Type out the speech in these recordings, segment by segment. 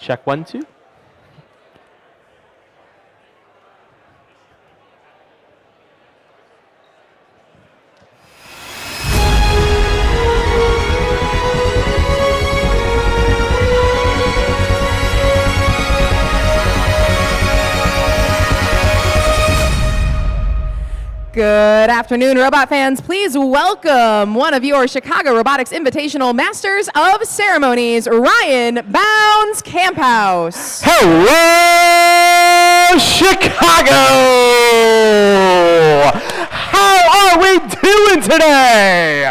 Check 1, 2. Good afternoon, robot fans. Please welcome one of your Chicago Robotics Invitational Masters of Ceremonies, Ryan Bounds Camphouse. Hello, Chicago! How are we doing today?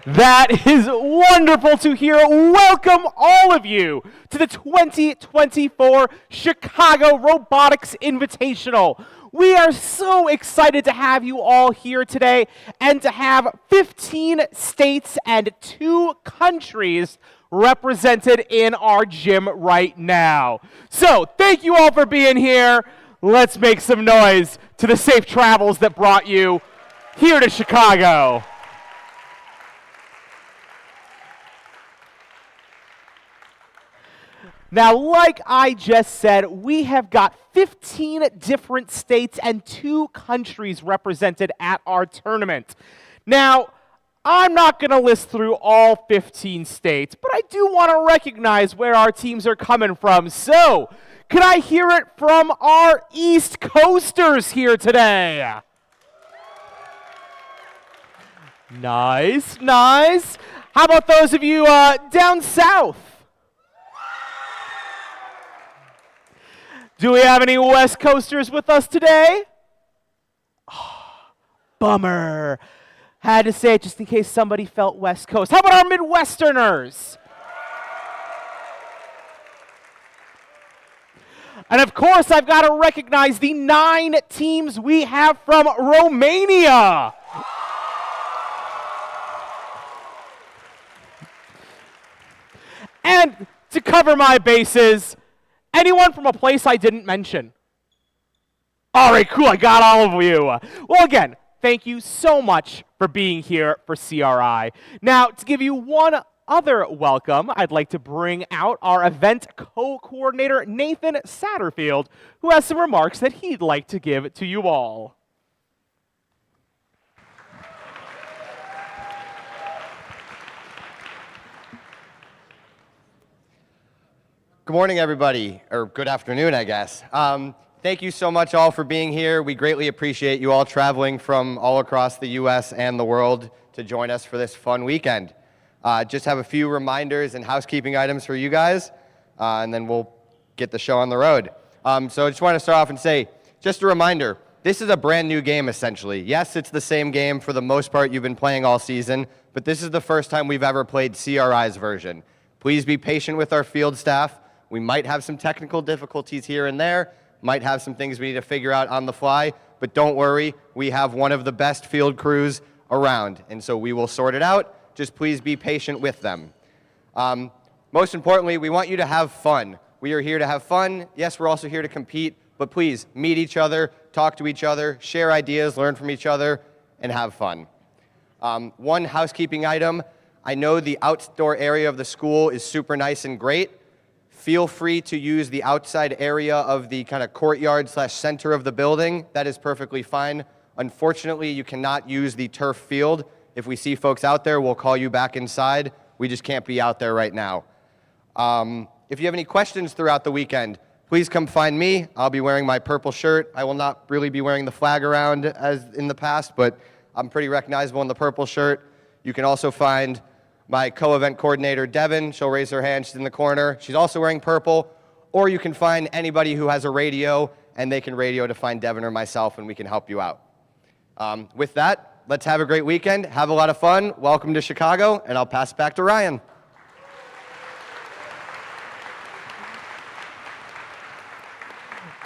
That is wonderful to hear. Welcome all of you to the 2024 Chicago Robotics Invitational. We are so excited to have you all here today and to have 15 states and 2 countries represented in our gym right now. So thank you all for being here. Let's make some noise to the safe travels that brought you here to Chicago. Now, like I just said, we have got 15 different states and 2 countries represented at our tournament. Now, I'm not going to list through all 15 states, but I do want to recognize where our teams are coming from. So, can I hear it from our East Coasters here today? Nice, nice. How about those of you down south? Do we have any West Coasters with us today? Oh, bummer. Had to say it just in case somebody felt West Coast. How about our Midwesterners? And of course, I've got to recognize the 9 teams we have from Romania. And to cover my bases, anyone from a place I didn't mention? All right, cool, I got all of you. Well, again, thank you so much for being here for CRI. Now, to give you one other welcome, I'd like to bring out our event co-coordinator, Nathan Satterfield, who has some remarks that he'd like to give to you all. Good morning, everybody, or good afternoon, I guess. Thank you so much all for being here. We greatly appreciate you all traveling from all across the U.S. and the world to join us for this fun weekend. Just have a few reminders and housekeeping items for you guys, and then we'll get the show on the road. So I just want to start off and say, just a reminder, this is a brand new game, essentially. Yes, it's the same game for the most part you've been playing all season, but this is the first time we've ever played CRI's version. Please be patient with our field staff. We might have some technical difficulties here and there, might have some things we need to figure out on the fly, but don't worry, we have one of the best field crews around, and so we will sort it out. Just please be patient with them. Most importantly, we want you to have fun. We are here to have fun. Yes, we're also here to compete, but please meet each other, talk to each other, share ideas, learn from each other, and have fun. One housekeeping item, I know the outdoor area of the school is super nice and great. Feel free to use the outside area of the kind of courtyard/center of the building. That is perfectly fine. Unfortunately, you cannot use the turf field. If we see folks out there, we'll call you back inside. We just can't be out there right now. If you have any questions throughout the weekend, please come find me. I'll be wearing my purple shirt. I will not really be wearing the flag around as in the past, but I'm pretty recognizable in the purple shirt. You can also find my co-event coordinator, Devin. She'll raise her hand. She's in the corner. She's also wearing purple. Or you can find anybody who has a radio, and they can radio to find Devin or myself, and we can help you out. With that, let's have a great weekend. Have a lot of fun. Welcome to Chicago, and I'll pass it back to Ryan.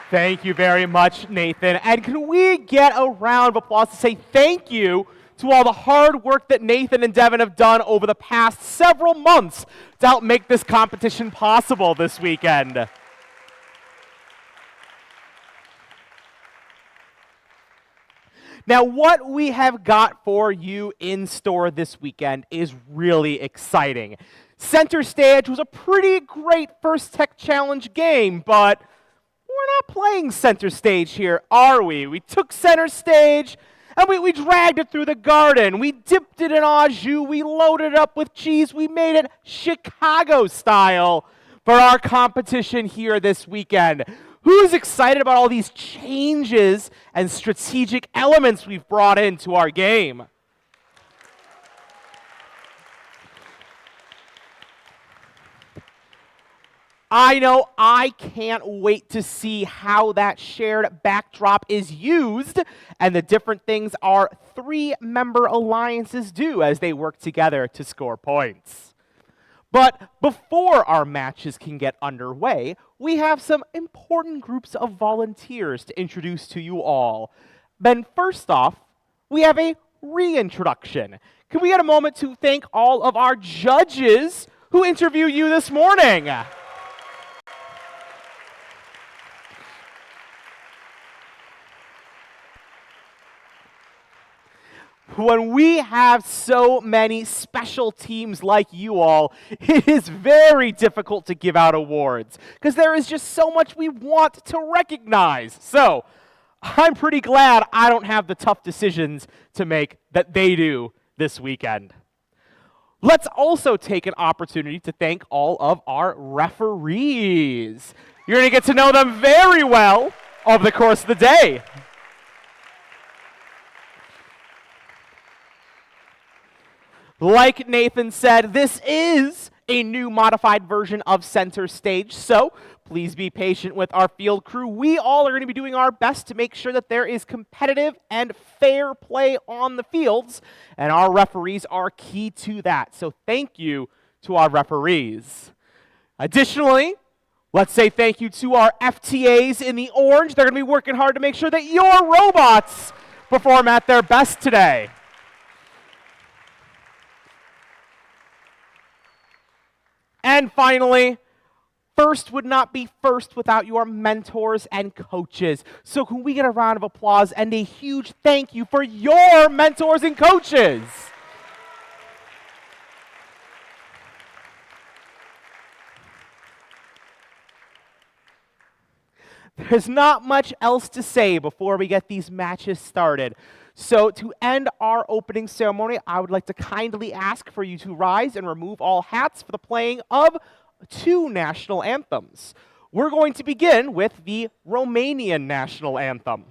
Thank you very much, Nathan. And can we get a round of applause to say thank you to all the hard work that Nathan and Devin have done over the past several months to help make this competition possible this weekend. Now, what we have got for you in store this weekend is really exciting. Center Stage was a pretty great First Tech Challenge game, but we're not playing Center Stage here, are we? We took Center Stage and we dragged it through the garden. We dipped it in au jus. We loaded it up with cheese. We made it Chicago style for our competition here this weekend. Who's excited about all these changes and strategic elements we've brought into our game? I know I can't wait to see how that shared backdrop is used and the different things our three-member alliances do as they work together to score points. But before our matches can get underway, we have some important groups of volunteers to introduce to you all. Then first off, we have a reintroduction. Can we get a moment to thank all of our judges who interviewed you this morning? When we have so many special teams like you all, it is very difficult to give out awards because there is just so much we want to recognize. So I'm pretty glad I don't have the tough decisions to make that they do this weekend. Let's also take an opportunity to thank all of our referees. You're going to get to know them very well over the course of the day. Like Nathan said, this is a new modified version of Center Stage, so please be patient with our field crew. We all are going to be doing our best to make sure that there is competitive and fair play on the fields, and our referees are key to that. So thank you to our referees. Additionally, let's say thank you to our FTAs in the orange. They're going to be working hard to make sure that your robots perform at their best today. And finally, first would not be first without your mentors and coaches. So can we get a round of applause and a huge thank you for your mentors and coaches? There's not much else to say before we get these matches started. So to end our opening ceremony, I would like to kindly ask for you to rise and remove all hats for the playing of two national anthems. We're going to begin with the Romanian national anthem.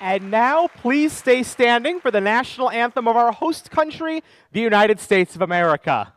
And now, please stay standing for the national anthem of our host country, the United States of America.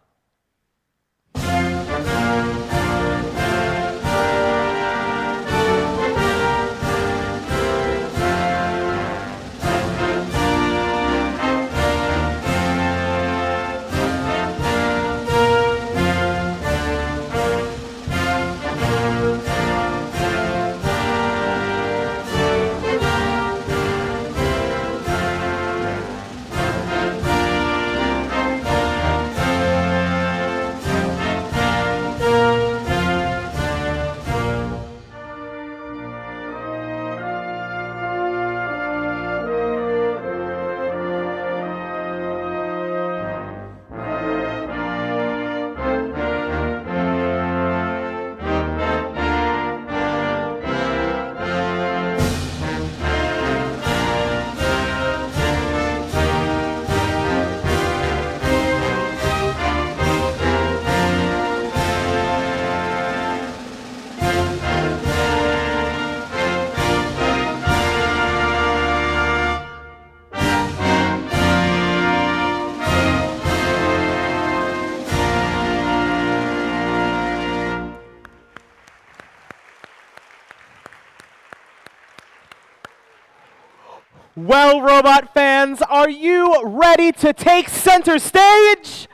Well, robot fans, are you ready to take center stage?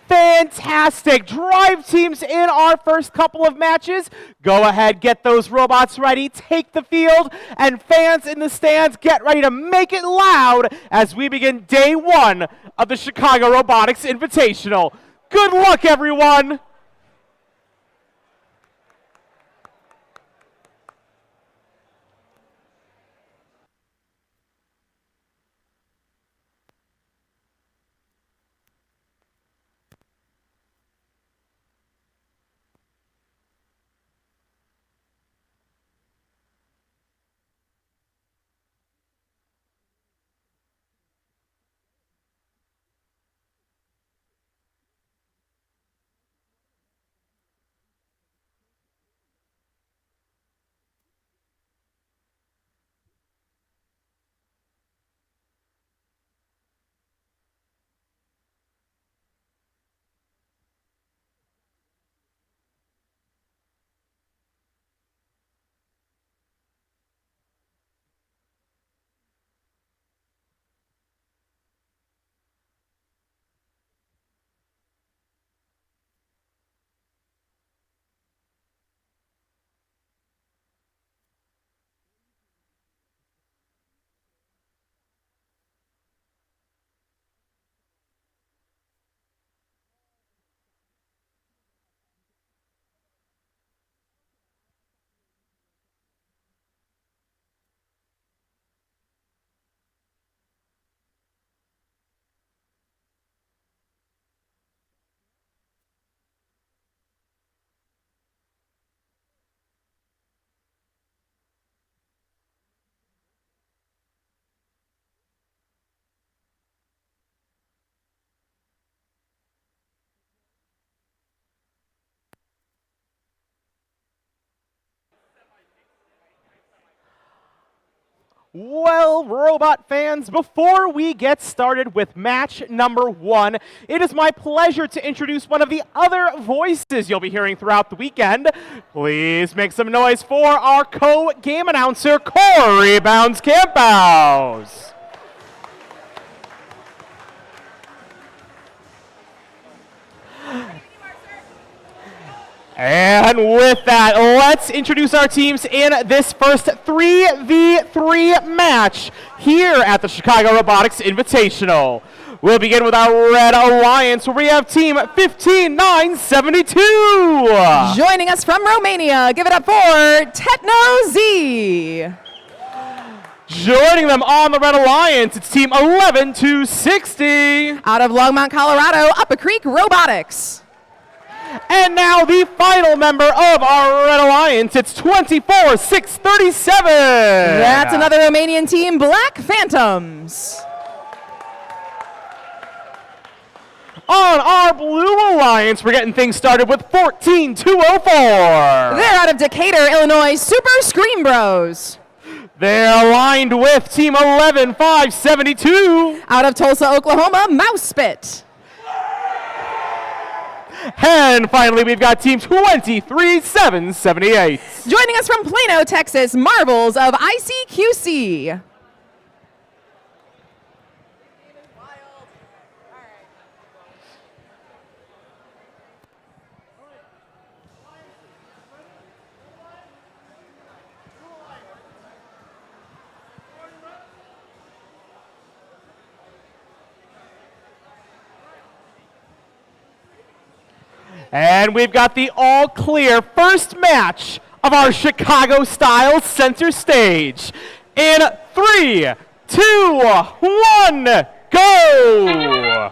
Fantastic. Drive teams in our first couple of matches. Go ahead, get those robots ready, take the field, and fans in the stands, get ready to make it loud as we begin day one of the Chicago Robotics Invitational. Good luck, everyone. Well, robot fans, before we get started with match number one, it is my pleasure to introduce one of the other voices you'll be hearing throughout the weekend. Please make some noise for our co-game announcer, Corey Bounds Camphouse. And with that, let's introduce our teams in this first 3v3 match here at the Chicago Robotics Invitational. We'll begin with our Red Alliance, where we have team 15972. Joining us from Romania, give it up for Tetno Z. Joining them on the Red Alliance, it's team 11260. Out of Longmont, Colorado, Upper Creek Robotics. And now the final member of our Red Alliance, it's 24637. That's another Romanian team, Black Phantoms. On our Blue Alliance, we're getting things started with 14204. They're out of Decatur, Illinois, Super Scream Bros. They're aligned with Team 11-572. Out of Tulsa, Oklahoma, Mouse Spit. And finally, we've got Team 23-778. Joining us from Plano, Texas, Marvels of ICQC. And we've got the all-clear first match of our Chicago-style center stage. In 3, 2, 1, go!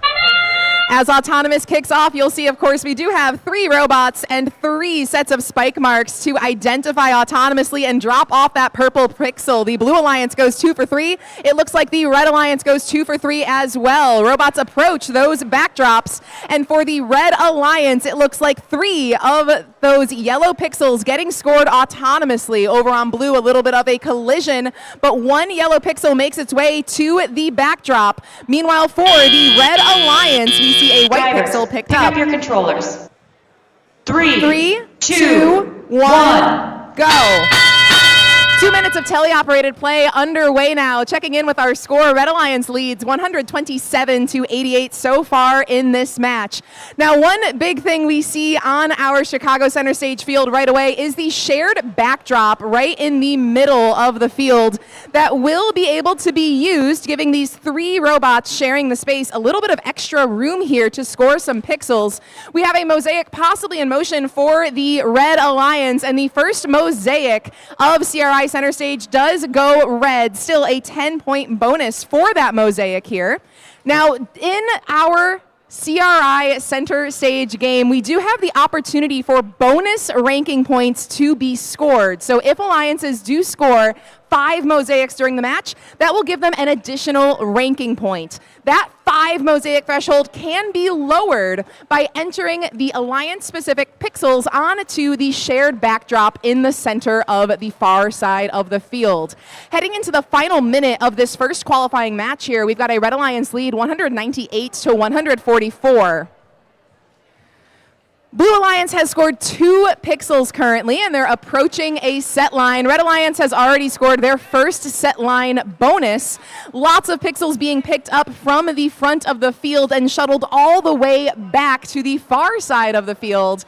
As Autonomous kicks off, you'll see, of course, we do have 3 robots and 3 sets of spike marks to identify autonomously and drop off that purple pixel. The Blue Alliance goes 2 for 3. It looks like the Red Alliance goes 2 for 3 as well. Robots approach those backdrops, and for the Red Alliance, it looks like 3 of those yellow pixels getting scored autonomously. Over on Blue, a little bit of a collision, but 1 yellow pixel makes its way to the backdrop. Meanwhile, for the Red Alliance, we see a white Drivers, pixel picked pick up. up your controllers. 3, 2, 1, go. 2 minutes of teleoperated play underway now. Checking in with our score, Red Alliance leads 127-88 so far in this match. Now, one big thing we see on our Chicago Center Stage field right away is the shared backdrop right in the middle of the field that will be able to be used, giving these 3 robots sharing the space a little bit of extra room here to score some pixels. We have a mosaic possibly in motion for the Red Alliance, and the first mosaic of CRI Center Stage does go red. Still a 10-point bonus for that mosaic here. Now, in our CRI Center Stage game, we do have the opportunity for bonus ranking points to be scored. So if alliances do score 5 mosaics during the match, that will give them an additional ranking point. That 5 mosaic threshold can be lowered by entering the alliance-specific pixels onto the shared backdrop in the center of the far side of the field. Heading into the final minute of this first qualifying match here, we've got a Red Alliance lead 198-144. Blue Alliance has scored 2 pixels currently, and they're approaching a set line. Red Alliance has already scored their first set line bonus. Lots of pixels being picked up from the front of the field and shuttled all the way back to the far side of the field.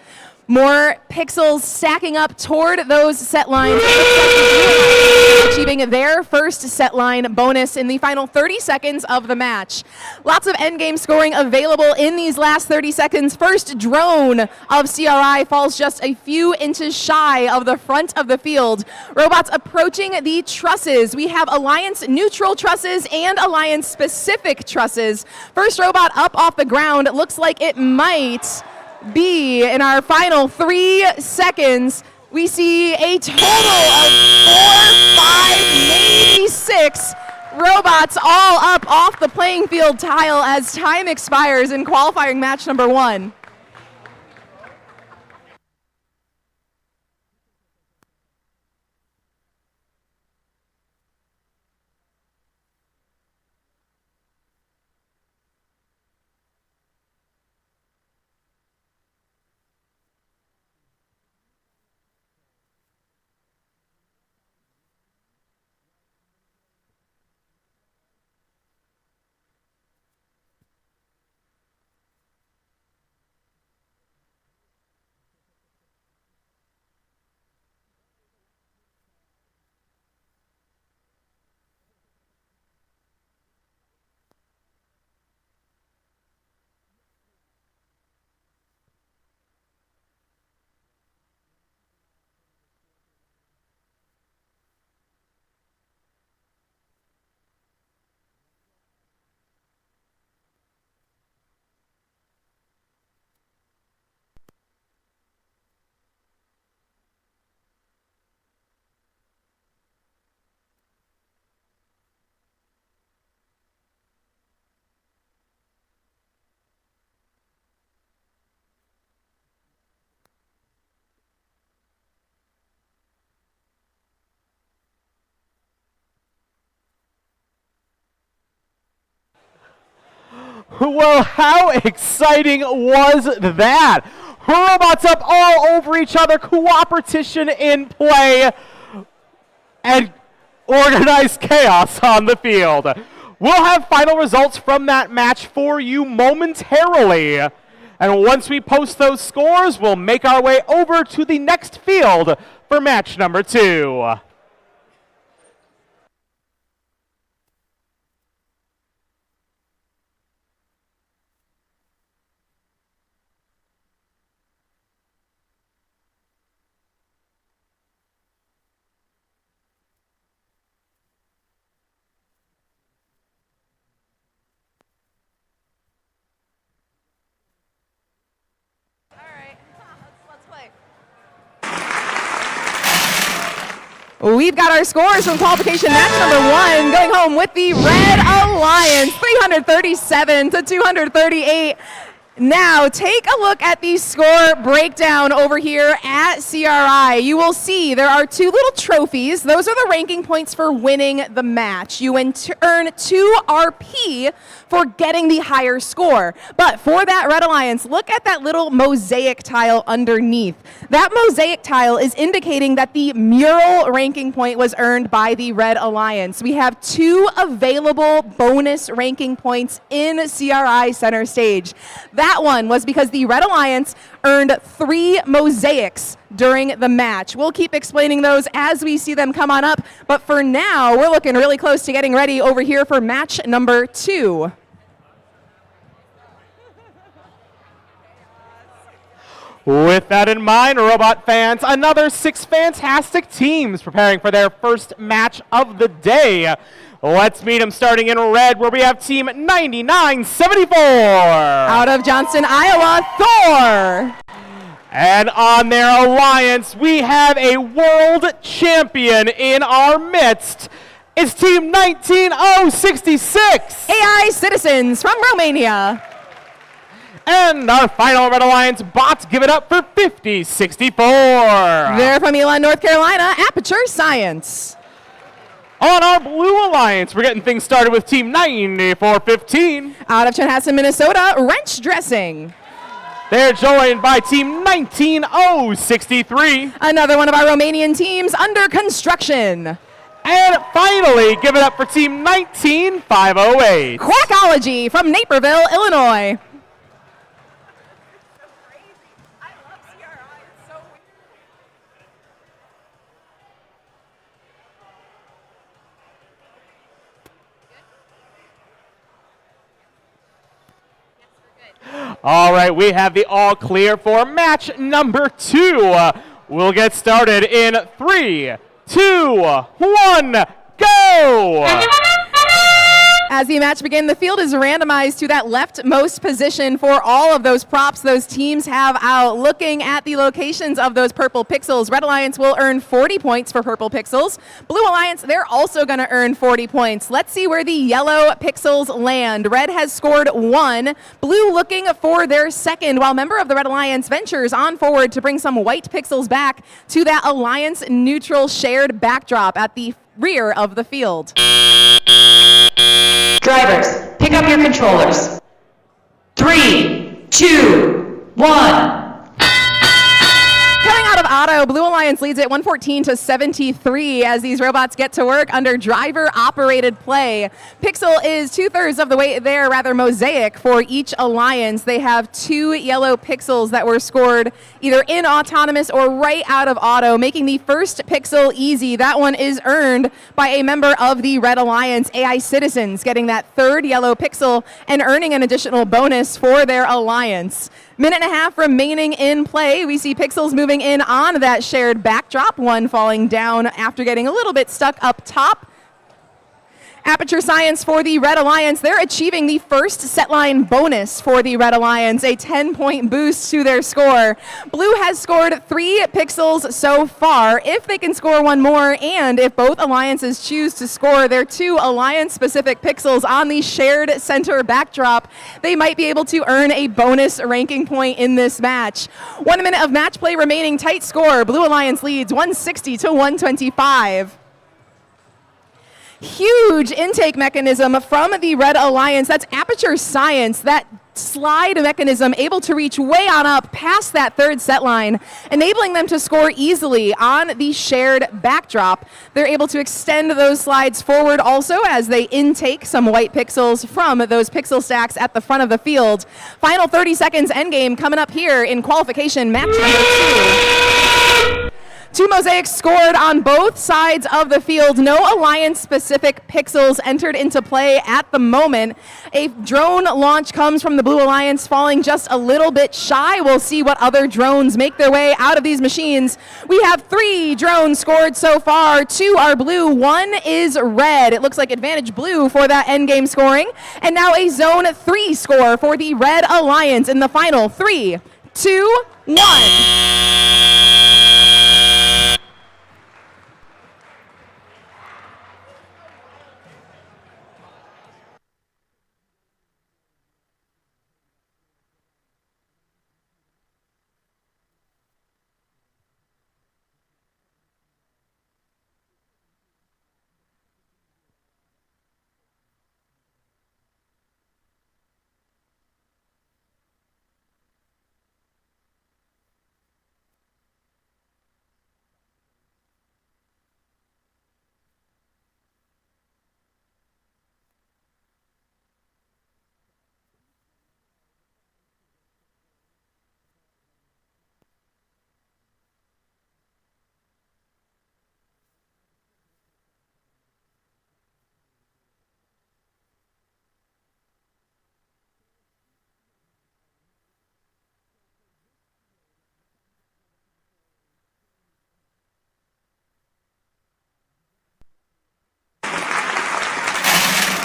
More pixels stacking up toward those set lines. Achieving their first set line bonus in the final 30 seconds of the match. Lots of endgame scoring available in these last 30 seconds. First drone of CRI falls just a few inches shy of the front of the field. Robots approaching the trusses. We have Alliance neutral trusses and Alliance specific trusses. First robot up off the ground. It looks like it might be in our final 3 seconds. We see a total of 4, 5, maybe 6 robots all up off the playing field tile as time expires in qualifying match number 1. Well, how exciting was that? Robots up all over each other, cooperation in play, and organized chaos on the field. We'll have final results from that match for you momentarily. And once we post those scores, we'll make our way over to the next field for match number 2. We've got our scores from qualification match number 1, going home with the Red Alliance, 337 to 238. Now, take a look at the score breakdown over here at CRI. You will see there are 2 little trophies. Those are the ranking points for winning the match. You earn 2 RP for getting the higher score. But for that Red Alliance, look at that little mosaic tile underneath. That mosaic tile is indicating that the mural ranking point was earned by the Red Alliance. We have 2 available bonus ranking points in CRI Center Stage. That one was because the Red Alliance earned 3 mosaics during the match. We'll keep explaining those as we see them come on up, but for now, we're looking really close to getting ready over here for match number 2. With that in mind, Robot fans, another 6 fantastic teams preparing for their first match of the day. Let's meet them starting in red, where we have Team 9974. Out of Johnston, Iowa, Thor. And on their alliance, we have a world champion in our midst. It's Team 19066. AI Citizens from Romania. And our final Red Alliance bots give it up for 5064. They're from Elon, North Carolina, Aperture Science. On our Blue Alliance, we're getting things started with Team 9415. Out of Chanhassen, Minnesota, Wrench Dressing. They're joined by Team 19063. Another one of our Romanian teams under construction. And finally, give it up for Team 19508. Quackology from Naperville, Illinois. All right, we have the all clear for match number 2. We'll get started in 3, 2, 1, go! As the match begins, the field is randomized to that leftmost position for all of those props those teams have out. Looking at the locations of those purple pixels, Red Alliance will earn 40 points for purple pixels. Blue Alliance, they're also going to earn 40 points. Let's see where the yellow pixels land. Red has scored 1. Blue looking for their second, while member of the Red Alliance ventures on forward to bring some white pixels back to that Alliance neutral shared backdrop at the rear of the field. Drivers, pick up your controllers. 3, 2, 1. Coming out of auto, Blue Alliance leads it 114 to 73 as these robots get to work under driver-operated play. Pixel is 2/3 of the way there, rather mosaic for each alliance. They have 2 yellow pixels that were scored either in autonomous or right out of auto, making the first pixel easy. That one is earned by a member of the Red Alliance, AI Citizens, getting that 3rd yellow pixel and earning an additional bonus for their alliance. Minute and a half remaining in play. We see pixels moving in on that shared backdrop, one falling down after getting a little bit stuck up top. Aperture Science for the Red Alliance, they're achieving the first set line bonus for the Red Alliance, a 10-point boost to their score. Blue has scored 3 pixels so far. If they can score 1 more, and if both alliances choose to score their 2 alliance-specific pixels on the shared center backdrop, they might be able to earn a bonus ranking point in this match. 1 minute of match play remaining, tight score. Blue Alliance leads 160 to 125. Huge intake mechanism from the Red Alliance. That's Aperture Science, that slide mechanism able to reach way on up past that third set line, enabling them to score easily on the shared backdrop. They're able to extend those slides forward also as they intake some white pixels from those pixel stacks at the front of the field. Final 30 seconds endgame coming up here in qualification match number 2. 2 mosaics scored on both sides of the field. No Alliance-specific pixels entered into play at the moment. A drone launch comes from the Blue Alliance, falling just a little bit shy. We'll see what other drones make their way out of these machines. We have 3 drones scored so far. 2 are blue, 1 is red. It looks like advantage blue for that endgame scoring. And now a zone 3 score for the Red Alliance in the final 3, 2, 1.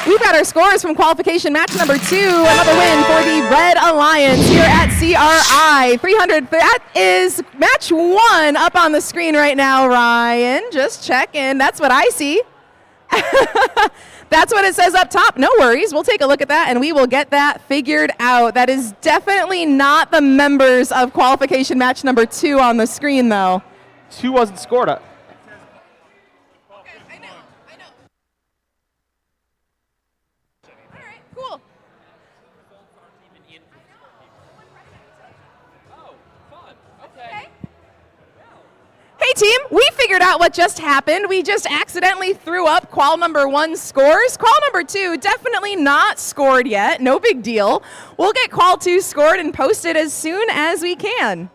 We've got our scores from qualification match number 2. Another win for the Red Alliance here at CRI 300. That is match 1 up on the screen right now, Ryan. Just checking. That's what I see. That's what it says up top. No worries. We'll take a look at that and we will get that figured out. That is definitely not the members of qualification match number 2 on the screen, though. 2 wasn't scored. Cool. Hey team, we figured out what just happened. We just accidentally threw up qual number 1 scores. Qual number 2 definitely not scored yet. No big deal. We'll get qual 2 scored and posted as soon as we can.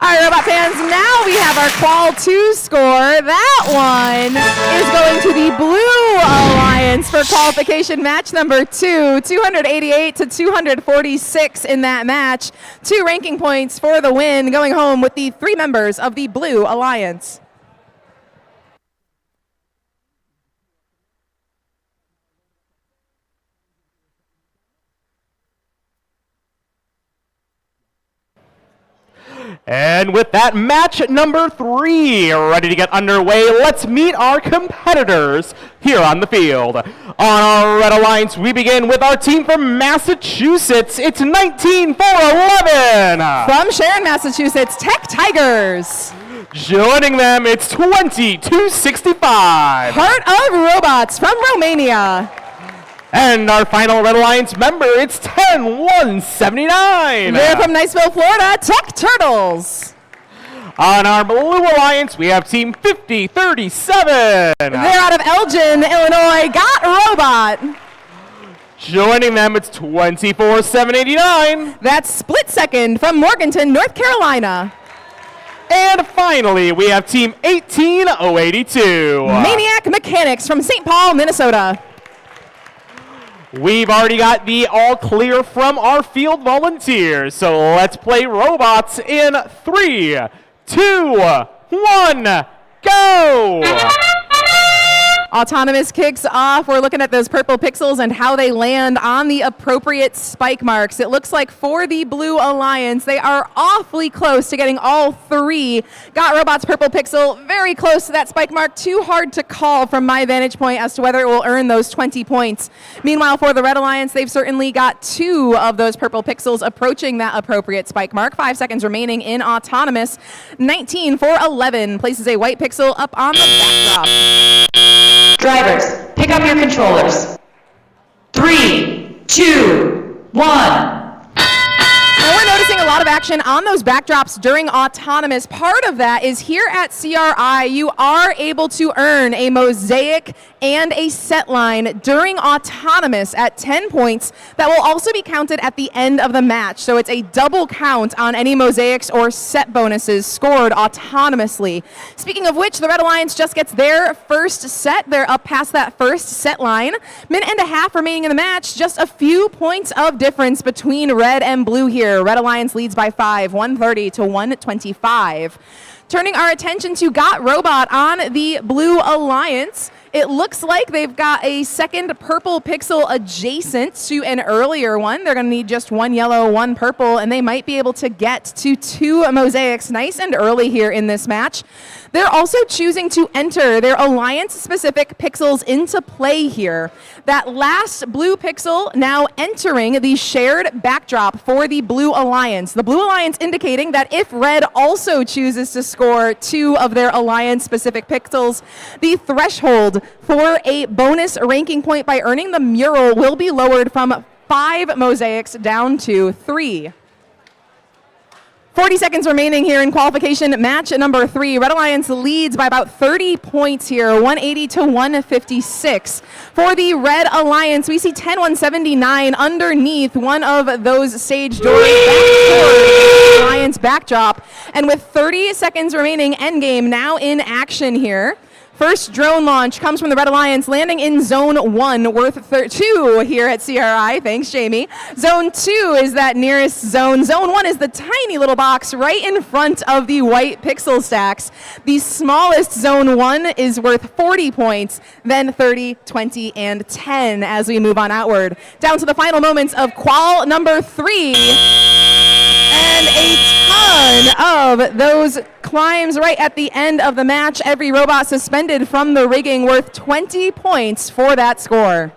All right, Robot fans, now we have our Qual 2 score. That one is going to the Blue Alliance for qualification match number 2, 288 to 246 in that match. 2 ranking points for the win, going home with the 3 members of the Blue Alliance. And with that, match number 3 ready to get underway. Let's meet our competitors here on the field. On our Red Alliance, we begin with our team from Massachusetts. It's 19-4-11. From Sharon, Massachusetts, Tech Tigers. Joining them, it's 2265. Heart of Robots from Romania. And our final Red Alliance member, it's 10179. They're from Niceville, Florida, Tech Turtles. On our Blue Alliance, we have Team 5037. They're out of Elgin, Illinois, Got Robot. Joining them, it's 24789. That's Split Second from Morganton, North Carolina. And finally, we have Team 18082. Maniac Mechanics from St. Paul, Minnesota. We've already got the all clear from our field volunteers. So let's play robots in 3, 2, 1, go! Autonomous kicks off. We're looking at those purple pixels and how they land on the appropriate spike marks. It looks like for the Blue Alliance, they are awfully close to getting all 3. Got Robot's purple pixel very close to that spike mark. Too hard to call from my vantage point as to whether it will earn those 20 points. Meanwhile, for the Red Alliance, they've certainly got 2 of those purple pixels approaching that appropriate spike mark. 5 seconds remaining in Autonomous. 19 for 11 places a white pixel up on the backdrop. Drivers, pick up your controllers. 3, 2, 1. Now we're noticing a lot of action on those backdrops during Autonomous. Part of that is here at CRI, you are able to earn a mosaic and a set line during Autonomous at 10 points that will also be counted at the end of the match. So it's a double count on any mosaics or set bonuses scored autonomously. Speaking of which, the Red Alliance just gets their first set. They're up past that first set line. Minute and a half remaining in the match. Just a few points of difference between red and blue here. Red Alliance leads by 5, 130 to 125. Turning our attention to Got Robot on the Blue Alliance. It looks like they've got a second purple pixel adjacent to an earlier one. They're going to need just 1 yellow, 1 purple, and they might be able to get to 2 mosaics nice and early here in this match. They're also choosing to enter their alliance-specific pixels into play here. That last blue pixel now entering the shared backdrop for the Blue Alliance. The Blue Alliance indicating that if red also chooses to score 2 of their alliance-specific pixels, the threshold for a bonus ranking point by earning the mural will be lowered from 5 mosaics down to 3. 40 seconds remaining here in qualification match number 3. Red Alliance leads by about 30 points here, 180 to 156. For the Red Alliance, we see 10179 underneath one of those sage doors back toward Alliance backdrop. And with 30 seconds remaining, endgame now in action here. First drone launch comes from the Red Alliance, landing in Zone 1, worth 2 here at CRI. Thanks, Jamie. Zone 2 is that nearest zone. Zone 1 is the tiny little box right in front of the white pixel stacks. The smallest Zone 1 is worth 40 points, then 30, 20, and 10 as we move on outward. Down to the final moments of qual number 3. And a ton of those climbs right at the end of the match. Every robot suspended from the rigging, worth 20 points for that score.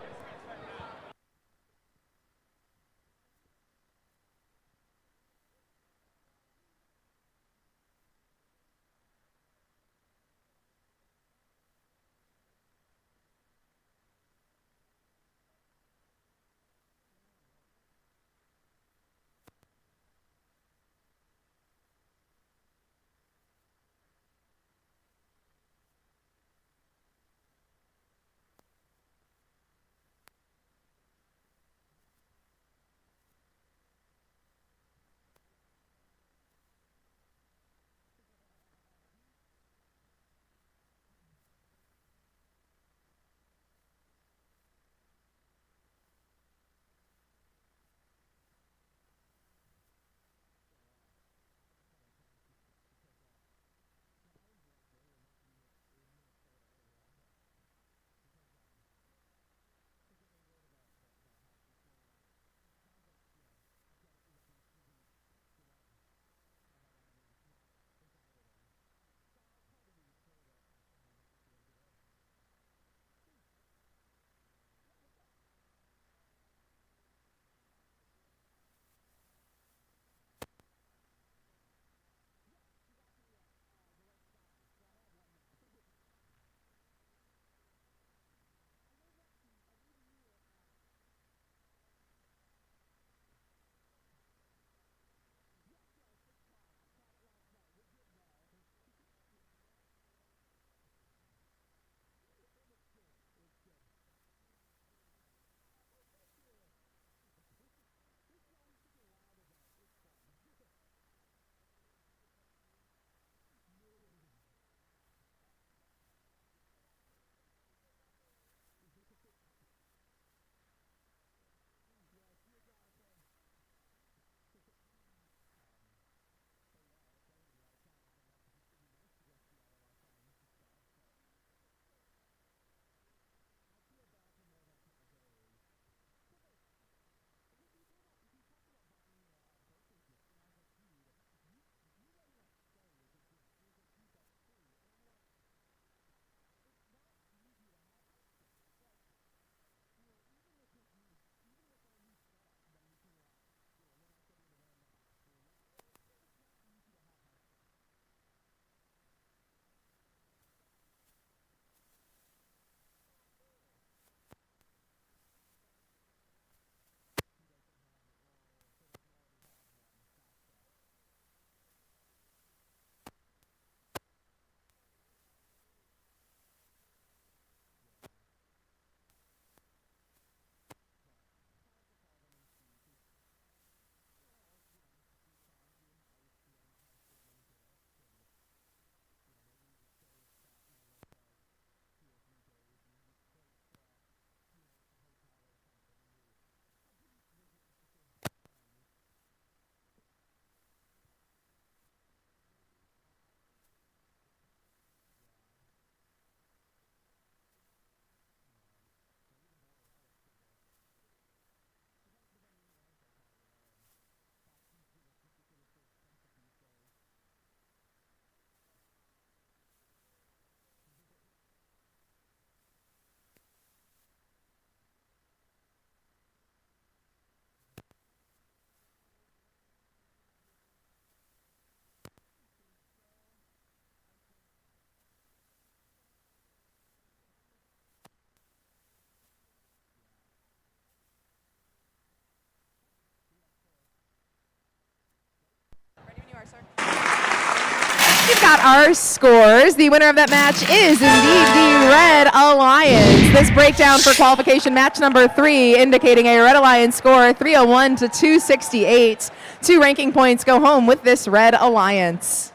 got our scores. The winner of that match is indeed the Red Alliance. This breakdown for qualification match number 3, indicating a Red Alliance score 301 to 268. 2 ranking points go home with this Red Alliance.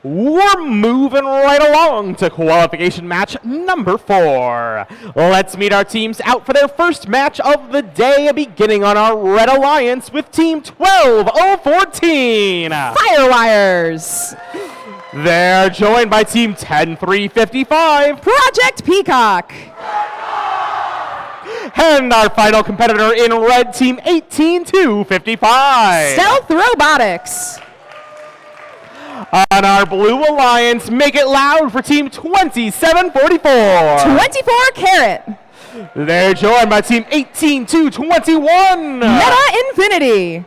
We're moving right along to qualification match number 4. Let's meet our teams out for their first match of the day, beginning on our Red Alliance with Team 12014. Firewires. They're joined by Team 10355. Project Peacock. And our final competitor in red, Team 18255. Stealth Robotics. On our Blue Alliance, make it loud for Team 2744. 24 Carat. They're joined by Team 18221. Meta Infinity.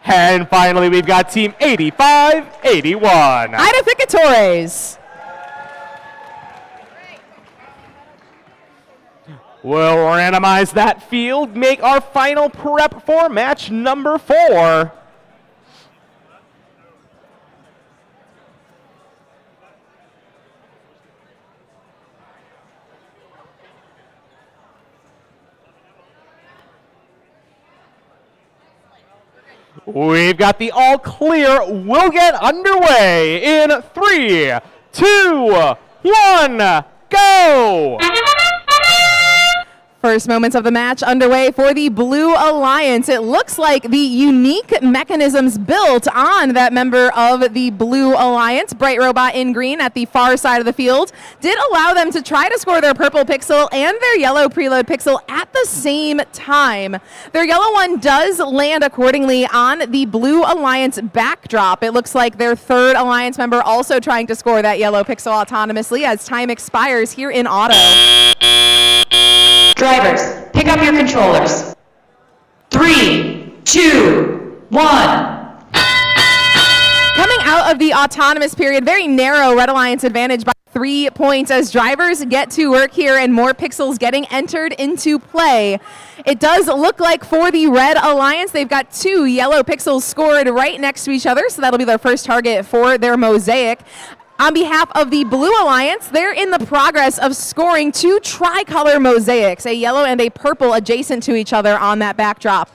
And finally, we've got Team 8581. Identificatores. We'll randomize that field, make our final prep for match number 4. We've got the all clear. We'll get underway in 3, 2, 1, go! First moments of the match underway for the Blue Alliance. It looks like the unique mechanisms built on that member of the Blue Alliance, Bright Robot in green at the far side of the field, did allow them to try to score their purple pixel and their yellow preload pixel at the same time. Their yellow one does land accordingly on the Blue Alliance backdrop. It looks like their third Alliance member also trying to score that yellow pixel autonomously as time expires here in auto. Drivers, pick up your controllers. 3, 2, 1. Coming out of the autonomous period, very narrow Red Alliance advantage by 3 points as drivers get to work here and more pixels getting entered into play. It does look like for the Red Alliance, they've got 2 yellow pixels scored right next to each other, so that'll be their first target for their mosaic. On behalf of the Blue Alliance, they're in the progress of scoring 2 tricolor mosaics, a yellow and a purple adjacent to each other on that backdrop.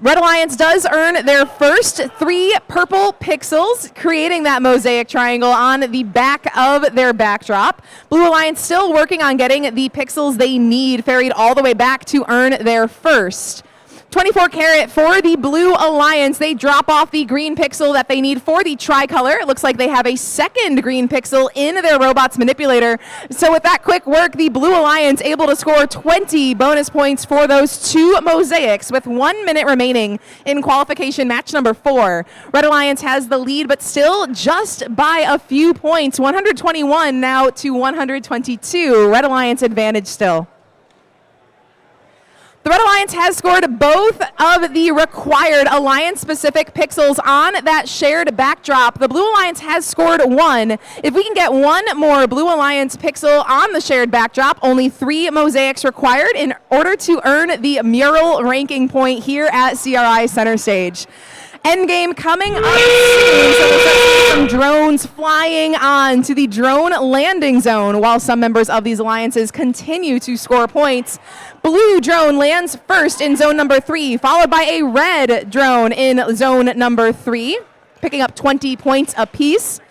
Red Alliance does earn their first 3 purple pixels, creating that mosaic triangle on the back of their backdrop. Blue Alliance still working on getting the pixels they need ferried all the way back to earn their first. 24 Carat for the Blue Alliance. They drop off the green pixel that they need for the tricolor. It looks like they have a second green pixel in their robot's manipulator. So with that quick work, the Blue Alliance able to score 20 bonus points for those 2 mosaics with 1 minute remaining in qualification match number 4. Red Alliance has the lead, but still just by a few points. 121 now to 122. Red Alliance advantage still. The Red Alliance has scored both of the required Alliance-specific pixels on that shared backdrop. The Blue Alliance has scored 1. If we can get 1 more Blue Alliance pixel on the shared backdrop, only 3 mosaics required in order to earn the mural ranking point here at CRI Center Stage. Endgame coming up soon, so we'll start seeing some drones flying on to the drone landing zone while some members of these alliances continue to score points. Blue drone lands first in zone number 3, followed by a red drone in zone number 3, picking up 20 points apiece.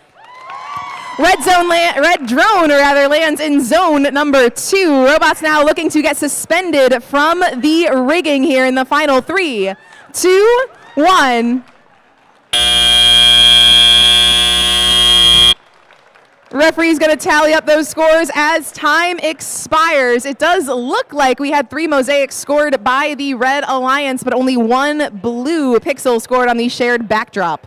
Red drone lands in zone number 2. Robots now looking to get suspended from the rigging here in the final 3, 2, 1. Referee's going to tally up those scores as time expires. It does look like we had 3 mosaics scored by the Red Alliance, but only 1 blue pixel scored on the shared backdrop.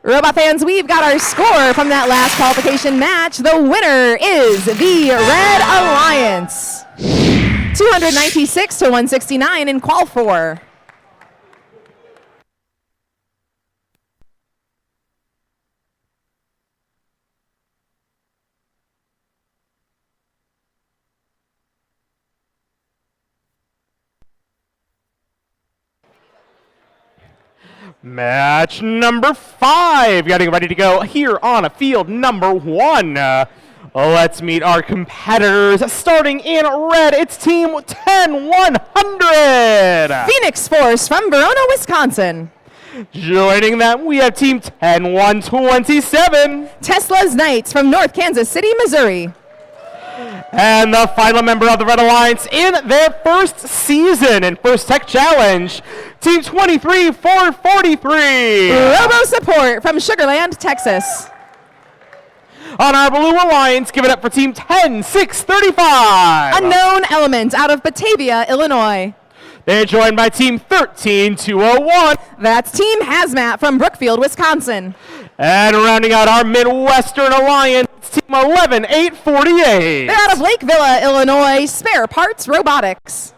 Robot fans, we've got our score from that last qualification match. The winner is the Red Alliance. 296 to 169 in Qual 4. Match number 5, getting ready to go here on field number 1. Let's meet our competitors. Starting in red, it's team 10-100. Phoenix Force from Verona, Wisconsin. Joining them, we have team 10-127. Tesla's Knights from North Kansas City, Missouri. And the final member of the Red Alliance in their first season and first tech challenge, team 23-443. Robo Support from Sugar Land, Texas. On our Blue Alliance, give it up for team 10-635. Unknown Element out of Batavia, Illinois. They're joined by team 13-201. That's Team Hazmat from Brookfield, Wisconsin. And rounding out our Midwestern Alliance, team 11-848. They're out of Lake Villa, Illinois. Spare Parts Robotics.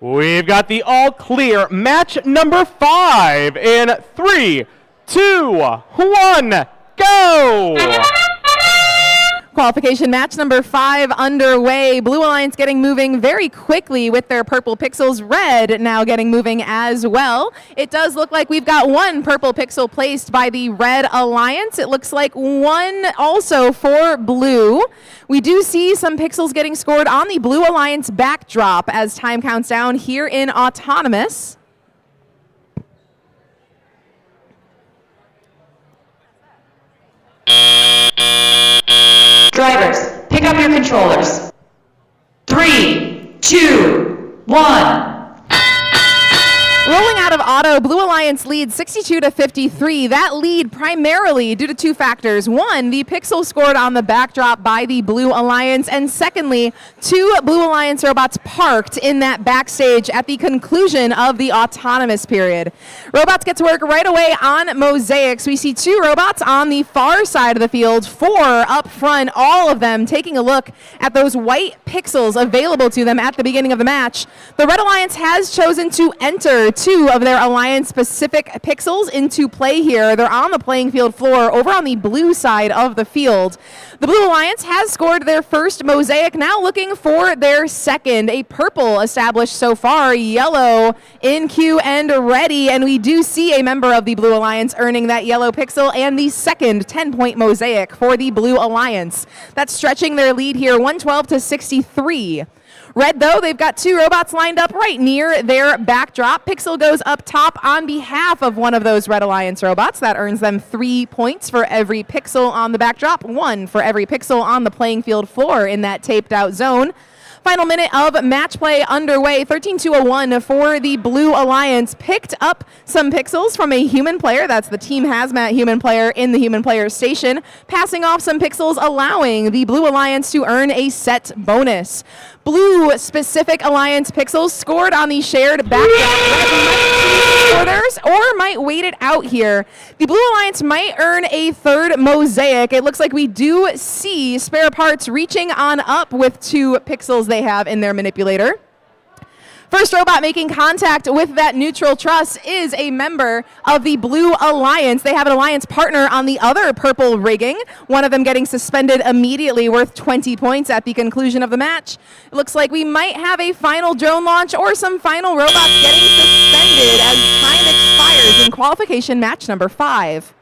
We've got the all clear match number 5 in 3, 2, 1, go! Qualification match number 5 underway. Blue Alliance getting moving very quickly with their purple pixels. Red now getting moving as well. It does look like we've got one purple pixel placed by the Red Alliance. It looks like one also for blue. We do see some pixels getting scored on the Blue Alliance backdrop as time counts down here in Autonomous. Drivers, pick up your controllers. 3, 2, 1. Rolling out of auto, Blue Alliance leads 62-53. That lead primarily due to two factors. One, the pixel scored on the backdrop by the Blue Alliance, and secondly, 2 Blue Alliance robots parked in that backstage at the conclusion of the autonomous period. Robots get to work right away on mosaics. We see 2 robots on the far side of the field, 4 up front, all of them taking a look at those white pixels available to them at the beginning of the match. The Red Alliance has chosen to enter 2 of their Alliance-specific pixels into play here. They're on the playing field floor over on the blue side of the field. The Blue Alliance has scored their first mosaic, now looking for their second. A purple established so far, yellow in queue and ready, and we do see a member of the Blue Alliance earning that yellow pixel and the second 10-point mosaic for the Blue Alliance. That's stretching their lead here, 112-63. Red, though, they've got 2 robots lined up right near their backdrop. Pixel goes up top on behalf of one of those Red Alliance robots. That earns them 3 points for every pixel on the backdrop, 1 for every pixel on the playing field floor in that taped out zone. Final minute of match play underway. 13-201 for the Blue Alliance. Picked up some pixels from a human player. That's the Team Hazmat human player in the human player station. Passing off some pixels, allowing the Blue Alliance to earn a set bonus. Blue-specific Alliance pixels scored on the shared backdrop. Theirs or might wait it out here. The Blue Alliance might earn a third mosaic. It looks like we do see Spare Parts reaching on up with 2 pixels they have in their manipulator. First robot making contact with that neutral truss is a member of the Blue Alliance. They have an Alliance partner on the other purple rigging, one of them getting suspended immediately, worth 20 points at the conclusion of the match. It looks like we might have a final drone launch or some final robots getting suspended as time expires in qualification match number 5.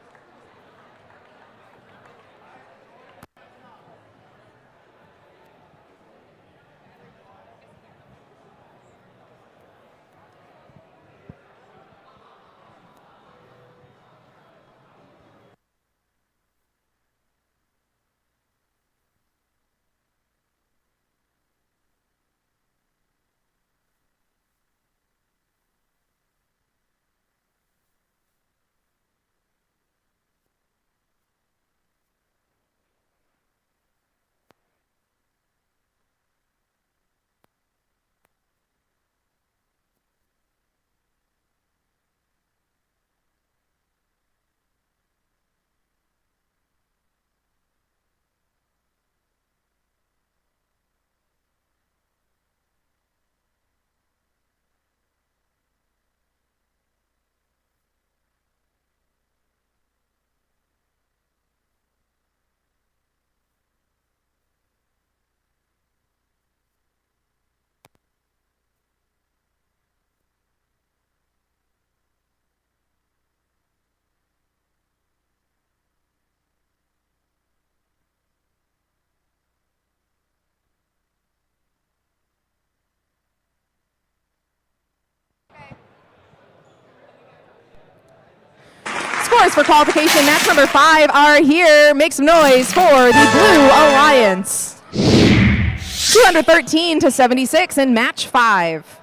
scores for qualification match number 5 are here. Make some noise for the Blue Alliance. 213 to 76 in match 5.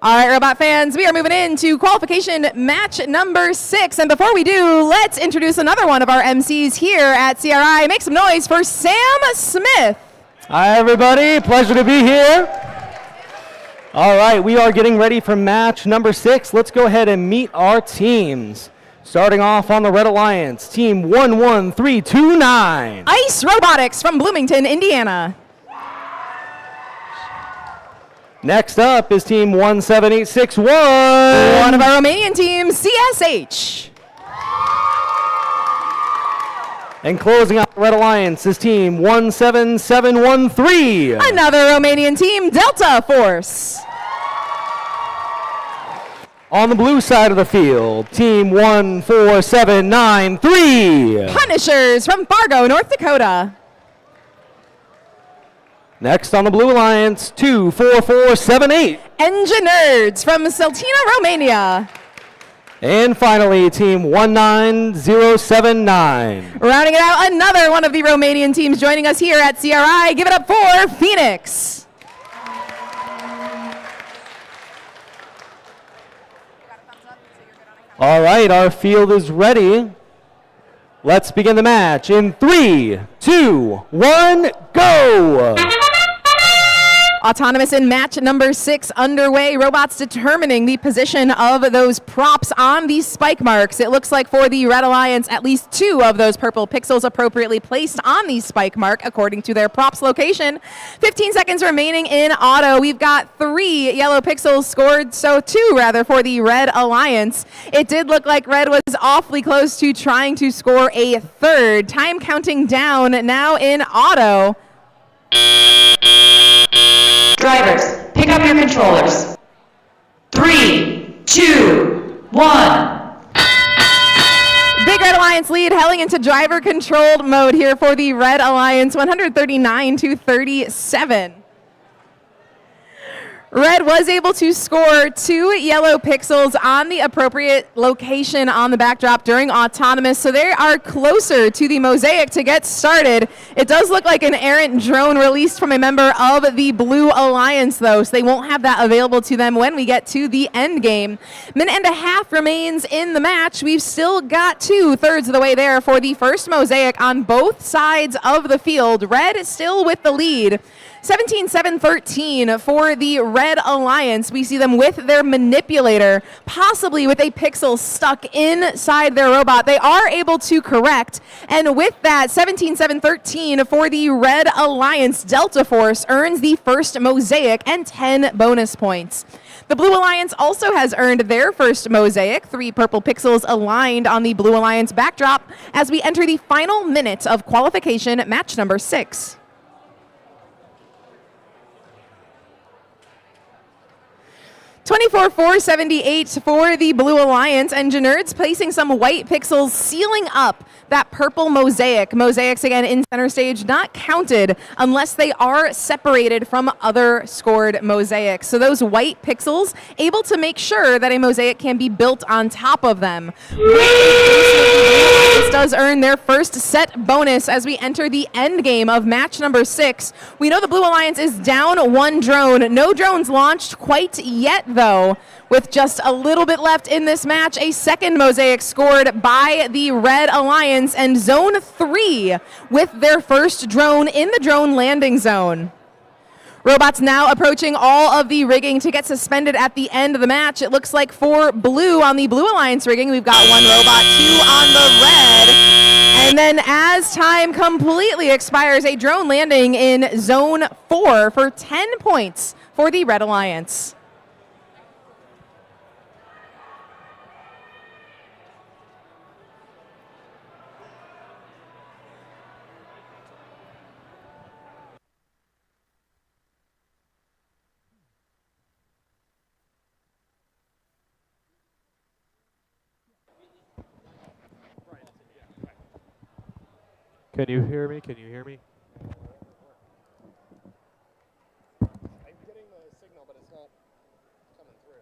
All right, Robot fans, we are moving into qualification match number 6. And before we do, let's introduce another one of our MCs here at CRI. Make some noise for Sam Smith. Hi, everybody. Pleasure to be here. All right, we are getting ready for match number 6. Let's go ahead and meet our teams. Starting off on the Red Alliance, team 11329. Ice Robotics from Bloomington, Indiana. Next up is team 17861. One of our Romanian teams, CSH. And closing out the Red Alliance is team 17713. Another Romanian team, Delta Force. On the blue side of the field, team 14793. Punishers from Fargo, North Dakota. Next on the Blue Alliance, 24478. Engineers from Celtina, Romania. And finally, team 19079. Rounding it out, another one of the Romanian teams joining us here at CRI. Give it up for Phoenix. All right, our field is ready. Let's begin the match in 3, 2, 1, go! Autonomous in match number 6 underway. Robots determining the position of those props on these spike marks. It looks like for the Red Alliance, at least 2 of those purple pixels appropriately placed on the spike mark according to their props location. 15 seconds remaining in auto. We've got 3 yellow pixels scored, so 2 rather for the Red Alliance. It did look like Red was awfully close to trying to score a 3rd. Time counting down now in auto. Drivers, pick up your controllers. 3, 2, 1. Big Red Alliance lead heading into driver-controlled mode here for the Red Alliance, 139 to 37. Red was able to score 2 yellow pixels on the appropriate location on the backdrop during Autonomous, so they are closer to the mosaic to get started. It does look like an errant drone released from a member of the Blue Alliance, though, so they won't have that available to them when we get to the end game. Minute and a half remains in the match. We've still got 2/3 of the way there for the first mosaic on both sides of the field. Red is still with the lead. 17-7-13 for the Red Alliance. We see them with their manipulator, possibly with a pixel stuck inside their robot. They are able to correct, and with that, 17-7-13 for the Red Alliance. Delta Force earns the first mosaic and 10 bonus points. The Blue Alliance also has earned their first mosaic, 3 purple pixels aligned on the Blue Alliance backdrop as we enter the final minute of qualification match number 6. 24,478 for the Blue Alliance, and Nerds placing some white pixels, sealing up that purple mosaic. Mosaics, again, in center stage, not counted unless they are separated from other scored mosaics. So those white pixels, able to make sure that a mosaic can be built on top of them. This does earn their first set bonus as we enter the end game of match number 6. We know the Blue Alliance is down 1 drone. No drones launched quite yet, though. With just a little bit left in this match, a second mosaic scored by the Red Alliance, and Zone 3 with their first drone in the drone landing zone. Robots now approaching all of the rigging to get suspended at the end of the match. It looks like for Blue, on the Blue Alliance rigging, we've got 1 robot, 2 on the Red. And then as time completely expires, a drone landing in Zone 4 for 10 points for the Red Alliance. Can you hear me? Can you hear me? I'm getting the signal, but it's not coming through.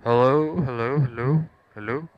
Hello, hello, hello, hello.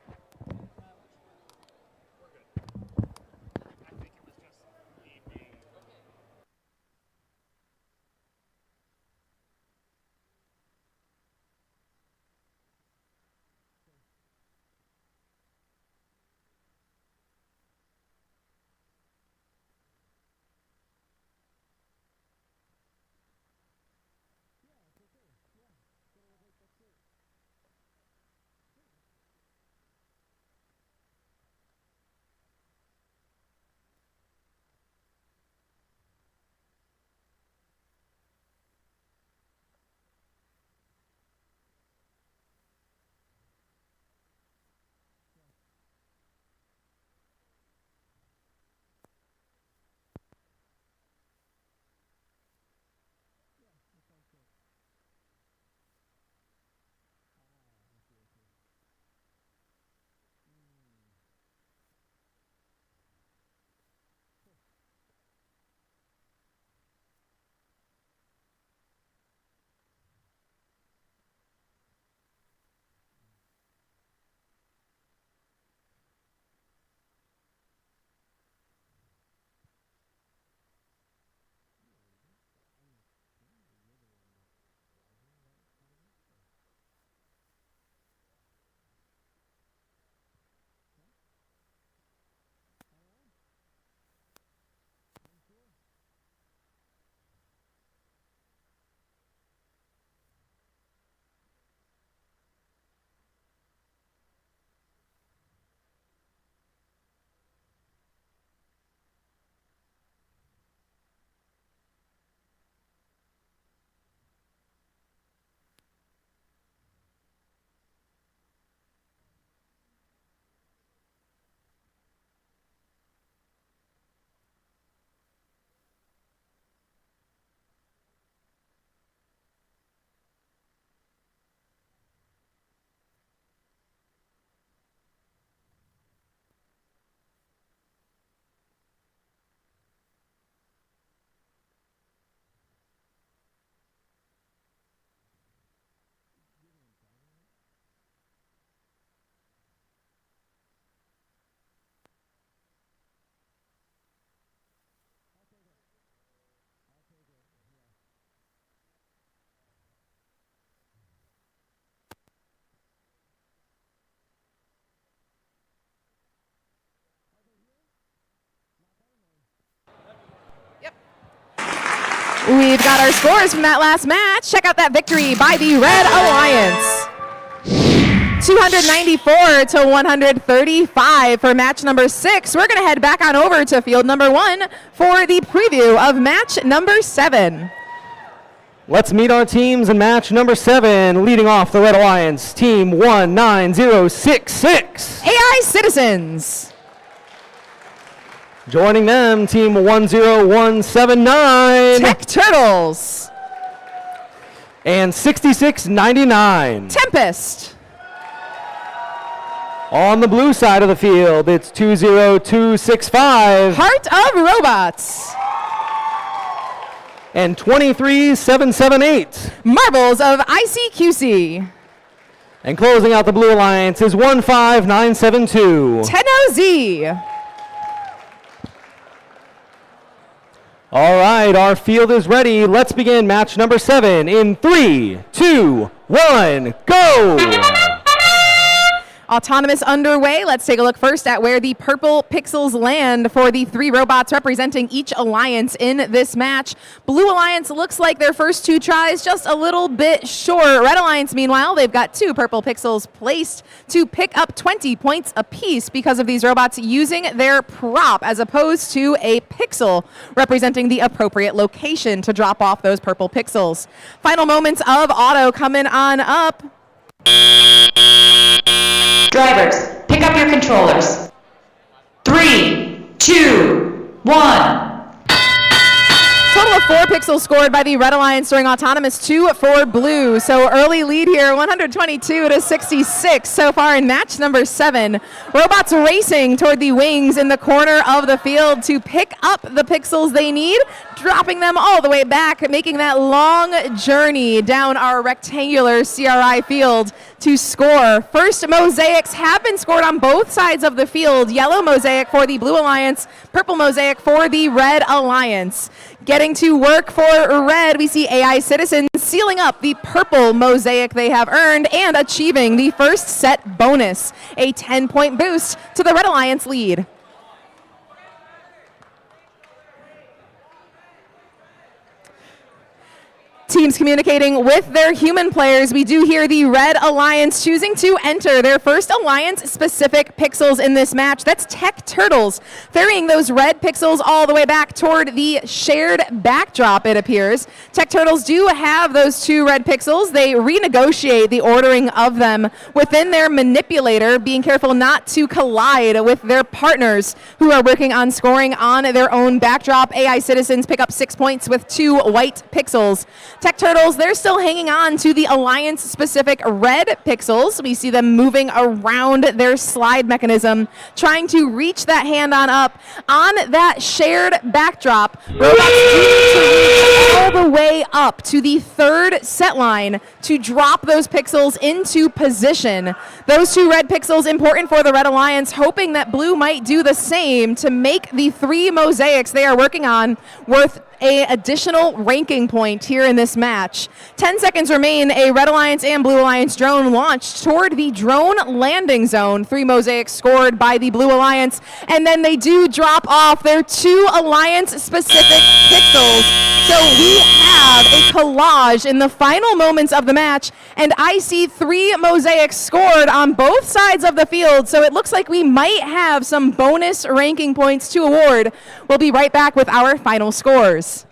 We've got our scores from that last match. Check out that victory by the Red Alliance. 294 to 135 for match number 6. We're going to head back on over to field number 1 for the preview of match number 7. Let's meet our teams in match number 7. Leading off the Red Alliance, team 19066. AI Citizens. Joining them, team 10179. Tech Turtles. And 6699. Tempest. On the blue side of the field, it's 20265. Heart of Robots. And 23778. Marvels of ICQC. And closing out the Blue Alliance is 15972. Tenno Z. All right, our field is ready. Let's begin match number 7 in 3, 2, 1, go! Autonomous underway. Let's take a look first at where the purple pixels land for the 3 robots representing each alliance in this match. Blue Alliance looks like their first 2 tries just a little bit short. Red Alliance, meanwhile, they've got 2 purple pixels placed to pick up 20 points apiece because of these robots using their prop as opposed to a pixel representing the appropriate location to drop off those purple pixels. Final moments of auto coming on up. Drivers, pick up your controllers. 3, 2, 1. Total of 4 pixels scored by the Red Alliance during Autonomous, 2 for Blue. So early lead here, 122 to 66 so far in match number 7. Robots racing toward the wings in the corner of the field to pick up the pixels they need, dropping them all the way back, making that long journey down our rectangular CRI field to score. First mosaics have been scored on both sides of the field. Yellow mosaic for the Blue Alliance, purple mosaic for the Red Alliance. Getting to work for Red, we see AI Citizens sealing up the purple mosaic they have earned and achieving the first set bonus, a 10-point boost to the Red Alliance lead. Teams communicating with their human players. We do hear the Red Alliance choosing to enter their first Alliance-specific pixels in this match. That's Tech Turtles, ferrying those red pixels all the way back toward the shared backdrop, it appears. Tech Turtles do have those 2 red pixels. They renegotiate the ordering of them within their manipulator, being careful not to collide with their partners who are working on scoring on their own backdrop. AI Citizens pick up 6 points with 2 white pixels. Tech Turtles, they're still hanging on to the Alliance-specific red pixels. We see them moving around their slide mechanism, trying to reach that hand on up on that shared backdrop. Robots need to reach all the way up to the 3rd set line to drop those pixels into position. Those 2 red pixels important for the Red Alliance, hoping that Blue might do the same to make the 3 mosaics they are working on worth an additional ranking point here in this match. 10 seconds remain. A Red Alliance and Blue Alliance drone launched toward the drone landing zone. 3 mosaics scored by the Blue Alliance, and then they do drop off their 2 Alliance-specific pixels. So we have a collage in the final moments of the match, and I see 3 mosaics scored on both sides of the field, so it looks like we might have some bonus ranking points to award. We'll be right back with our final scores.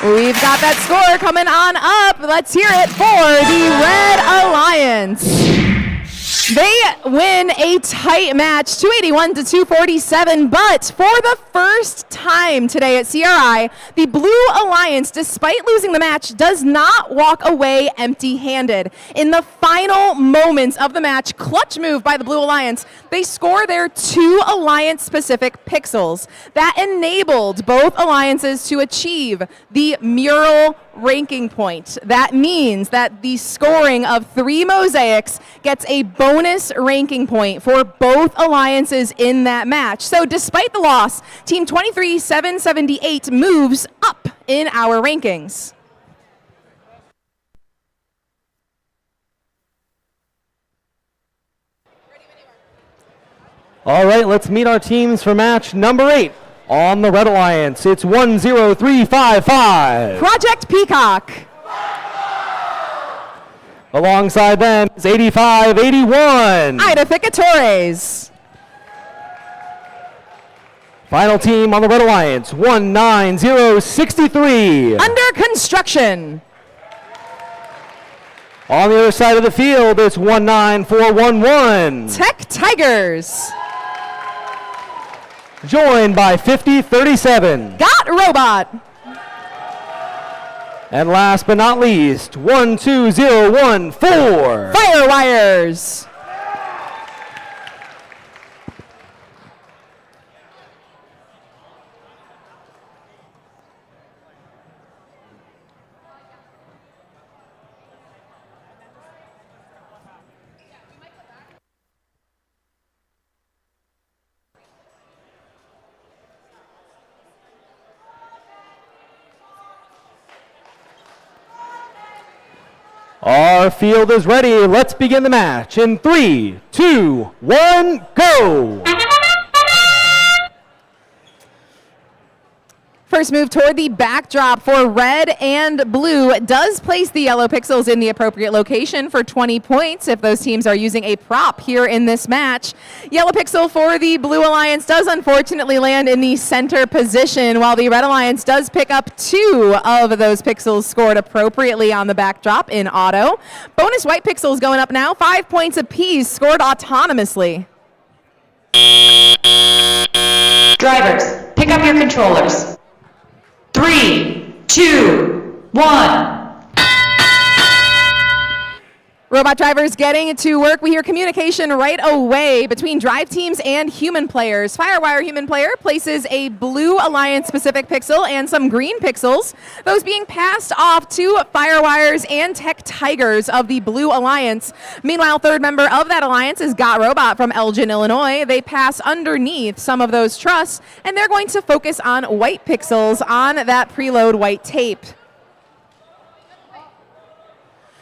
We've got that score coming on up. Let's hear it for the Red Alliance. They win a tight match, 281 to 247, but for the first time today at CRI, the Blue Alliance, despite losing the match, does not walk away empty-handed. In the final moments of the match, clutch move by the Blue Alliance, they score their 2 Alliance-specific pixels. That enabled both alliances to achieve the mural ranking point. That means that the scoring of 3 mosaics gets a bonus ranking point for both alliances in that match. So despite the loss, Team 23-778 moves up in our rankings. All right, let's meet our teams for match number 8. On the Red Alliance, it's 10355. Project Peacock. Alongside them is 8581. Edificatores. Final team on the Red Alliance, 19063. Under Construction. On the other side of the field, it's 19411. Tech Tigers. Joined by 5037. Got Robot. And last but not least, 12014. Firewires. Our field is ready. Let's begin the match in 3, 2, 1, go! First move toward the backdrop for red and blue does place the yellow pixels in the appropriate location for 20 points if those teams are using a prop here in this match. Yellow pixel for the Blue Alliance does unfortunately land in the center position, while the Red Alliance does pick up 2 of those pixels scored appropriately on the backdrop in auto. Bonus white pixels going up now, 5 points apiece, scored autonomously. Drivers, pick up your controllers. 3, 2, 1. Robot drivers getting to work. We hear communication right away between drive teams and human players. Firewire human player places a Blue Alliance specific pixel and some green pixels, those being passed off to Firewires and Tech Tigers of the Blue Alliance. Meanwhile, third member of that alliance is Got Robot from Elgin, Illinois. They pass underneath some of those trusts, and they're going to focus on white pixels on that preload white tape.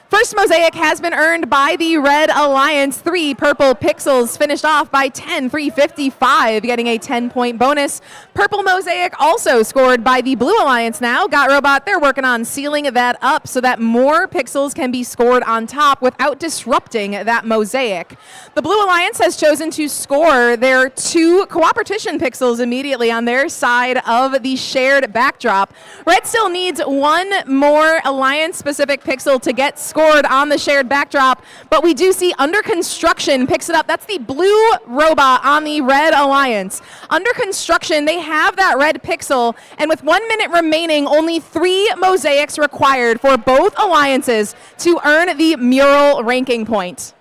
First mosaic has been earned by the Red Alliance. 3 purple pixels finished off by 10-355, getting a 10-point bonus. Purple mosaic also scored by the Blue Alliance now. Got Robot, they're working on sealing that up so that more pixels can be scored on top without disrupting that mosaic. The Blue Alliance has chosen to score their 2 cooperation pixels immediately on their side of the shared backdrop. Red still needs 1 more Alliance-specific pixel to get scored on the shared backdrop, but we do see Under Construction picks it up. That's the Blue Robot on the Red Alliance. Under Construction, they have that red pixel, and with 1 minute remaining, only 3 mosaics required for both alliances to earn the mural ranking point.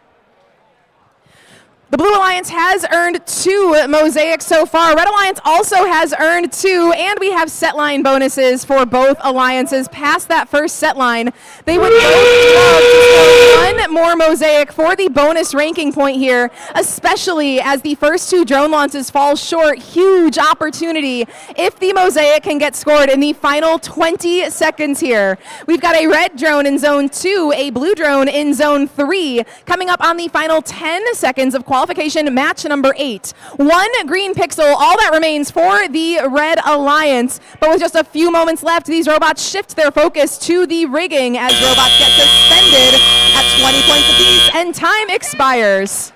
The Blue Alliance has earned 2 mosaics so far. Red Alliance also has earned 2, and we have set line bonuses for both alliances past that first set line. They would both love to score 1 more mosaic for the bonus ranking point here, especially as the first 2 drone launches fall short. Huge opportunity if the mosaic can get scored in the final 20 seconds here. We've got a red drone in zone 2, a blue drone in zone 3, coming up on the final 10 seconds of qualification match number 8. 1 green pixel, all that remains for the Red Alliance. But with just a few moments left, these robots shift their focus to the rigging as robots get suspended at 20 points apiece and time expires.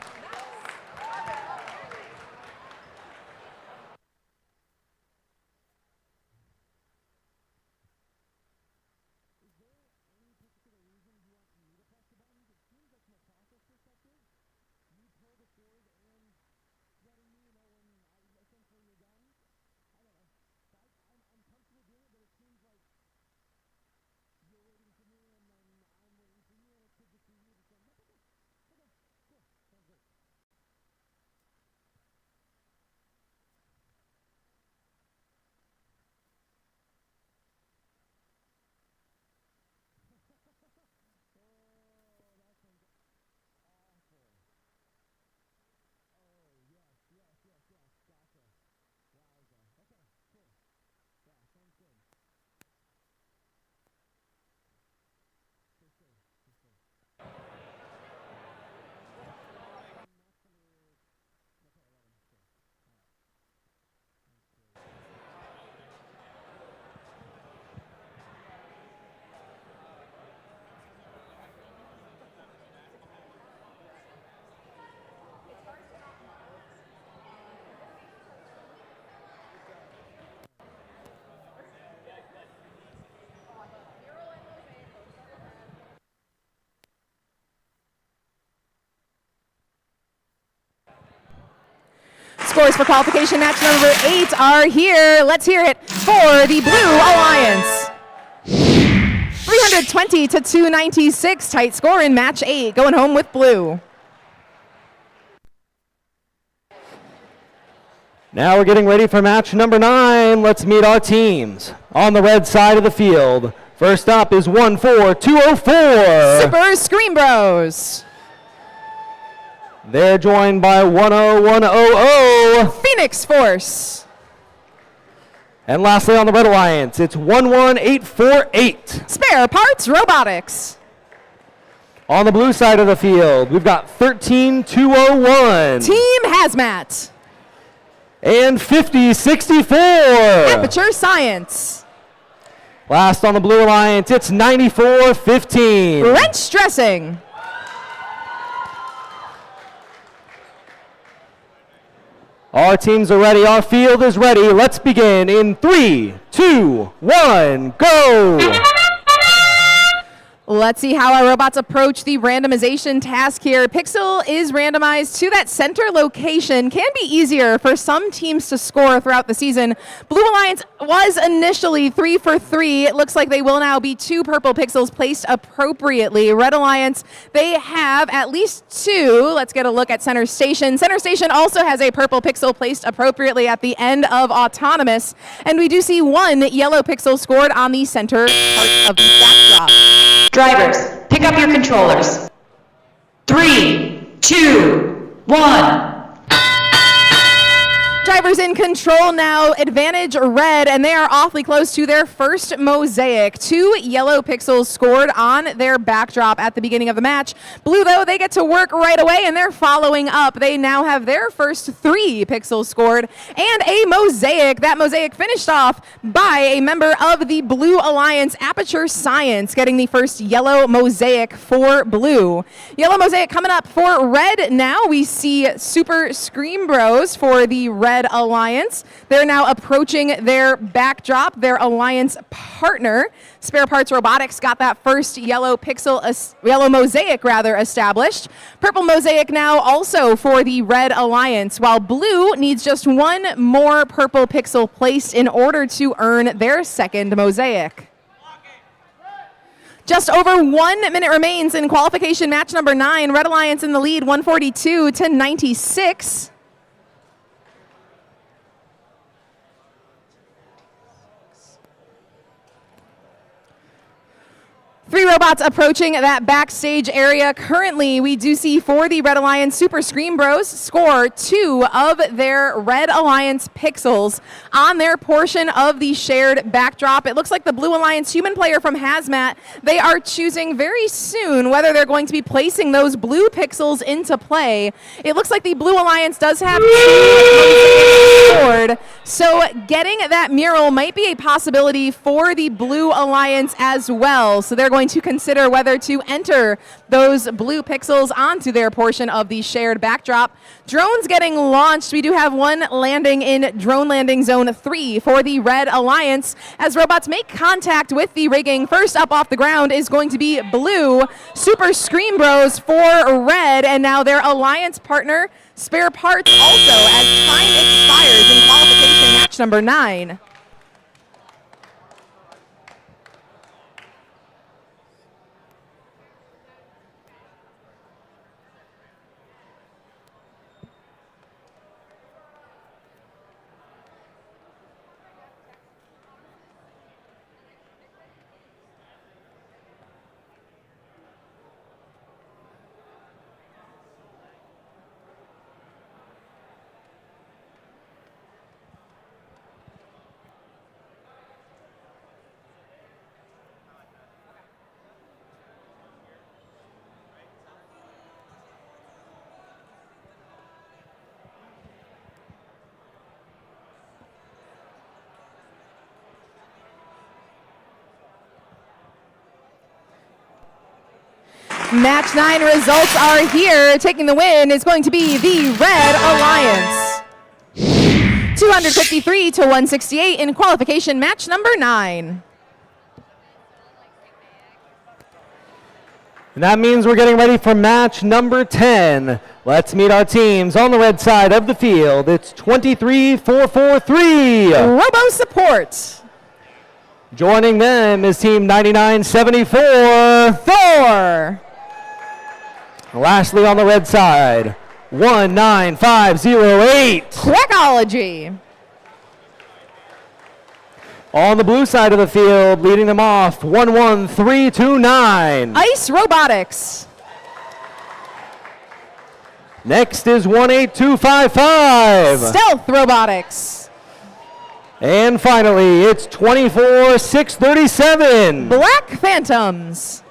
scores for qualification match number 8 are here. Let's hear it for the Blue Alliance. 320 to 296, tight score in match 8, going home with blue. Now we're getting ready for match number 9. Let's meet our teams. On the red side of the field, first up is 14204. Super Scream Bros. They're joined by 10100. Phoenix Force. And lastly on the Red Alliance, it's 11848. Spare Parts Robotics. On the blue side of the field, we've got 13201. Team Hazmat. And 5064. Aperture Science. Last on the Blue Alliance, it's 9415. Wrench Dressing. Our teams are ready. Our field is ready. Let's begin in 3, 2, 1, go! Let's see how our robots approach the randomization task here. Pixel is randomized to that center location. Can be easier for some teams to score throughout the season. Blue Alliance was initially 3 for 3. It looks like they will now be 2 purple pixels placed appropriately. Red Alliance, they have at least 2. Let's get a look at Center Station. Center Station also has a purple pixel placed appropriately at the end of Autonomous. And we do see 1 yellow pixel scored on the center part of the backdrop. Drivers, pick up your controllers. 3, 2, 1. Drivers in control now, advantage red, and they are awfully close to their first mosaic. 2 yellow pixels scored on their backdrop at the beginning of the match. Blue, though, they get to work right away, and they're following up. They now have their first 3 pixels scored, and a mosaic. That mosaic finished off by a member of the Blue Alliance, Aperture Science, getting the first yellow mosaic for blue. Yellow mosaic coming up for red now. We see Super Scream Bros for the Red Alliance. They're now approaching their backdrop, their alliance partner. Spare Parts Robotics got that first yellow mosaic established. Purple mosaic now also for the Red Alliance, while blue needs just 1 more purple pixel placed in order to earn their second mosaic. Just over 1 minute remains in qualification match number 9. Red Alliance in the lead, 142 to 96. 3 robots approaching that backstage area. Currently, we do see for the Red Alliance, Super Scream Bros score 2 of their Red Alliance pixels on their portion of the shared backdrop. It looks like the Blue Alliance human player from Hazmat, they are choosing very soon whether they're going to be placing those blue pixels into play. It looks like the Blue Alliance does have 2 scored, so getting that mural might be a possibility for the Blue Alliance as well. So they're going to consider whether to enter those blue pixels onto their portion of the shared backdrop. Drones getting launched. We do have 1 landing in drone landing zone 3 for the Red Alliance as robots make contact with the rigging. First up off the ground is going to be blue. Super Scream Bros for red, and now their alliance partner, Spare Parts, also as time expires in qualification match number 9. Match 9 results are here. Taking the win is going to be the Red Alliance. 253 to 168 in qualification match number 9. And that means we're getting ready for match number 10. Let's meet our teams on the red side of the field. It's 23-4-4-3. Robo Support. Joining them is team 9974. Thor. Lastly on the red side, 19508. Quackology. On the blue side of the field, leading them off, 11329. Ice Robotics. Next is 18255. Stealth Robotics. And finally, it's 24637. Black Phantoms.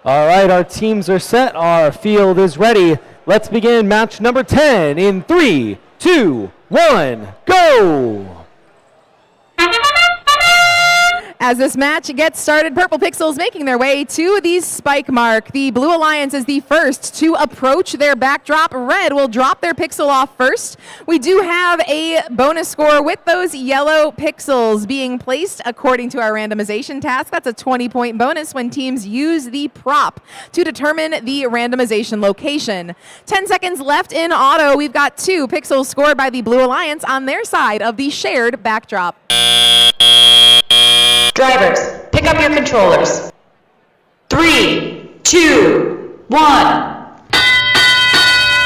All right, our teams are set. Our field is ready. Let's begin match number 10 in 3, 2, 1, go! As this match gets started, Purple Pixels making their way to the spike mark. The Blue Alliance is the first to approach their backdrop. Red will drop their pixel off first. We do have a bonus score with those yellow pixels being placed according to our randomization task. That's a 20-point bonus when teams use the prop to determine the randomization location. 10 seconds left in auto. We've got 2 pixels scored by the Blue Alliance on their side of the shared backdrop. Drivers, pick up your controllers. 3, 2, 1.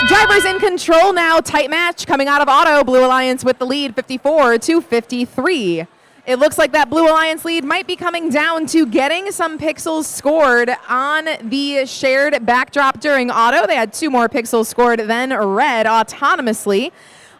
Drivers in control now. Tight match coming out of auto. Blue Alliance with the lead, 54-53. It looks like that Blue Alliance lead might be coming down to getting some pixels scored on the shared backdrop during auto. They had 2 more pixels scored than red autonomously.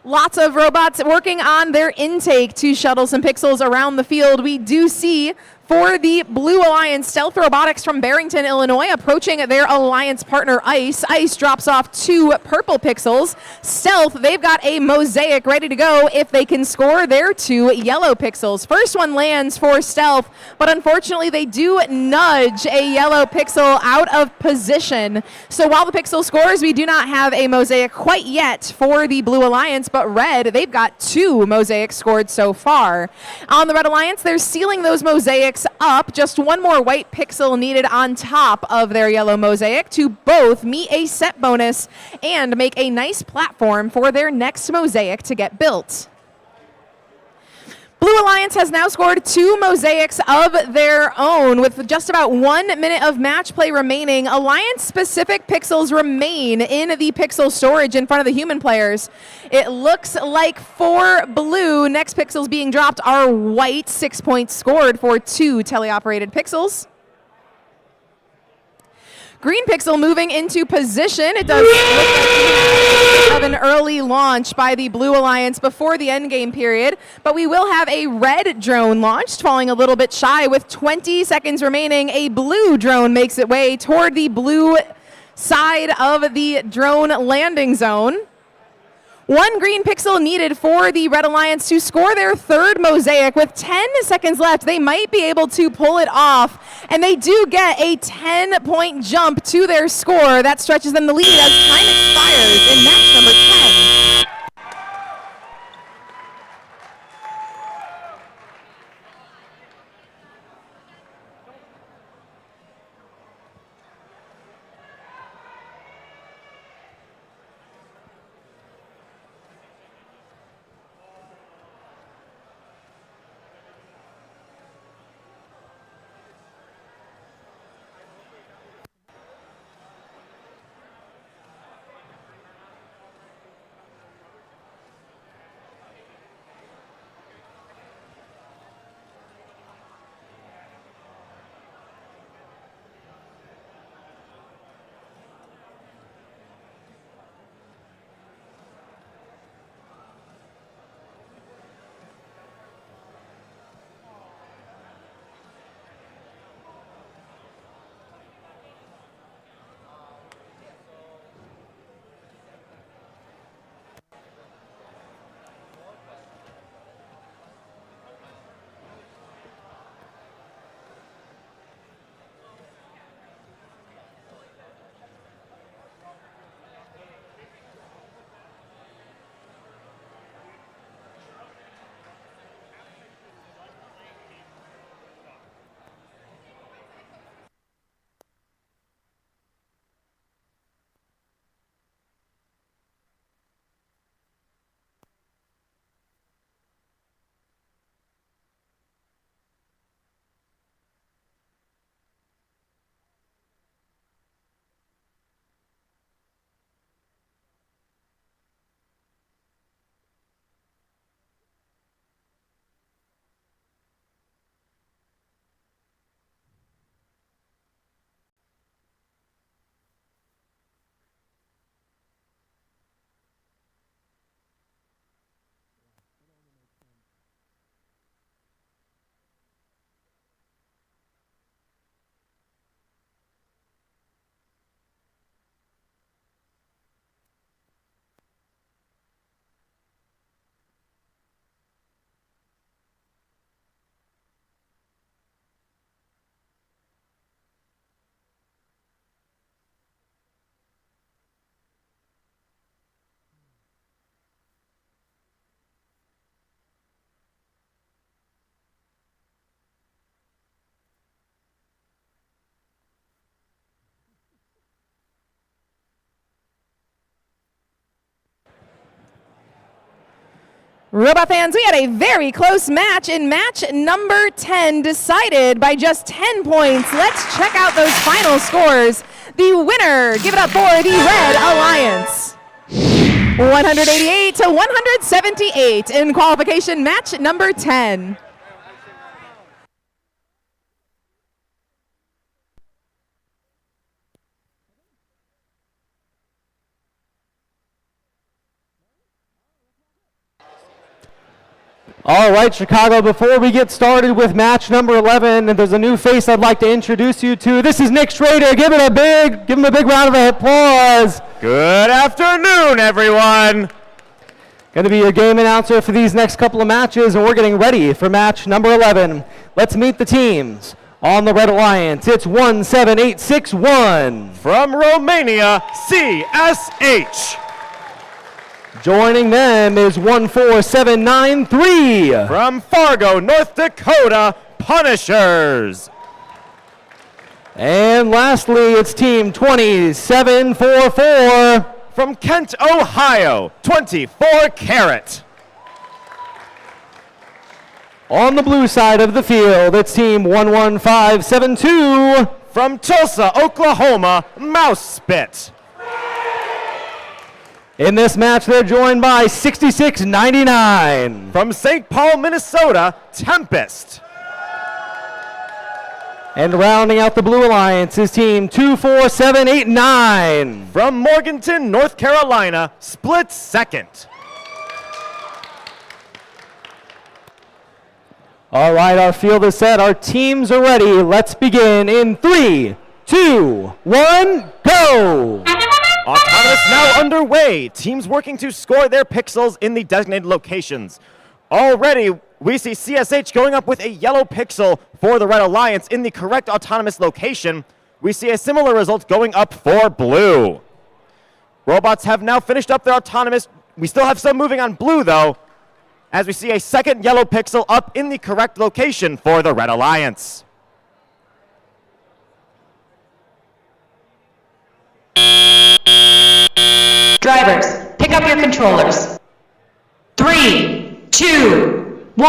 Lots of robots working on their intake to shuttle some pixels around the field. We do see for the Blue Alliance, Stealth Robotics from Barrington, Illinois, approaching their alliance partner, ICE. ICE drops off 2 purple pixels. Stealth, they've got a mosaic ready to go if they can score their 2 yellow pixels. First one lands for Stealth, but unfortunately they do nudge a yellow pixel out of position. So while the pixel scores, we do not have a mosaic quite yet for the Blue Alliance, but red, they've got 2 mosaics scored so far. On the Red Alliance, they're sealing those mosaics up. Just 1 more white pixel needed on top of their yellow mosaic to both meet a set bonus and make a nice platform for their next mosaic to get built. Blue Alliance has now scored 2 mosaics of their own with just about 1 minute of match play remaining. Alliance-specific pixels remain in the pixel storage in front of the human players. It looks like for blue, next pixels being dropped are white. 6 points scored for 2 teleoperated pixels. Green pixel moving into position. It does look like we have an early launch by the Blue Alliance before the endgame period, but we will have a red drone launched, falling a little bit shy with 20 seconds remaining. A blue drone makes its way toward the blue side of the drone landing zone. 1 green pixel needed for the Red Alliance to score their 3rd mosaic. With 10 seconds left, they might be able to pull it off, and they do get a 10-point jump to their score. That stretches them the lead as time expires in match number 10. Robot fans, we had a very close match in match number 10, decided by just 10 points. Let's check out those final scores. The winner, give it up for the Red Alliance. 188 to 178 in qualification match number 10. All right, Chicago, before we get started with match number 11, there's a new face I'd like to introduce you to. This is Nick Schrader. Give him a big round of applause. Good afternoon, everyone. Going to be your game announcer for these next couple of matches, and we're getting ready for match number 11. Let's meet the teams. On the Red Alliance, it's 17861. From Romania, CSH. Joining them is 14793. From Fargo, North Dakota, Punishers. And lastly, it's team 2744. From Kent, Ohio, 24 Carat. On the blue side of the field, it's team 11572. From Tulsa, Oklahoma, Mouse Spit. In this match, they're joined by 6699. From St. Paul, Minnesota, Tempest. And rounding out the Blue Alliance is team 24789. From Morganton, North Carolina, Split Second. All right, our field is set. Our teams are ready. Let's begin in 3, 2, 1, go! Autonomous now underway. Teams working to score their pixels in the designated locations. Already, we see CSH going up with a yellow pixel for the Red Alliance in the correct autonomous location. We see a similar result going up for blue. Robots have now finished up their autonomous. We still have some moving on blue, though, as we see a second yellow pixel up in the correct location for the Red Alliance. Drivers, pick up your controllers. 3, 2, 1.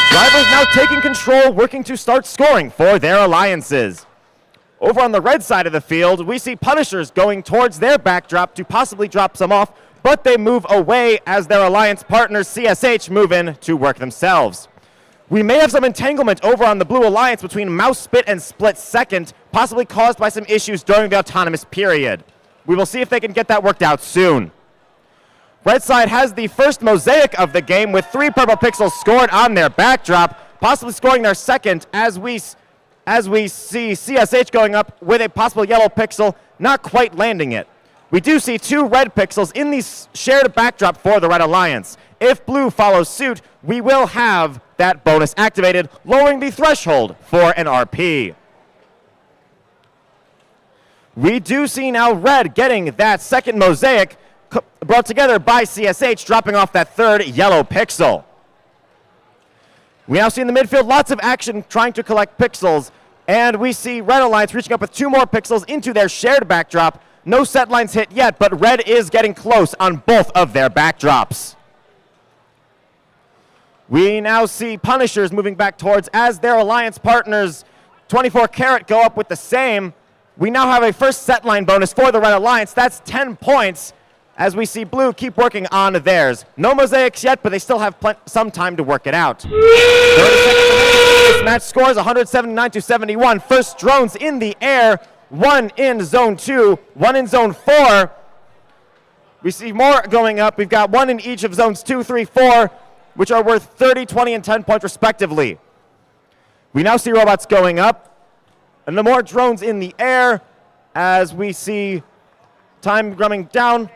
Drivers now taking control, working to start scoring for their alliances. Over on the red side of the field, we see Punishers going towards their backdrop to possibly drop some off, but they move away as their alliance partners CSH move in to work themselves. We may have some entanglement over on the Blue Alliance between Mouse Spit and Split Second, possibly caused by some issues during the autonomous period. We will see if they can get that worked out soon. Red side has the first mosaic of the game with 3 purple pixels scored on their backdrop, possibly scoring their second as we see CSH going up with a possible yellow pixel, not quite landing it. We do see 2 red pixels in the shared backdrop for the Red Alliance. If blue follows suit, we will have that bonus activated, lowering the threshold for an RP. We do see now red getting that second mosaic brought together by CSH, dropping off that third yellow pixel. We now see in the midfield lots of action trying to collect pixels, and we see Red Alliance reaching up with 2 more pixels into their shared backdrop. No set lines hit yet, but red is getting close on both of their backdrops. We now see Punishers moving back towards as their alliance partners 24 Carat go up with the same. We now have a first set line bonus for the Red Alliance. That's 10 points as we see blue keep working on theirs. No mosaics yet, but they still have some time to work it out. 30 seconds remaining. This match scores 179 to 71. First drones in the air, 1 in zone 2, 1 in zone 4. We see more going up. We've got 1 in each of zones 2, 3, 4, which are worth 30, 20, and 10 points respectively. We now see robots going up. And the more drones in the air as we see time running down.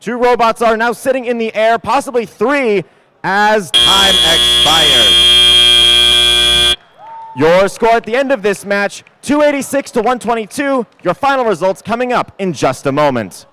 2 robots are now sitting in the air, possibly 3, as time expires. Your score at the end of this match, 286 to 122. Your final results coming up in just a moment.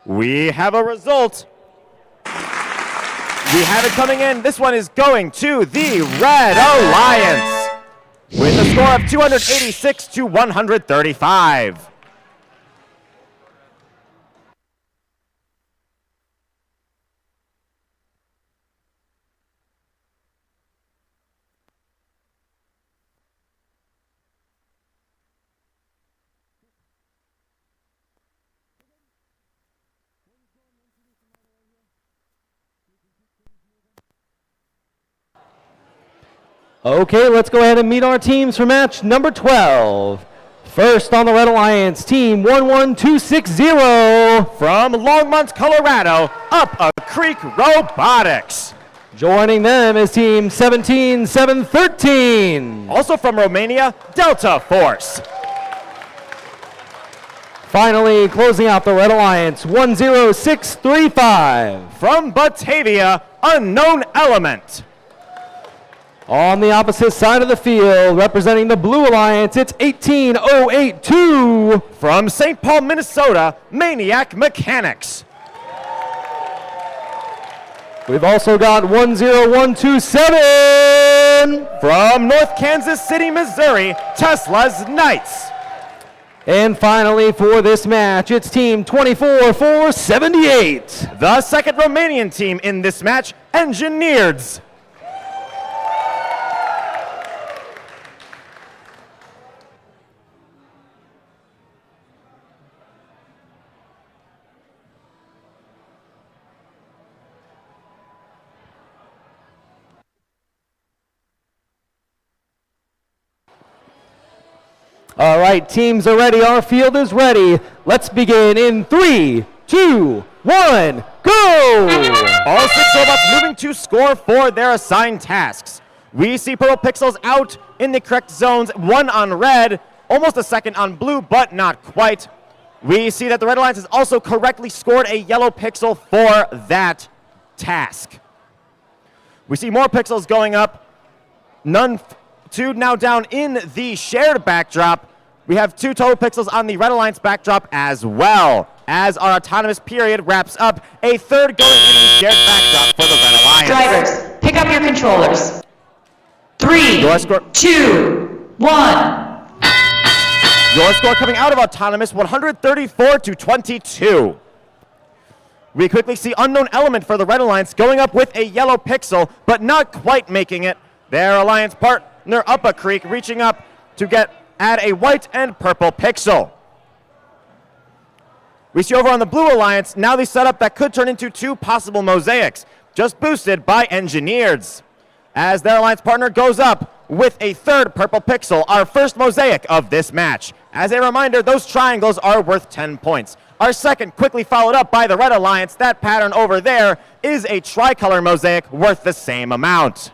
We have a result. We have it coming in. This one is going to the Red Alliance with a score of 286 to 135. Okay, let's go ahead and meet our teams for match number 12. First on the Red Alliance, team 11260. From Longmont, Colorado, Up a Creek Robotics. Joining them is team 17713. Also from Romania, Delta Force. Finally, closing out the Red Alliance, 10635. From Batavia, Unknown Element. On the opposite side of the field, representing the Blue Alliance, it's 18082. From St. Paul, Minnesota, Maniac Mechanics. We've also got 10127. From North Kansas City, Missouri, Tesla's Knights. And finally, for this match, it's team 24478. The second Romanian team in this match, Engineers. All right, teams are ready. Our field is ready. Let's begin in 3, 2, 1, go! All 6 robots moving to score for their assigned tasks. We see purple pixels out in the correct zones, 1 on red, almost a second on blue, but not quite. We see that the Red Alliance has also correctly scored a yellow pixel for that task. We see more pixels going up. Two now down in the shared backdrop. We have 2 total pixels on the Red Alliance backdrop as well. As our autonomous period wraps up, a third going in the shared backdrop for the Red Alliance. Drivers, pick up your controllers. 3, Your score. 2, 1. Your score coming out of autonomous, 134 to 22. We quickly see Unknown Element for the Red Alliance going up with a yellow pixel, but not quite making it. Their Alliance partner Up a Creek reaching up to add a white and purple pixel. We see over on the Blue Alliance, now the setup that could turn into 2 possible mosaics, just boosted by Engineers. As their Alliance partner goes up with a third purple pixel, our first mosaic of this match. As a reminder, those triangles are worth 10 points. Our second, quickly followed up by the Red Alliance, that pattern over there is a tricolor mosaic worth the same amount.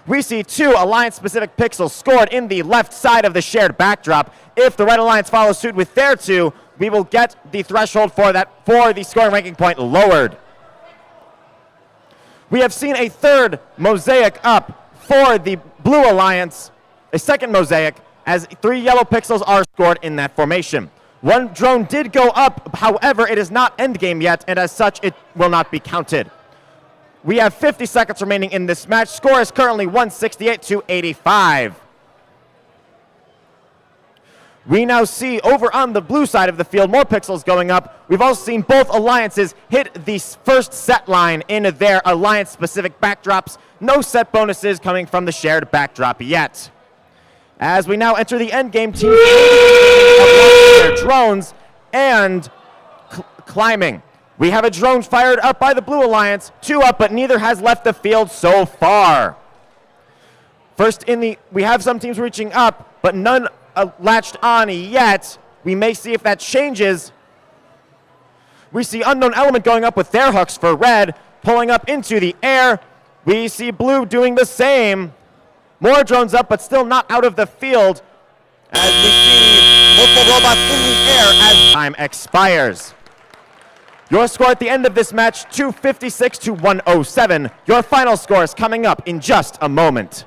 We see 2 Alliance-specific pixels scored in the left side of the shared backdrop. If the Red Alliance follows suit with their 2, we will get the threshold for the scoring ranking point lowered. We have seen a third mosaic up for the Blue Alliance, a second mosaic, as 3 yellow pixels are scored in that formation. 1 drone did go up, however, it is not endgame yet, and as such, it will not be counted. We have 50 seconds remaining in this match. Score is currently 168 to 85. We now see over on the blue side of the field more pixels going up. We've also seen both alliances hit the first set line in their alliance-specific backdrops. No set bonuses coming from the shared backdrop yet. As we now enter the endgame, teams their drones and climbing. We have a drone fired up by the Blue Alliance, 2 up, but neither has left the field so far. We have some teams reaching up, but none latched on yet. We may see if that changes. We see Unknown Element going up with their hooks for red, pulling up into the air. We see blue doing the same. More drones up, but still not out of the field. As we see multiple robots in the air as time expires. Your score at the end of this match, 256 to 107. Your final score is coming up in just a moment.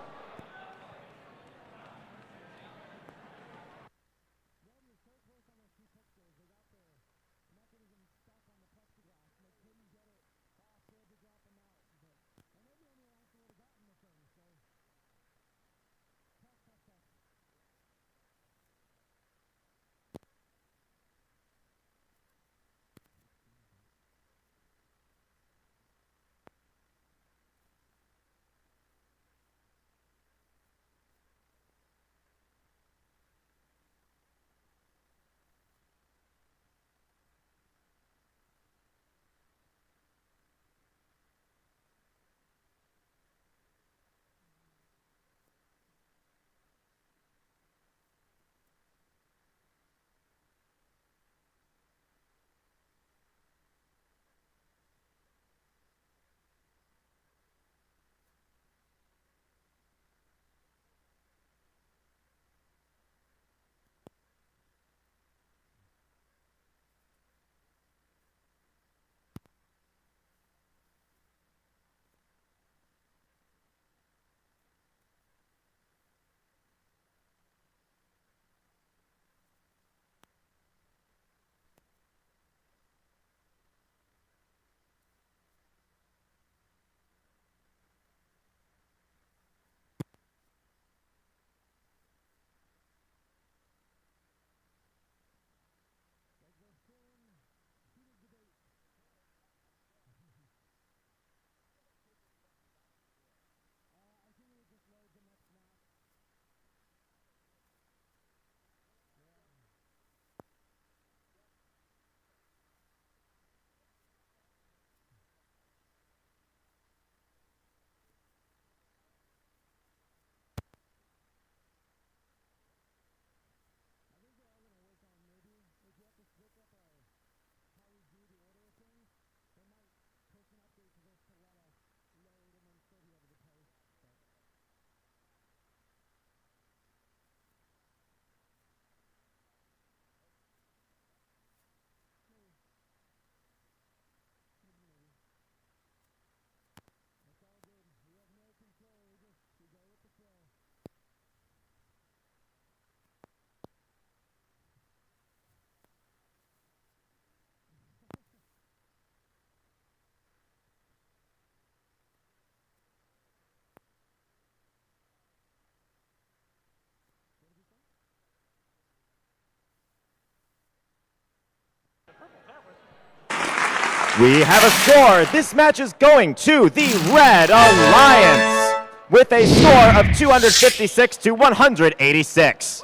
We have a score. This match is going to the Red Alliance with a score of 256 to 186.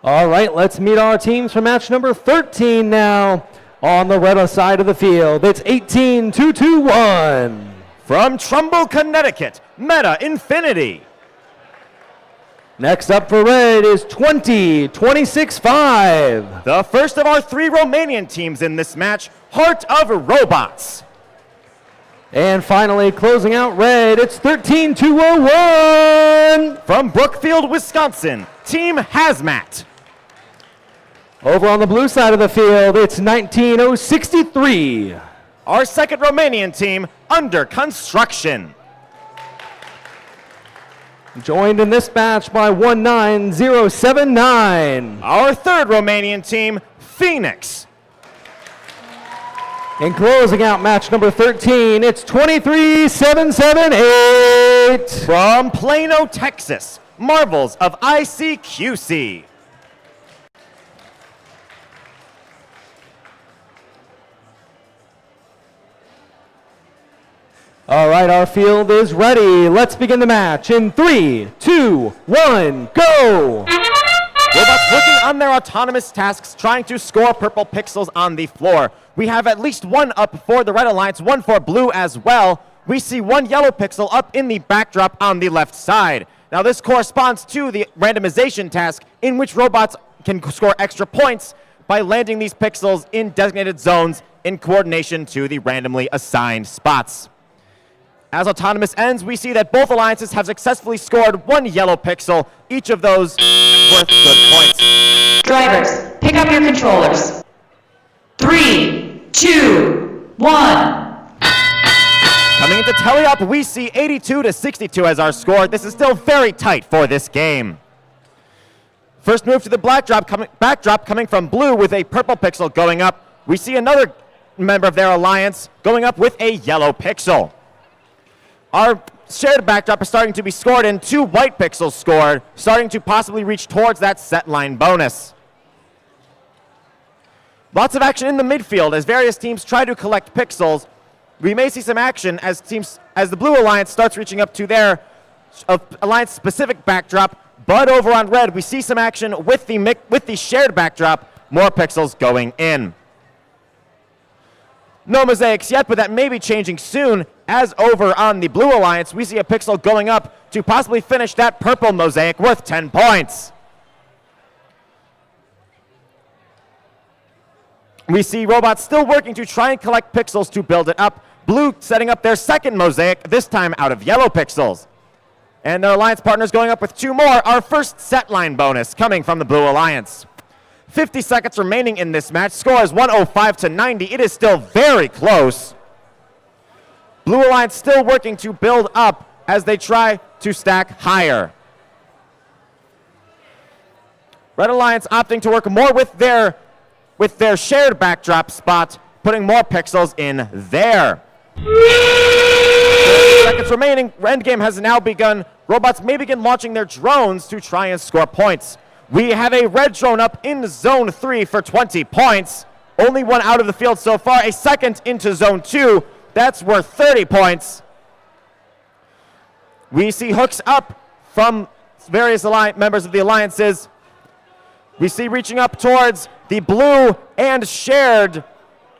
All right, let's meet our teams for match number 13 now. On the red side of the field, it's 18-2-2-1. From Trumbull, Connecticut, Meta Infinity. Next up for red is 20-26-5. The first of our 3 Romanian teams in this match, Heart of Robots. And finally, closing out red, it's 13-2-1. From Brookfield, Wisconsin, Team Hazmat. Over on the blue side of the field, it's 19-0-63. Our second Romanian team, Under Construction. Joined in this match by 19079. Our third Romanian team, Phoenix. And closing out match number 13, it's 23778. From Plano, Texas, Marvels of ICQC. All right, our field is ready. Let's begin the match in 3, 2, 1, go! Robots working on their autonomous tasks, trying to score purple pixels on the floor. We have at least one up for the Red Alliance, one for blue as well. We see one yellow pixel up in the backdrop on the left side. Now this corresponds to the randomization task in which robots can score extra points by landing these pixels in designated zones in coordination to the randomly assigned spots. As autonomous ends, we see that both alliances have successfully scored one yellow pixel, each of those worth good points. Drivers, pick up your controllers. 3, 2, 1. Coming into teleop, we see 82-62 as our score. This is still very tight for this game. First move to the backdrop coming from blue with a purple pixel going up. We see another member of their alliance going up with a yellow pixel. Our shared backdrop is starting to be scored and 2 white pixels scored, starting to possibly reach towards that set line bonus. Lots of action in the midfield as various teams try to collect pixels. We may see some action as the Blue Alliance starts reaching up to their alliance-specific backdrop, but over on red we see some action with the shared backdrop, more pixels going in. No mosaics yet, but that may be changing soon, as over on the Blue Alliance, we see a pixel going up to possibly finish that purple mosaic worth 10 points. We see robots still working to try and collect pixels to build it up. Blue setting up their second mosaic, this time out of yellow pixels. And their alliance partners going up with 2 more, our first set line bonus coming from the Blue Alliance. 50 seconds remaining in this match. Score is 105-90. It is still very close. Blue Alliance still working to build up as they try to stack higher. Red Alliance opting to work more with their shared backdrop spot, putting more pixels in there. 30 seconds remaining. Endgame has now begun. Robots may begin launching their drones to try and score points. We have a red drone up in zone 3 for 20 points. Only one out of the field so far. A second into zone 2. That's worth 30 points. We see hooks up from various members of the alliances. We see reaching up towards the blue and shared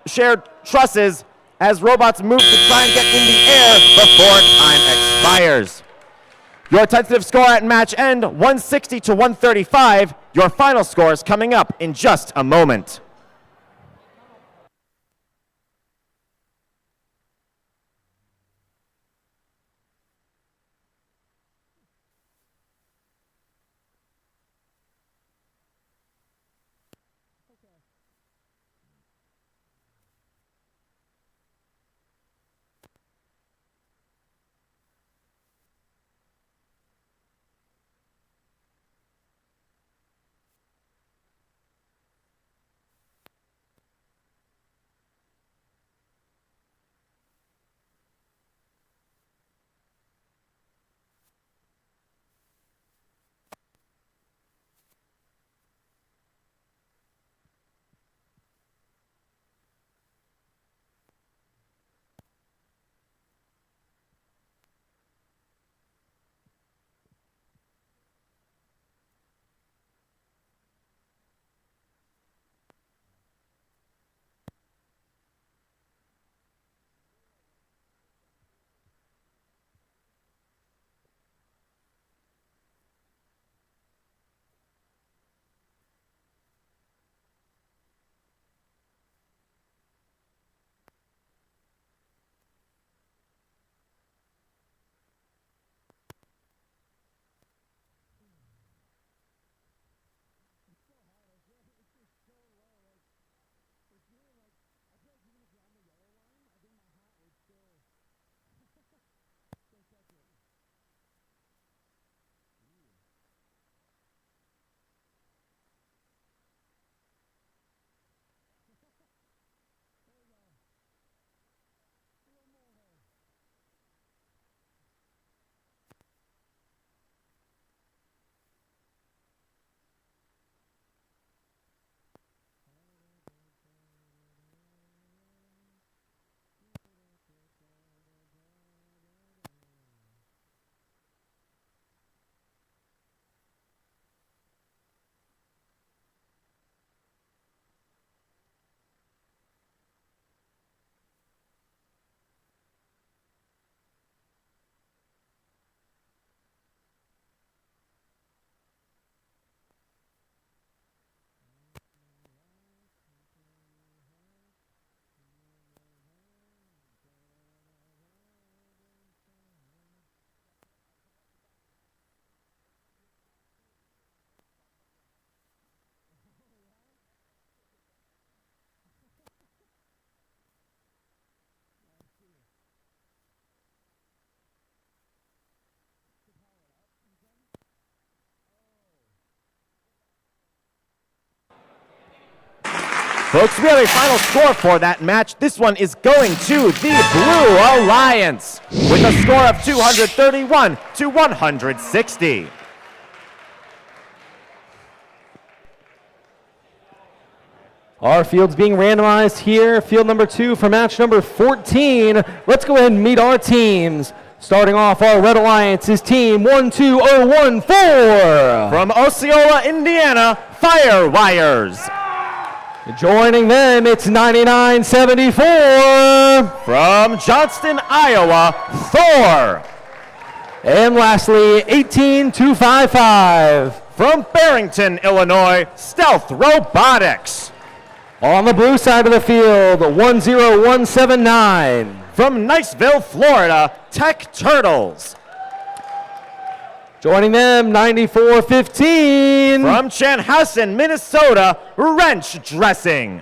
trusses as robots move to try and get in the air before time expires. Your tentative score at match end, 160-135. Your final score is coming up in just a moment. Folks, we have a final score for that match. This one is going to the Blue Alliance with a score of 231 to 160. Our field's being randomized here. Field number 2 for match number 14. Let's go ahead and meet our teams. Starting off, our Red Alliance is team 12014. From Osceola, Indiana, Firewires. Joining them, it's 9974. From Johnston, Iowa, Thor. And lastly, 18255. From Barrington, Illinois, Stealth Robotics. On the blue side of the field, 10179. From Niceville, Florida, Tech Turtles. Joining them, 9415. From Chanhassen, Minnesota, Wrench Dressing.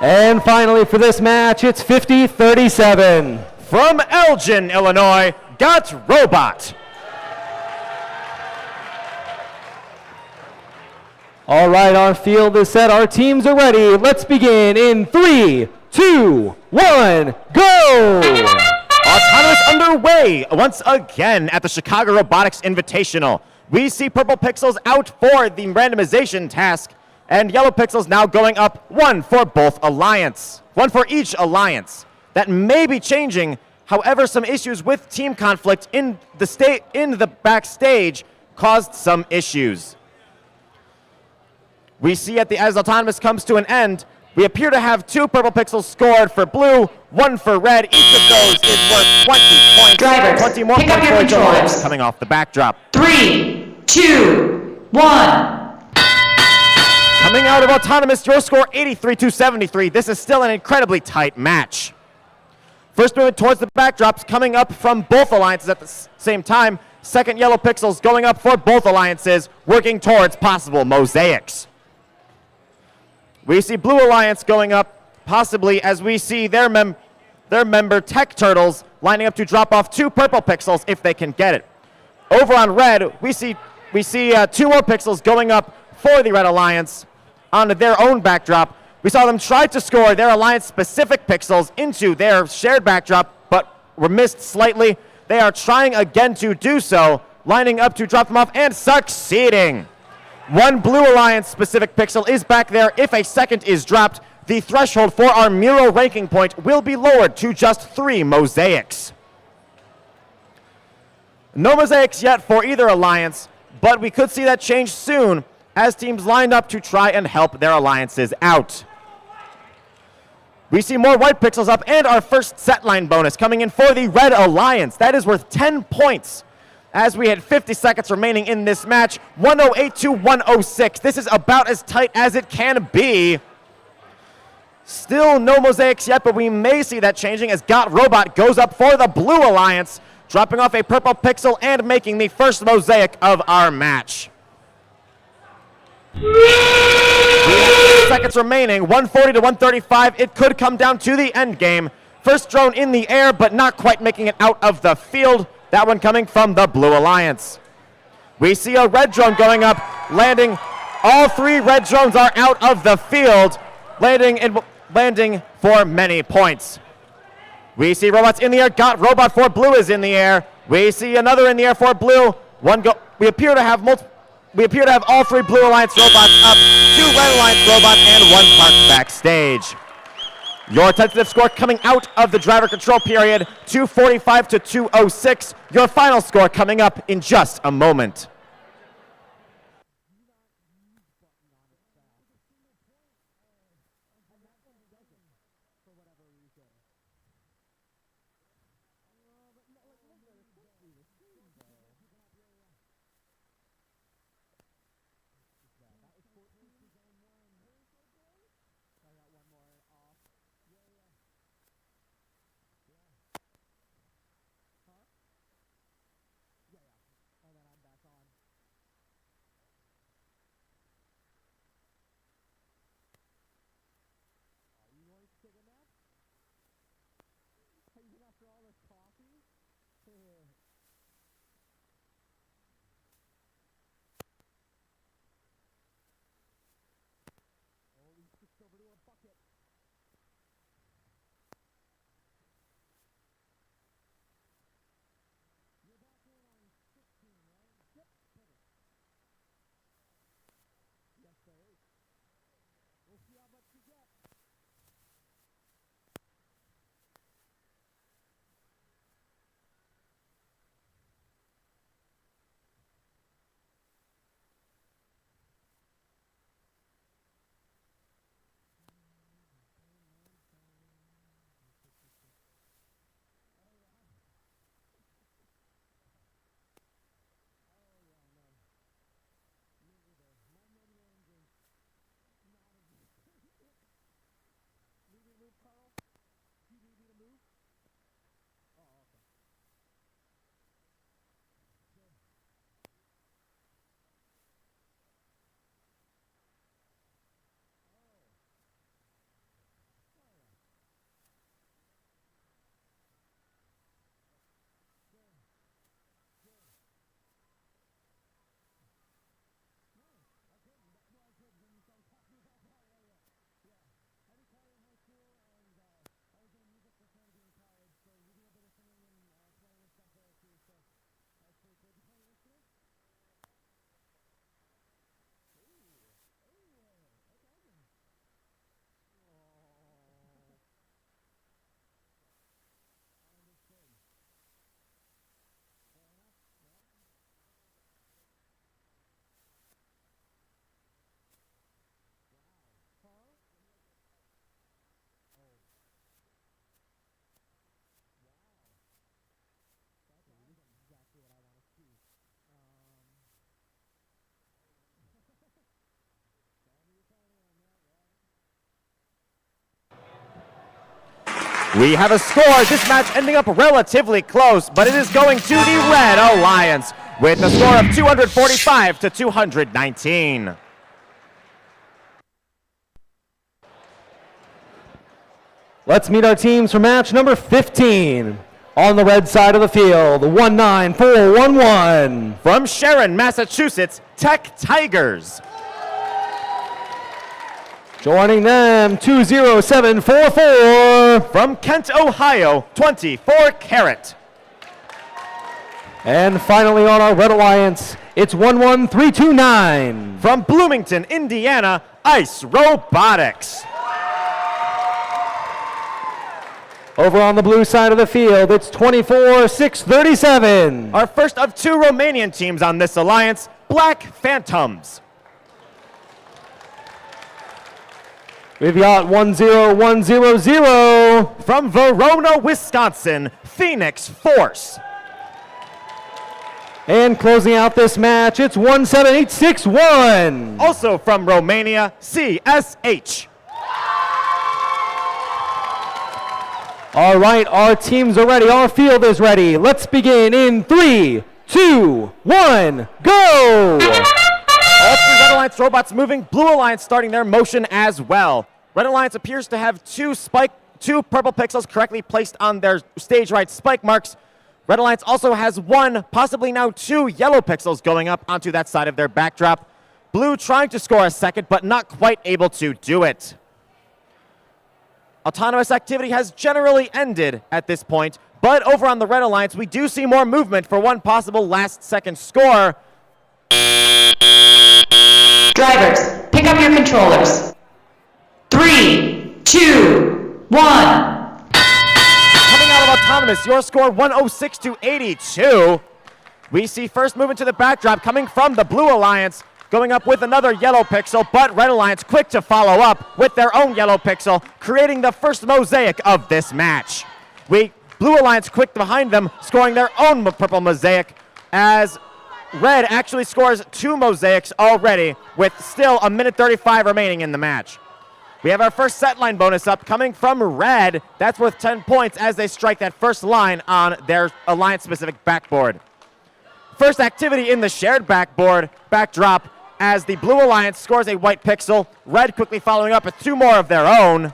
And finally for this match, it's 5037. From Elgin, Illinois, Got Robot. All right, our field is set. Our teams are ready. Let's begin in 3, 2, 1, go! Autonomous underway once again at the Chicago Robotics Invitational. We see purple pixels out for the randomization task, and yellow pixels now going up, one for both alliance. One for each alliance. That may be changing. However, some issues with team conflict in the backstage caused some issues. We see as Autonomous comes to an end, we appear to have 2 purple pixels scored for blue, 1 for red. Each of those is worth 20 points. Drivers, 20 more pick up points your for each alliance controllers. coming off the backdrop. 3, 2, 1. Coming out of Autonomous, your score 83-73. This is still an incredibly tight match. First movement towards the backdrops coming up from both alliances at the same time. Second yellow pixels going up for both alliances, working towards possible mosaics. We see Blue Alliance going up, possibly as we see their member Tech Turtles lining up to drop off 2 purple pixels if they can get it. Over on red, we see 2 more pixels going up for the Red Alliance onto their own backdrop. We saw them try to score their alliance-specific pixels into their shared backdrop, but were missed slightly. They are trying again to do so, lining up to drop them off and succeeding. 1 Blue Alliance specific pixel is back there. If a second is dropped, the threshold for our mural ranking point will be lowered to just 3 mosaics. No mosaics yet for either alliance, but we could see that change soon as teams lined up to try and help their alliances out. We see more white pixels up and our first set line bonus coming in for the Red Alliance. That is worth 10 points. As we had 50 seconds remaining in this match, 108 to 106. This is about as tight as it can be. Still no mosaics yet, but we may see that changing as Got Robot goes up for the Blue Alliance, dropping off a purple pixel and making the first mosaic of our match. We have 6 seconds remaining, 140 to 135. It could come down to the end game. First drone in the air, but not quite making it out of the field. That one coming from the Blue Alliance. We see a red drone going up, landing. All 3 red drones are out of the field, landing for many points. We see robots in the air. Got Robot for blue is in the air. We see another in the air for blue. We appear to have all 3 Blue Alliance robots up, 2 Red Alliance robots, and 1 parked backstage. Your tentative score coming out of the driver control period, 245 to 206. Your final score coming up in just a moment. We have a score. This match ending up relatively close, but it is going to the Red Alliance with a score of 245 to 219. Let's meet our teams for match number 15. On the red side of the field, 19411. From Sharon, Massachusetts, Tech Tigers. Joining them, 20744. From Kent, Ohio, 24 Carat. And finally on our red alliance, it's 11329. From Bloomington, Indiana, Ice Robotics. Over on the blue side of the field, it's 24637. Our first of two Romanian teams on this alliance, Black Phantoms. We've got 10100. From Verona, Wisconsin, Phoenix Force. And closing out this match, it's 17861. Also from Romania, CSH. All right, our teams are ready. Our field is ready. Let's begin in 3, 2, 1, go! All three Red Alliance robots moving, Blue Alliance starting their motion as well. Red Alliance appears to have two purple pixels correctly placed on their stage right spike marks. Red Alliance also has one, possibly now two yellow pixels going up onto that side of their backdrop. Blue trying to score a second, but not quite able to do it. Autonomous activity has generally ended at this point, but over on the Red Alliance, we do see more movement for one possible last-second score. Drivers, pick up your controllers. 3, 2, 1. Coming out of Autonomous, your score 106 to 82. We see first movement to the backdrop coming from the Blue Alliance, going up with another yellow pixel, but Red Alliance quick to follow up with their own yellow pixel, creating the first mosaic of this match. Blue Alliance quick behind them, scoring their own purple mosaic, as Red actually scores two mosaics already, with still a minute 35 remaining in the match. We have our first set line bonus up coming from Red. That's worth 10 points as they strike that first line on their Alliance-specific backboard. First activity in the shared backdrop, as the Blue Alliance scores a white pixel, Red quickly following up with two more of their own.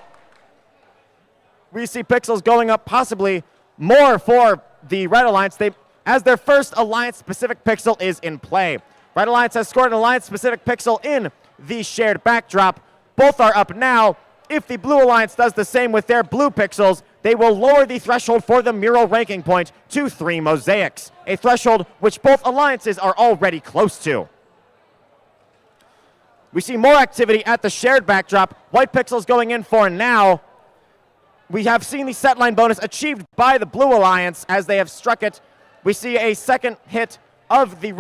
We see pixels going up possibly more for the Red Alliance, as their first Alliance-specific pixel is in play. Red Alliance has scored an Alliance-specific pixel in the shared backdrop. Both are up now. If the Blue Alliance does the same with their blue pixels, they will lower the threshold for the mural ranking point to 3 mosaics, a threshold which both alliances are already close to. We see more activity at the shared backdrop. White pixels going in for now. We have seen the set line bonus achieved by the Blue Alliance as they have struck it. We see a second hit of the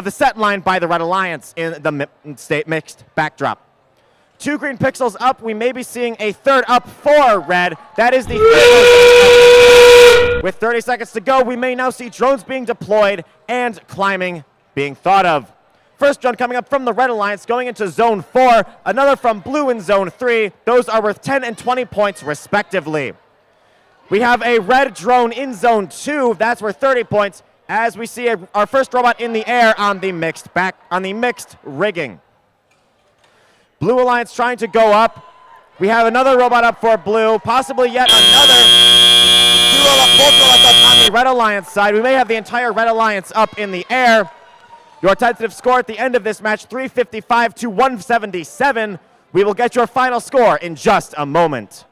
set line by the Red Alliance in the mixed backdrop. 2 green pixels up. We may be seeing a third up for Red. That is the third. With 30 seconds to go, we may now see drones being deployed and climbing being thought of. First drone coming up from the Red Alliance going into Zone 4. Another from Blue in Zone 3. Those are worth 10 and 20 points respectively. We have a red drone in Zone 2. That's worth 30 points as we see our first robot in the air on the mixed rigging. Blue Alliance trying to go up. We have another robot up for Blue, possibly yet another. Both robots up on the Red Alliance side. We may have the entire Red Alliance up in the air. Your tentative score at the end of this match, 355 to 177. We will get your final score in just a moment.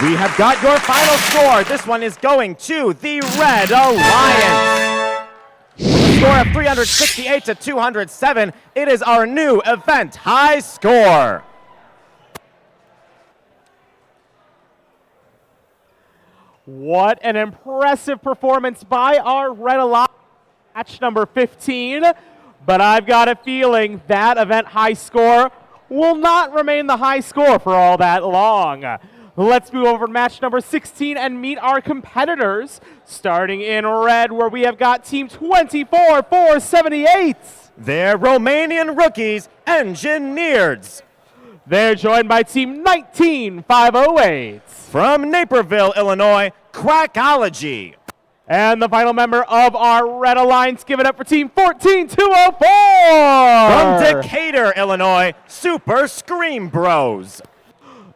We have got your final score. This one is going to the Red Alliance. With a score of 368 to 207, it is our new event high score. What an impressive performance by our Red Alliance, match number 15. But I've got a feeling that event high score will not remain the high score for all that long. Let's move over to match number 16 and meet our competitors. Starting in red, where we have got team 24-478. They're Romanian rookies, Engineers. They're joined by team 19-508. From Naperville, Illinois, Quackology. And the final member of our Red Alliance, give it up for team 14204. From Decatur, Illinois, Super Scream Bros.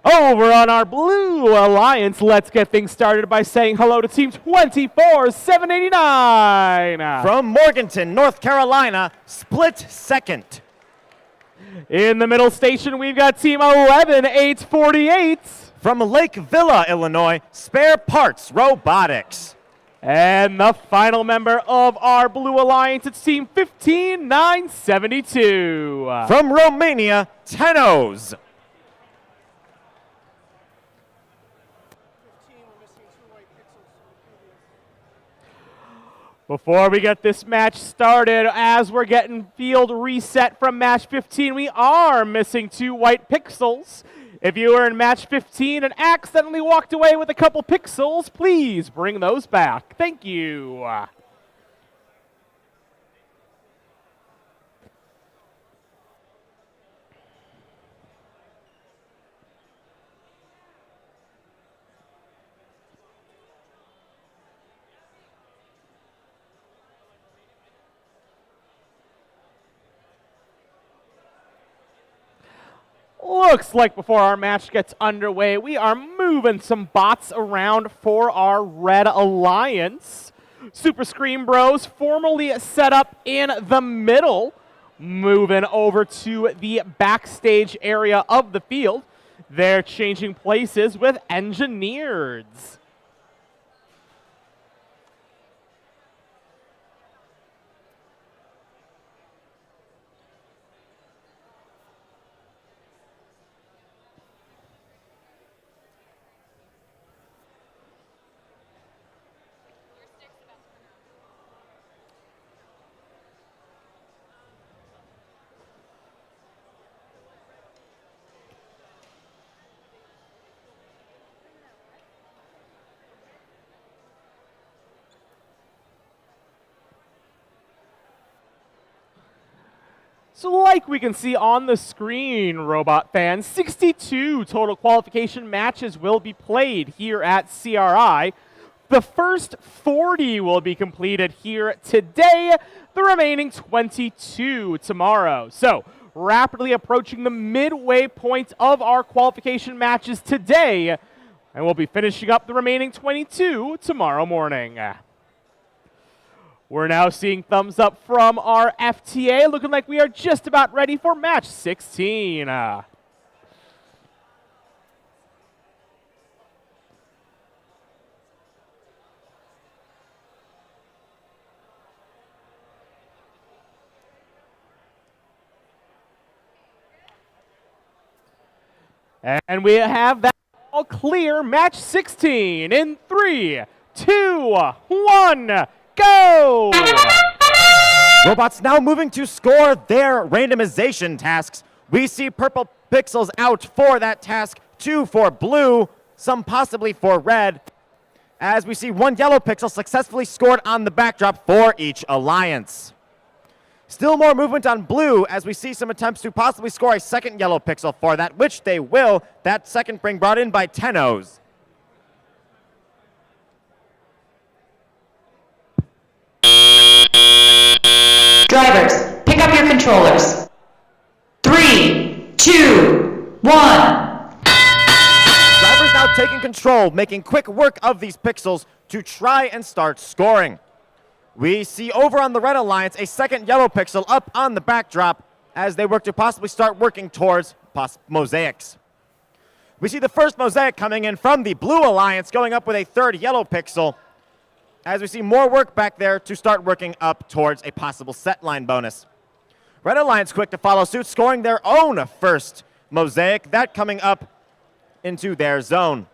Over on our Blue Alliance, let's get things started by saying hello to team 24789. From Morganton, North Carolina, Split Second. In the middle station, we've got team 11848. From Lake Villa, Illinois, Spare Parts Robotics. And the final member of our Blue Alliance, it's team 15972. From Romania, Tenos. Before we get this match started, as we're getting field reset from match 15, we are missing 2 white pixels. If you were in match 15 and accidentally walked away with a couple pixels, please bring those back. Thank you. Looks like before our match gets underway, we are moving some bots around for our Red Alliance. Super Scream Bros formerly set up in the middle, moving over to the backstage area of the field. They're changing places with Engineers. So like we can see on the screen, Robot fans, 62 total qualification matches will be played here at CRI. The first 40 will be completed here today, the remaining 22 tomorrow. So rapidly approaching the midway point of our qualification matches today, and we'll be finishing up the remaining 22 tomorrow morning. We're now seeing thumbs up from our FTA, looking like we are just about ready for match 16. And we have that all clear. Match 16 in 3, 2, 1. Go! Robots now moving to score their randomization tasks. We see purple pixels out for that task, 2 for blue, some possibly for red, as we see 1 yellow pixel successfully scored on the backdrop for each alliance. Still more movement on blue as we see some attempts to possibly score a second yellow pixel for that, which they will. That second bring brought in by Tenos. Drivers, pick up your controllers. 3, 2, 1. Drivers now taking control, making quick work of these pixels to try and start scoring. We see over on the Red Alliance a second yellow pixel up on the backdrop as they work to possibly start working towards mosaics. We see the first mosaic coming in from the Blue Alliance, going up with a third yellow pixel, as we see more work back there to start working up towards a possible set line bonus. Red Alliance quick to follow suit, scoring their own first mosaic, that coming up into their zone.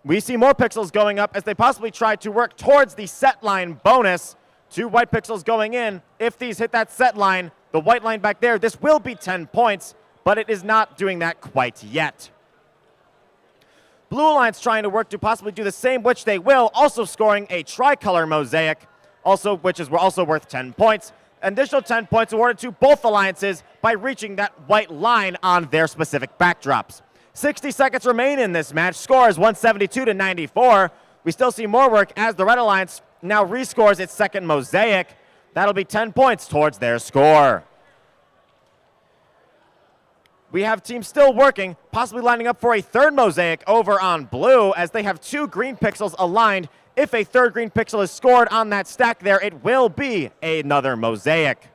We see more pixels going up as they possibly try to work towards the set line bonus. 2 white pixels going in. If these hit that set line, the white line back there, this will be 10 points, but it is not doing that quite yet. Blue Alliance trying to work to possibly do the same, which they will, also scoring a tricolor mosaic, which is also worth 10 points. Additional 10 points awarded to both alliances by reaching that white line on their specific backdrops. 60 seconds remain in this match. Score is 172-94. We still see more work as the Red Alliance now rescores its second mosaic. That'll be 10 points towards their score. We have teams still working, possibly lining up for a third mosaic over on blue, as they have 2 green pixels aligned. If a third green pixel is scored on that stack there, it will be another mosaic.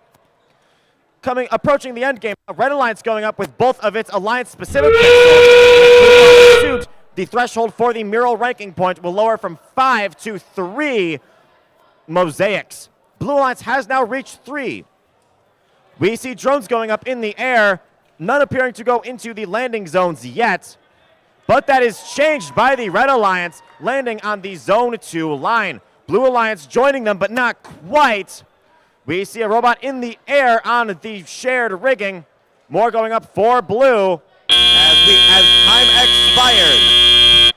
Approaching the end game, Red Alliance going up with both of its alliance-specific pixels. The threshold for the mural ranking point will lower from 5 to 3 mosaics. Blue Alliance has now reached 3. We see drones going up in the air, none appearing to go into the landing zones yet. But that is changed by the Red Alliance, landing on the Zone 2 line. Blue Alliance joining them, but not quite. We see a robot in the air on the shared rigging. More going up for blue as time expires.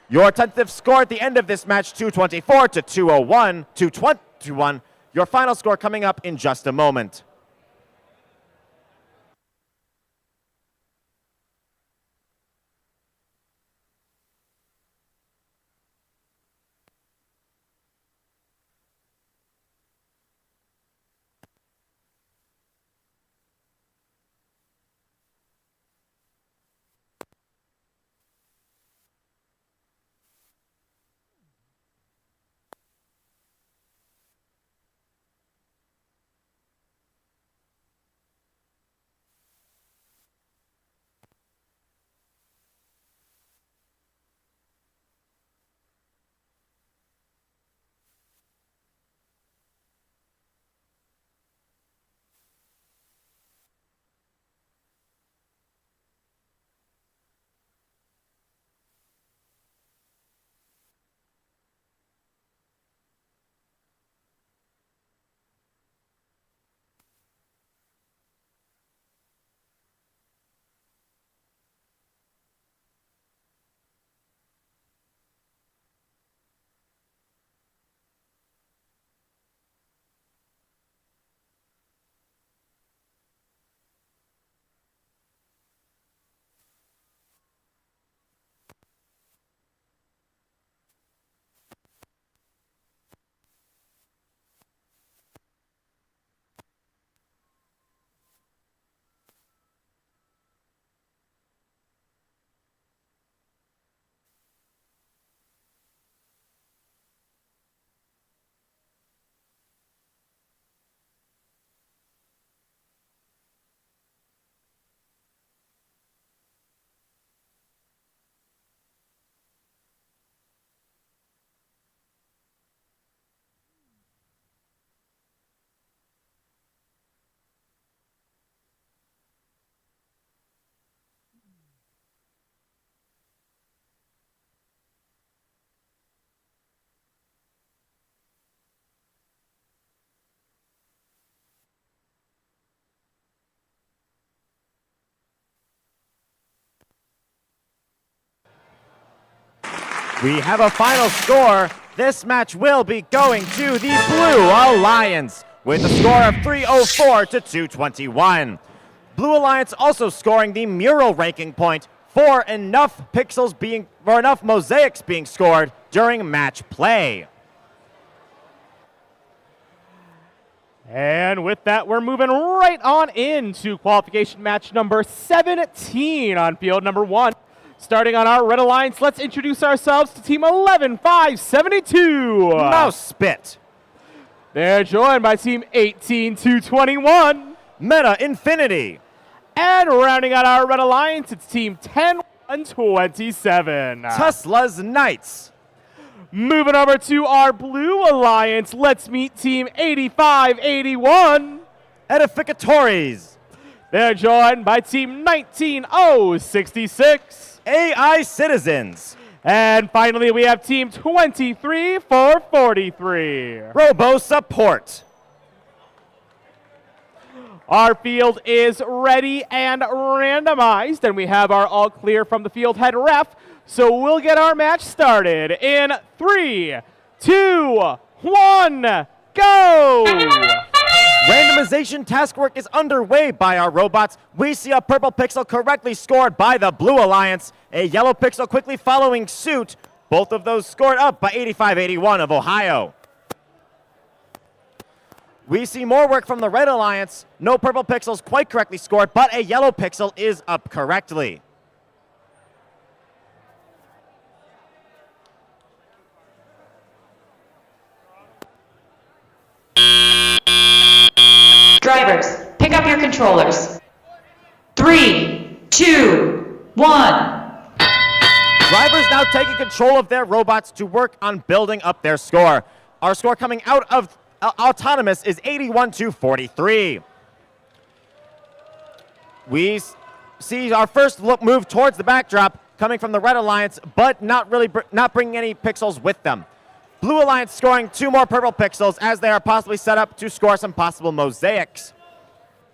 Your tentative score at the end of this match, 224 to 201, 221. Your final score coming up in just a moment. We have a final score. This match will be going to the Blue Alliance with a score of 304 to 221. Blue Alliance also scoring the mural ranking point for enough mosaics being scored during match play. And with that, we're moving right on into qualification match number 17 on field number 1. Starting on our Red Alliance, let's introduce ourselves to Team 11572. Mouse Spit. They're joined by Team 18221. Meta Infinity. And rounding out our Red Alliance, it's Team 10-127. Tesla's Knights. Moving over to our Blue Alliance, let's meet Team 8581. Edificatores. They're joined by Team 19066. AI Citizens. And finally, we have Team 23443. Robo Support. Our field is ready and randomized, and we have our all clear from the field head ref. So we'll get our match started in 3, 2, 1, go! Randomization task work is underway by our robots. We see a purple pixel correctly scored by the Blue Alliance, a yellow pixel quickly following suit. Both of those scored up by 8581 of Ohio. We see more work from the Red Alliance. No purple pixels quite correctly scored, but a yellow pixel is up correctly. Drivers, pick up your controllers. 3, 2, 1. Drivers now taking control of their robots to work on building up their score. Our score coming out of Autonomous is 81-43. We see our first move towards the backdrop coming from the Red Alliance, but not bringing any pixels with them. Blue Alliance scoring 2 more purple pixels as they are possibly set up to score some possible mosaics.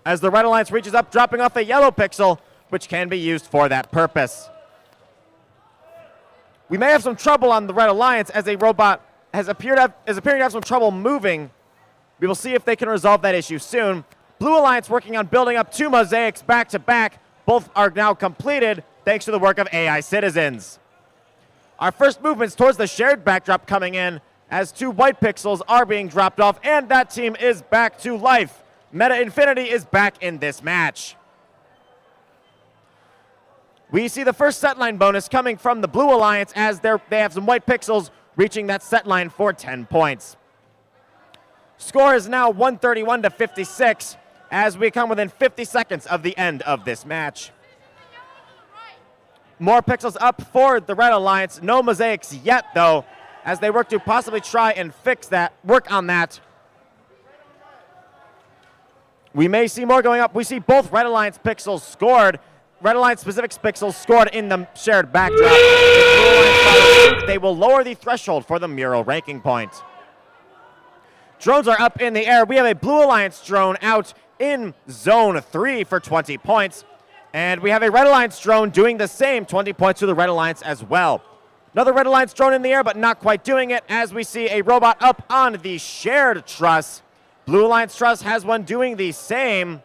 As the Red Alliance reaches up, dropping off a yellow pixel, which can be used for that purpose. We may have some trouble on the Red Alliance as a robot is appearing to have some trouble moving. We will see if they can resolve that issue soon. Blue Alliance working on building up 2 mosaics back to back. Both are now completed thanks to the work of AI Citizens. Our first movements towards the shared backdrop coming in as 2 white pixels are being dropped off, and that team is back to life. Meta Infinity is back in this match. We see the first set line bonus coming from the Blue Alliance as they have some white pixels reaching that set line for 10 points. Score is now 131-56 as we come within 50 seconds of the end of this match. More pixels up for the Red Alliance. No mosaics yet, though, as they work to possibly try and fix that, work on that. We may see more going up. We see both Red Alliance pixels scored. Red Alliance specific pixels scored in the shared backdrop. They will lower the threshold for the mural ranking point. Drones are up in the air. We have a Blue Alliance drone out in zone 3 for 20 points. And we have a Red Alliance drone doing the same, 20 points to the Red Alliance as well. Another Red Alliance drone in the air, but not quite doing it, as we see a robot up on the shared truss. Blue Alliance truss has one doing the same.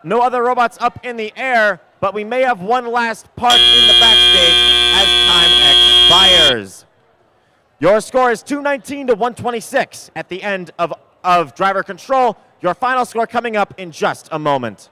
No other robots up in the air, but we may have one last part in the backstage as time expires. Your score is 219-126 at the end of driver control. Your final score coming up in just a moment.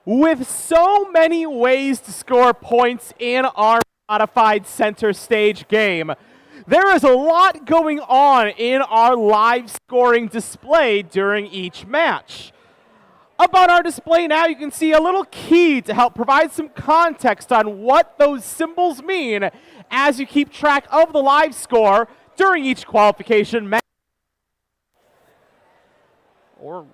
With so many ways to score points in our modified center stage game, there is a lot going on in our live scoring display during each match. Up on our display now, you can see a little key to help provide some context on what those symbols mean as you keep track of the live score during each qualification match. Or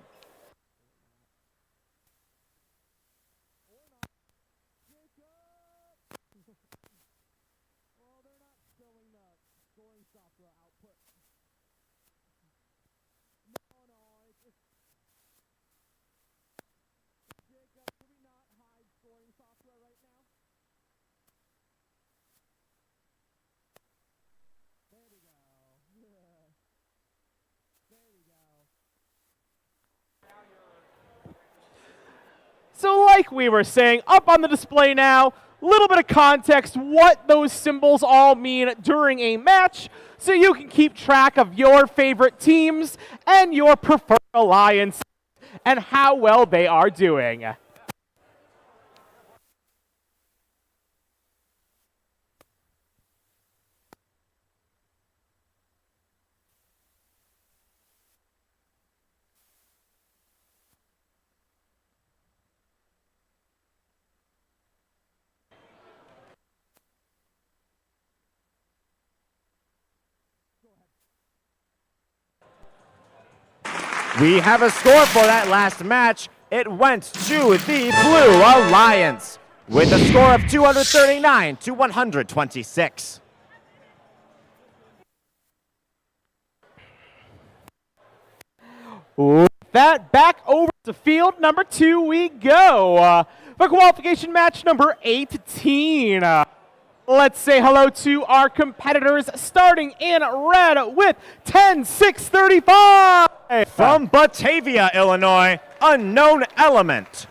So like we were saying, up on the display now, a little bit of context, what those symbols all mean during a match, so you can keep track of your favorite teams and your preferred alliance and how well they are doing. We have a score for that last match. It went to the Blue Alliance with a score of 239 to 126. With that, back over to field number 2 we go for qualification match number 18. Let's say hello to our competitors, starting in red with 10-6-35. From Batavia, Illinois, Unknown Element.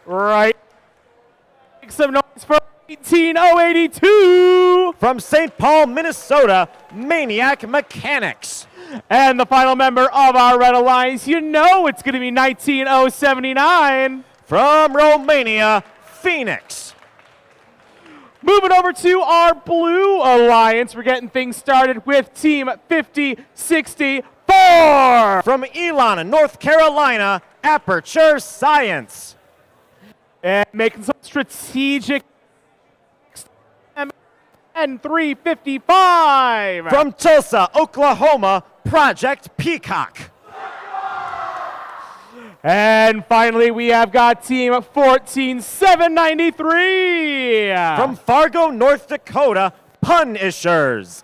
Right. Make some noise for 18082. From St. Paul, Minnesota, Maniac Mechanics. And the final member of our Red Alliance, you know it's going to be 19079. From Romania, Phoenix. Moving over to our Blue Alliance, we're getting things started with Team 5064. From Elon, North Carolina, Aperture Science. And making some strategic and 355. From Tulsa, Oklahoma, Project Peacock. And finally, we have got Team 14793. From Fargo, North Dakota, Punishers.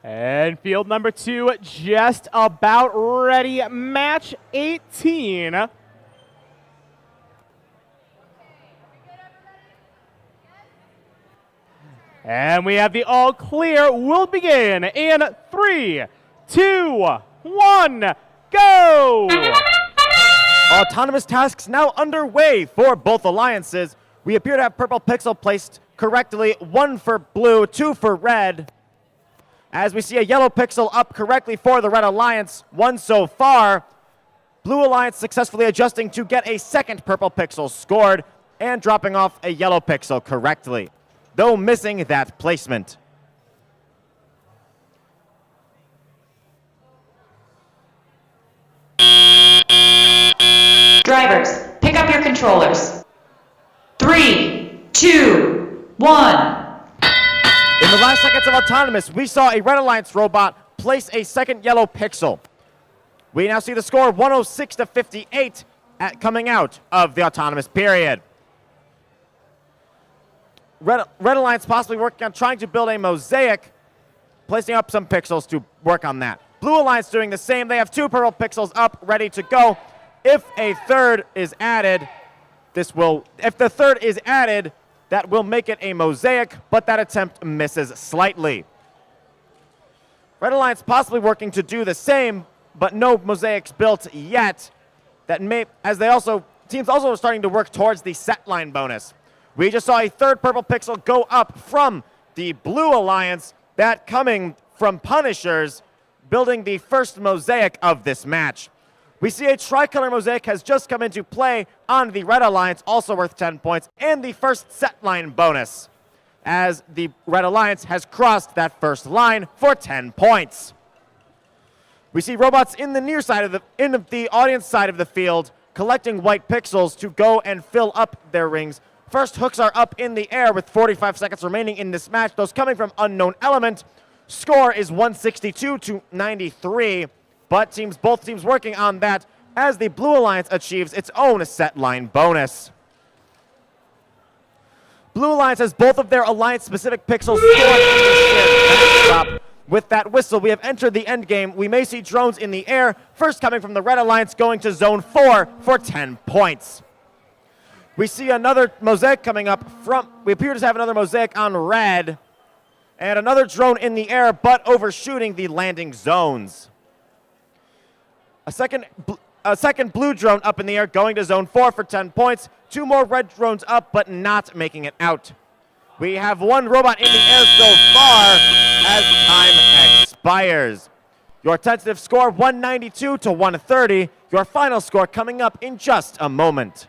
And field number 2 just about ready. Match 18. And we have the all clear. We'll begin in 3, 2, 1, go! Autonomous tasks now underway for both alliances, We appear to have purple pixel placed correctly, 1 for blue, 2 for red. As we see a yellow pixel up correctly for the Red Alliance, 1 so far. Blue Alliance successfully adjusting to get a second purple pixel scored and dropping off a yellow pixel correctly, though missing that placement. Drivers, pick up your controllers. 3, 2, 1. In the last seconds of Autonomous, we saw a Red Alliance robot place a second yellow pixel. We now see the score 106 to 58 coming out of the Autonomous period. Red Alliance possibly working on trying to build a mosaic, placing up some pixels to work on that. Blue Alliance doing the same. They have 2 purple pixels up, ready to go. If a third is added, that will make it a mosaic, but that attempt misses slightly. Red Alliance possibly working to do the same, but no mosaics built yet. Teams also are starting to work towards the set line bonus. We just saw a third purple pixel go up from the Blue Alliance, that coming from Punishers, building the first mosaic of this match. We see a tricolor mosaic has just come into play on the Red Alliance, also worth 10 points, and the first set line bonus, as the Red Alliance has crossed that first line for 10 points. We see robots in the near side of the audience side of the field collecting white pixels to go and fill up their rings. First hooks are up in the air with 45 seconds remaining in this match. Those coming from Unknown Element. Score is 162 to 93. But both teams working on that as the Blue Alliance achieves its own set line bonus. Blue Alliance has both of their Alliance-specific pixels stored in the shared backdrop. With that whistle, we have entered the end game. We may see drones in the air, first coming from the Red Alliance, going to Zone 4 for 10 points. We see another mosaic coming up we appear to have another mosaic on red, and another drone in the air, but overshooting the landing zones. A second blue drone up in the air, going to Zone 4 for 10 points. 2 more red drones up, but not making it out. We have 1 robot in the air so far as time expires. Your tentative score, 192 to 130. Your final score coming up in just a moment.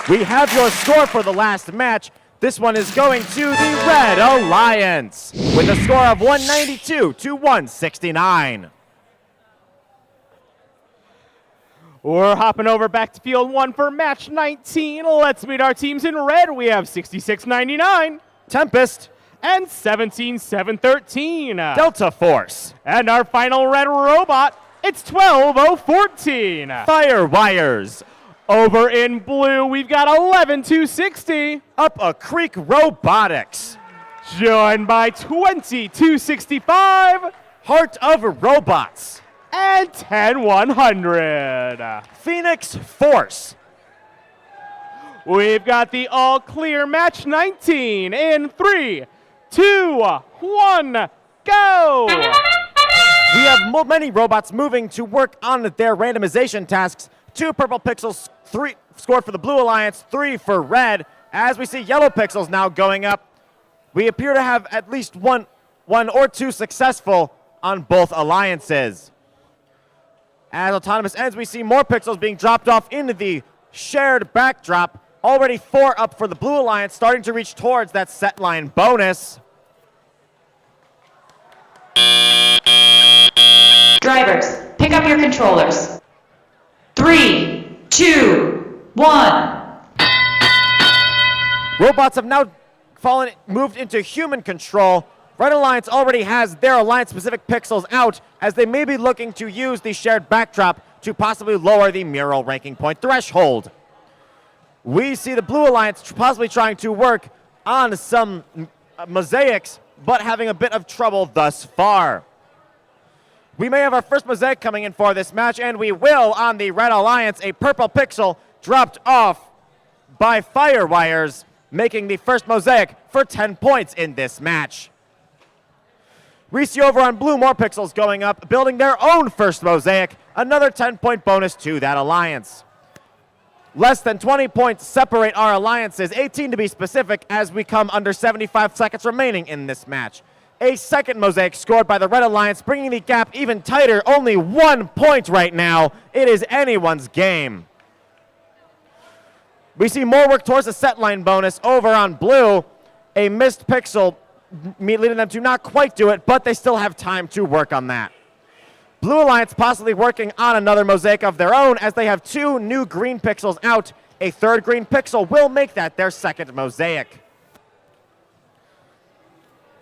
We have your score for the last match. This one is going to the Red Alliance with a score of 192 to 169. We're hopping over back to field 1 for match 19. Let's meet our teams in red. We have 6699 Tempest, and 17713. Delta Force, And our final red robot, it's 12014. Fire Wires, Over in blue, we've got 11260. Up a Creek Robotics, Joined by 20265 Heart of Robots, and 10100. Phoenix Force, We've got the all clear match 19 in 3, 2, 1, go! We have many robots moving to work on their randomization tasks. 2 purple pixels, 3 scored for the Blue Alliance, 3 for red. As we see yellow pixels now going up, we appear to have at least one or two successful on both alliances. As autonomous ends, we see more pixels being dropped off into the shared backdrop. Already 4 up for the Blue Alliance, starting to reach towards that set line bonus. Drivers, pick up your controllers. 3, 2, 1. Robots have now moved into human control. Red Alliance already has their Alliance-specific pixels out, as they may be looking to use the shared backdrop to possibly lower the mural ranking point threshold. We see the Blue Alliance possibly trying to work on some mosaics, but having a bit of trouble thus far. We may have our first mosaic coming in for this match, and we will on the Red Alliance. A purple pixel dropped off by Fire Wires, making the first mosaic for 10 points in this match. We see over on blue more pixels going up, building their own first mosaic, another 10-point bonus to that alliance. Less than 20 points separate our alliances, 18 to be specific, as we come under 75 seconds remaining in this match. A second mosaic scored by the Red Alliance, bringing the gap even tighter, only 1 point right now. It is anyone's game. We see more work towards the set line bonus over on blue. A missed pixel leading them to not quite do it, but they still have time to work on that. Blue Alliance possibly working on another mosaic of their own, as they have 2 new green pixels out. A third green pixel will make that their second mosaic.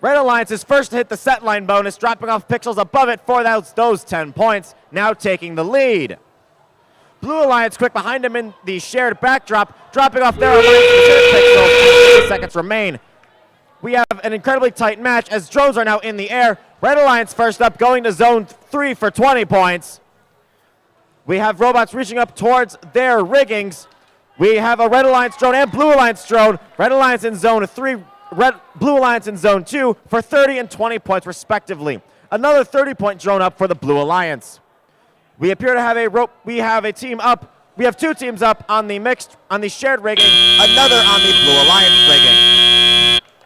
Red Alliance is first to hit the set line bonus, dropping off pixels above it for those 10 points, now taking the lead. Blue Alliance quick behind him in the shared backdrop, dropping off their Alliance pixels. 3 seconds remain. We have an incredibly tight match as drones are now in the air. Red Alliance first up, going to zone 3 for 20 points. We have robots reaching up towards their riggings. We have a Red Alliance drone and Blue Alliance drone. Red Alliance in zone 3, Blue Alliance in zone 2 for 30 and 20 points respectively. Another 30-point drone up for the Blue Alliance. We appear to have we have a team up. We have two teams up on the shared rigging, another on the Blue Alliance rigging.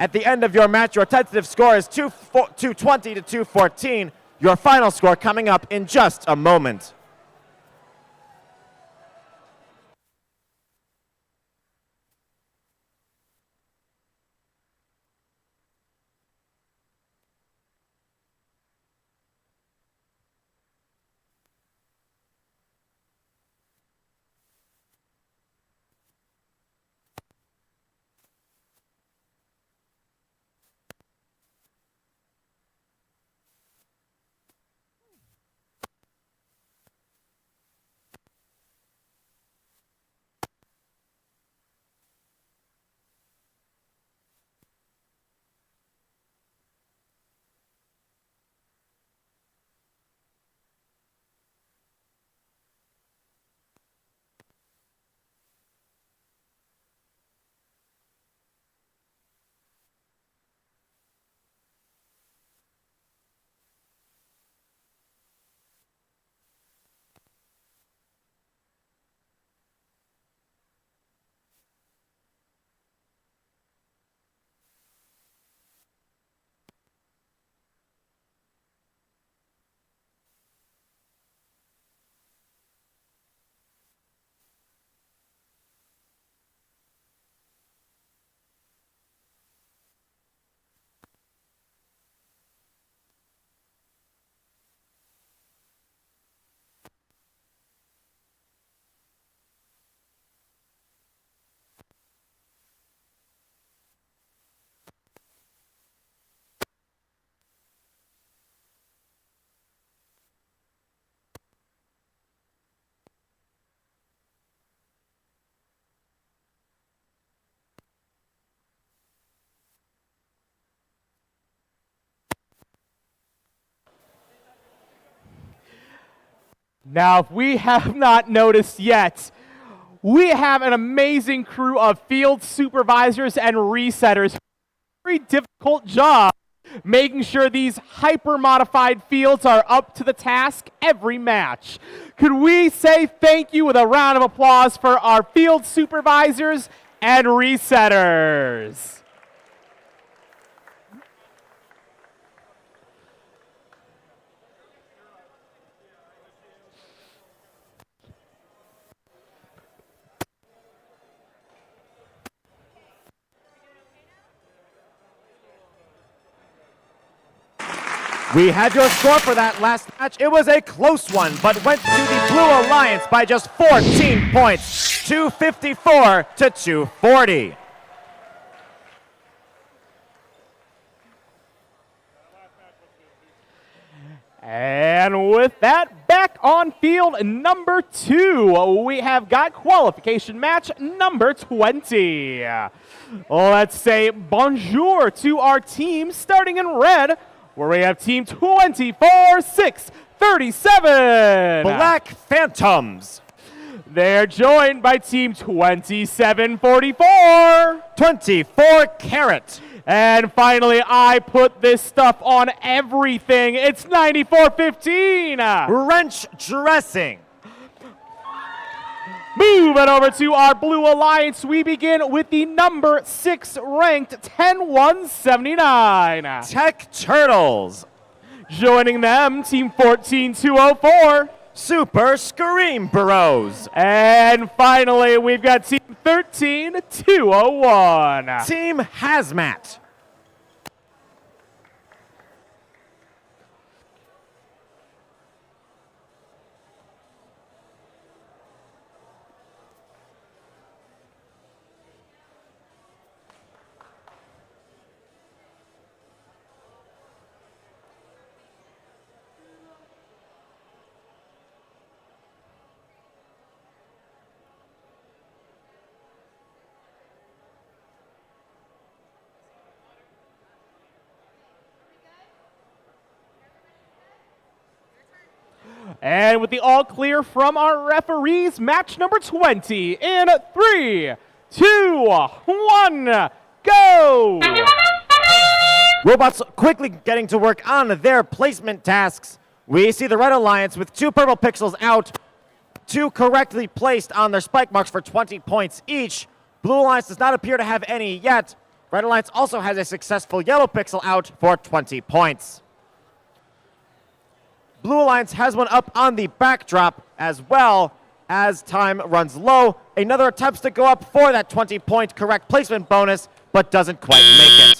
At the end of your match, your tentative score is 220 to 214. Your final score coming up in just a moment. Now, if we have not noticed yet, we have an amazing crew of field supervisors and resetters. Very difficult job making sure these hyper-modified fields are up to the task every match. Could we say thank you with a round of applause for our field supervisors and resetters? We had your score for that last match. It was a close one, but went to the Blue Alliance by just 14 points, 254 to 240. And with that, back on field number 2, we have got qualification match number 20. Let's say bonjour to our team, starting in red, where we have team 24-6-37. Black Phantoms. They're joined by team 27-44. 24 Carat. And finally, I put this stuff on everything. It's 94-15. Wrench Dressing. Moving over to our Blue Alliance, we begin with the number 6 ranked 10-179. Tech Turtles. Joining them, team 14-204. Super Scream Bros. And finally, we've got team 13-201. Team Hazmat. And with the all clear from our referees, match number 20 in 3, 2, 1, go! Robots quickly getting to work on their placement tasks. We see the Red Alliance with 2 purple pixels out, 2 correctly placed on their spike marks for 20 points each. Blue Alliance does not appear to have any yet. Red Alliance also has a successful yellow pixel out for 20 points. Blue Alliance has one up on the backdrop as well as time runs low. Another attempts to go up for that 20-point correct placement bonus, but doesn't quite make it.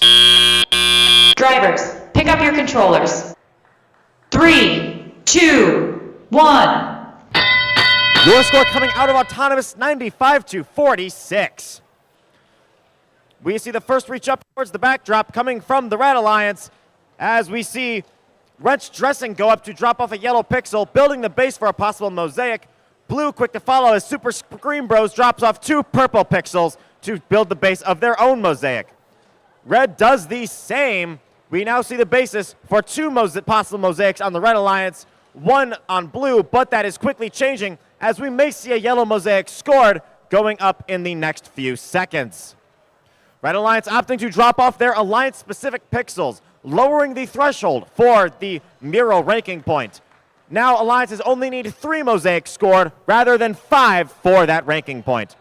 Drivers, pick up your controllers. 3, 2, 1. Your score coming out of Autonomous, 95-46. We see the first reach up towards the backdrop coming from the Red Alliance as we see Wrench Dressing go up to drop off a yellow pixel, building the base for a possible mosaic. Blue quick to follow as Super Scream Bros drops off 2 purple pixels to build the base of their own mosaic. Red does the same. We now see the basis for 2 possible mosaics on the Red Alliance, 1 on blue, but that is quickly changing as we may see a yellow mosaic scored going up in the next few seconds. Red Alliance opting to drop off their Alliance-specific pixels, lowering the threshold for the mural ranking point. Now Alliances only need 3 mosaics scored rather than 5 for that ranking point.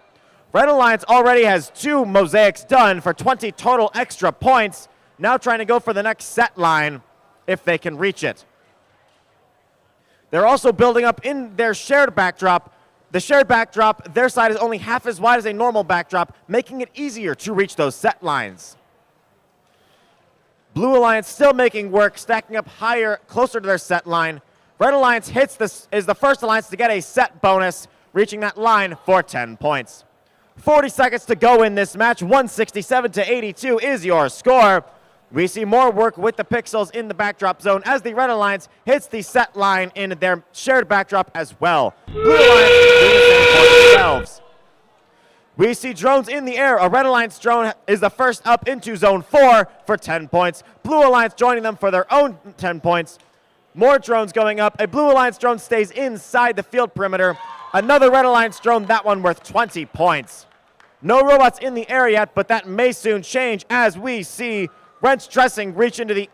Red Alliance already has 2 mosaics done for 20 total extra points, now trying to go for the next set line if they can reach it. They're also building up in their shared backdrop. The shared backdrop, their side is only half as wide as a normal backdrop, making it easier to reach those set lines. Blue Alliance still making work, stacking up higher, closer to their set line. Red Alliance is the first alliance to get a set bonus, reaching that line for 10 points. 40 seconds to go in this match. 167-82 is your score. We see more work with the pixels in the backdrop zone as the Red Alliance hits the set line in their shared backdrop as well. Blue Alliance do the same for themselves. We see drones in the air. A Red Alliance drone is the first up into Zone 4 for 10 points. Blue Alliance joining them for their own 10 points. More drones going up. A Blue Alliance drone stays inside the field perimeter. Another Red Alliance drone, that one worth 20 points. No robots in the air yet, but that may soon change as we see Wrench Dressing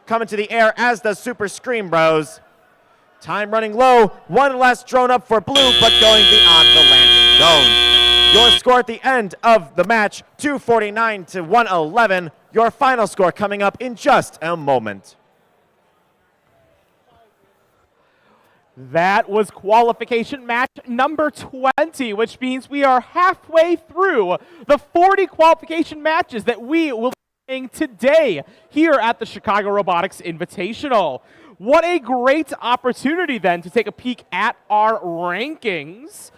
come into the air, as does Super Scream Bros. Time running low. 1 last drone up for Blue, but going beyond the landing zone. Your score at the end of the match, 249-111. Your final score coming up in just a moment. That was qualification match number 20, which means we are halfway through the 40 qualification matches that we will be playing today here at the Chicago Robotics Invitational. What a great opportunity then to take a peek at our rankings.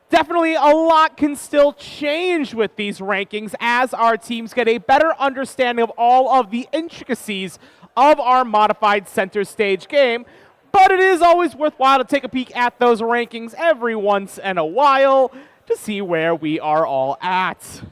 Definitely a lot can still change with these rankings as our teams get a better understanding of all of the intricacies of our modified center stage game. But it is always worthwhile to take a peek at those rankings every once in a while to see where we are all at.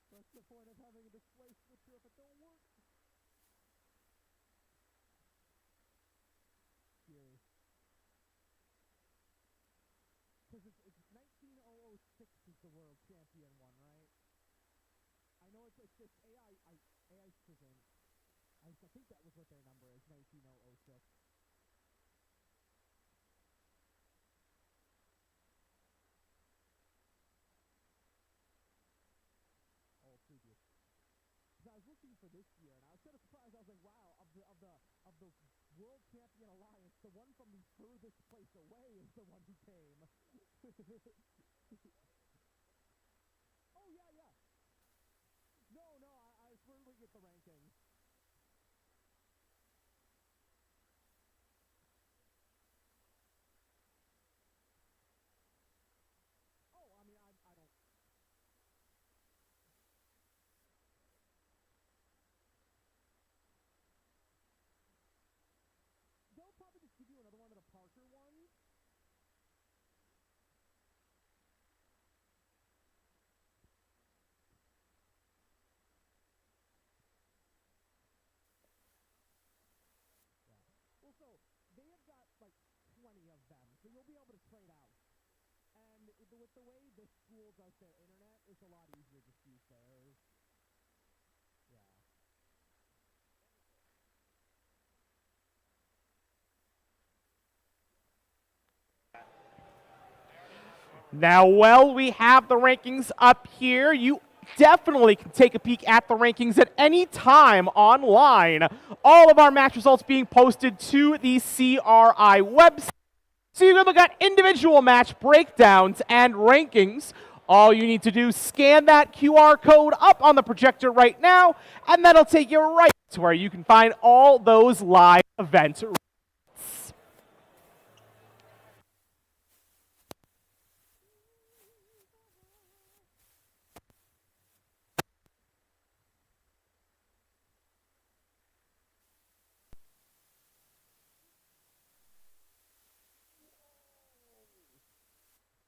What's the point of having a display switcher if it don't work? Scary. Because it's 19006 is the world champion one, right? I know it's this AI prison. I think that was what their number is, 19006. Previous. Because I was looking for this year, and I was kind of surprised. I was like, wow, of the World Champion Alliance, the one from the furthest place away is the one who came. Oh, yeah. No, I was looking at the rankings. Oh, I mean, I don't... They'll probably just give you another one of the Parker ones. So you'll be able to trade out. And with the way the school does their internet, it's a lot easier just to use theirs. Yeah. Now, while we have the rankings up here, you definitely can take a peek at the rankings at any time online. All of our match results being posted to the CRI website. So you can look at individual match breakdowns and rankings. All you need to do is scan that QR code up on the projector right now, and that'll take you right to where you can find all those live event results.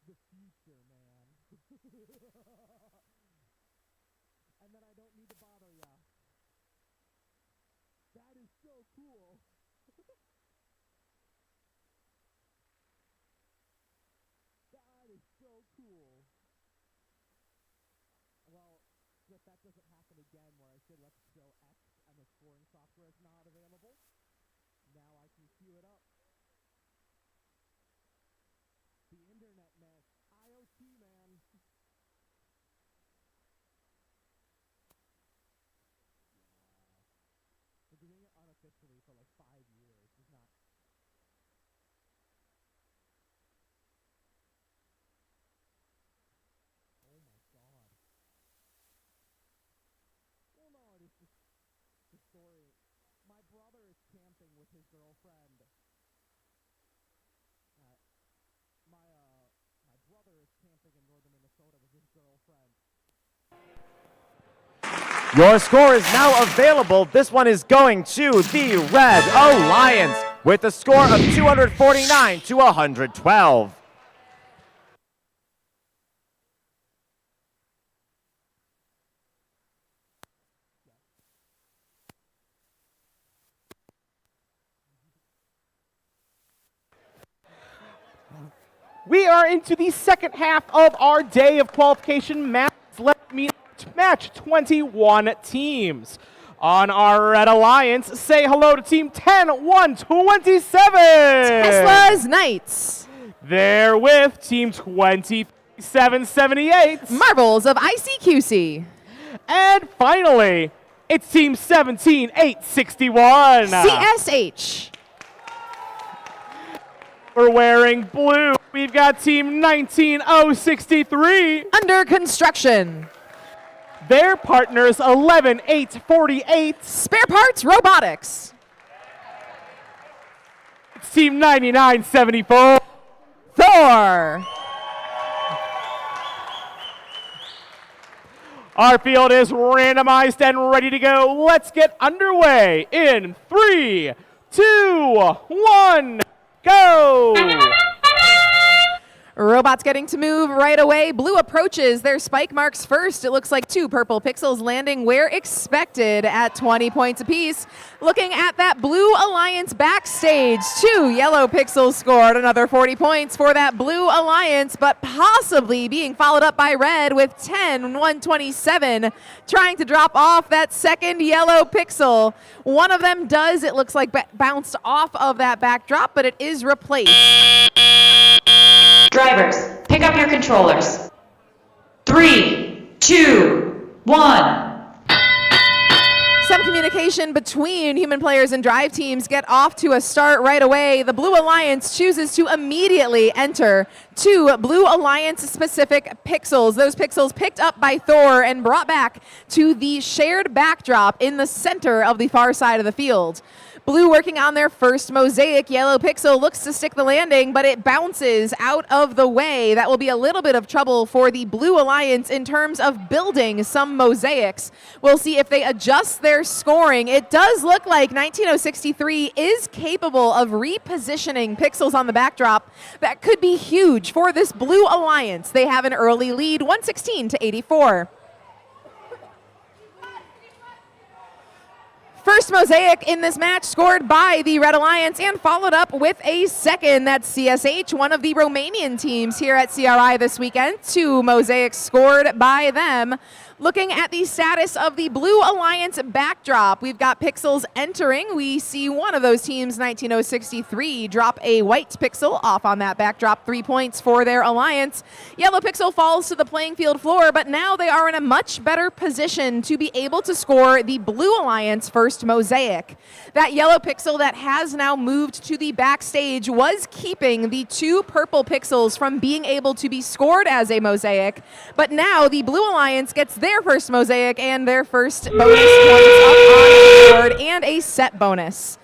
The future, man. And then I don't need to bother ya. That is so cool. That is so cool. Well, if that doesn't happen again where I say let's show X and the scoring software is not available, now I can queue it up. The internet, man. IoT, man. We're doing it unofficially for like 5 years. It's not. Oh my god. Well, no, it is just the story. My brother is camping with his girlfriend. My brother is camping in northern Minnesota with his girlfriend. Your score is now available. This one is going to the Red Alliance with a score of 249 to 112. We are into the second half of our day of qualification matches. Let's meet match 21 teams. On our Red Alliance, say hello to Team 10-1-27. Tesla's Knights. They're with Team 27-78. Marbles of ICQC. And finally, it's Team 17-861. CSH. We're wearing blue. We've got Team 19-063. Under construction. Their partners 11-848. Spare parts robotics. It's Team 99-74. Thor. Our field is randomized and ready to go. Let's get underway in 3, 2, 1, go! Robots getting to move right away. Blue approaches their spike marks first. It looks like 2 purple pixels landing where expected at 20 points apiece. Looking at that Blue Alliance backstage, 2 yellow pixels scored another 40 points for that Blue Alliance, but possibly being followed up by Red with 10-127, trying to drop off that second yellow pixel. One of them does, it looks like, bounced off of that backdrop, but it is replaced. Drivers, pick up your controllers. 3, 2, 1. Some communication between human players and drive teams get off to a start right away. The Blue Alliance chooses to immediately enter 2 Blue Alliance specific pixels. Those pixels picked up by Thor and brought back to the shared backdrop in the center of the far side of the field. Blue working on their first mosaic. Yellow pixel looks to stick the landing, but it bounces out of the way. That will be a little bit of trouble for the Blue Alliance in terms of building some mosaics. We'll see if they adjust their scoring. It does look like 19063 is capable of repositioning pixels on the backdrop. That could be huge for this Blue Alliance. They have an early lead, 116 to 84. First mosaic in this match scored by the Red Alliance and followed up with a second. That's CSH, one of the Romanian teams here at CRI this weekend. 2 mosaics scored by them. Looking at the status of the Blue Alliance backdrop, we've got pixels entering. We see one of those teams, 19063, drop a white pixel off on that backdrop. 3 points for their alliance. Yellow pixel falls to the playing field floor, but now they are in a much better position to be able to score the Blue Alliance first mosaic. That yellow pixel that has now moved to the backstage was keeping the 2 purple pixels from being able to be scored as a mosaic, but now the Blue Alliance gets their first mosaic and their first bonus points up on the board and a set bonus.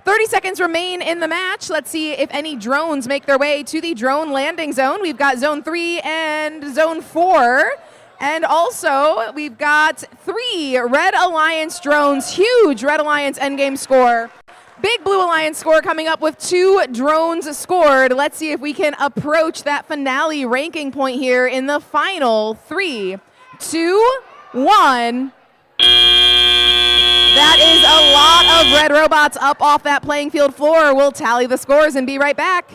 30 seconds remain in the match. Let's see if any drones make their way to the drone landing zone. We've got zone 3 and zone 4. And also, we've got 3 Red Alliance drones. Huge Red Alliance endgame score. Big Blue Alliance score coming up with 2 drones scored. Let's see if we can approach that finale ranking point here in the final 3, 2, 1. That is a lot of red robots up off that playing field floor. We'll tally the scores and be right back.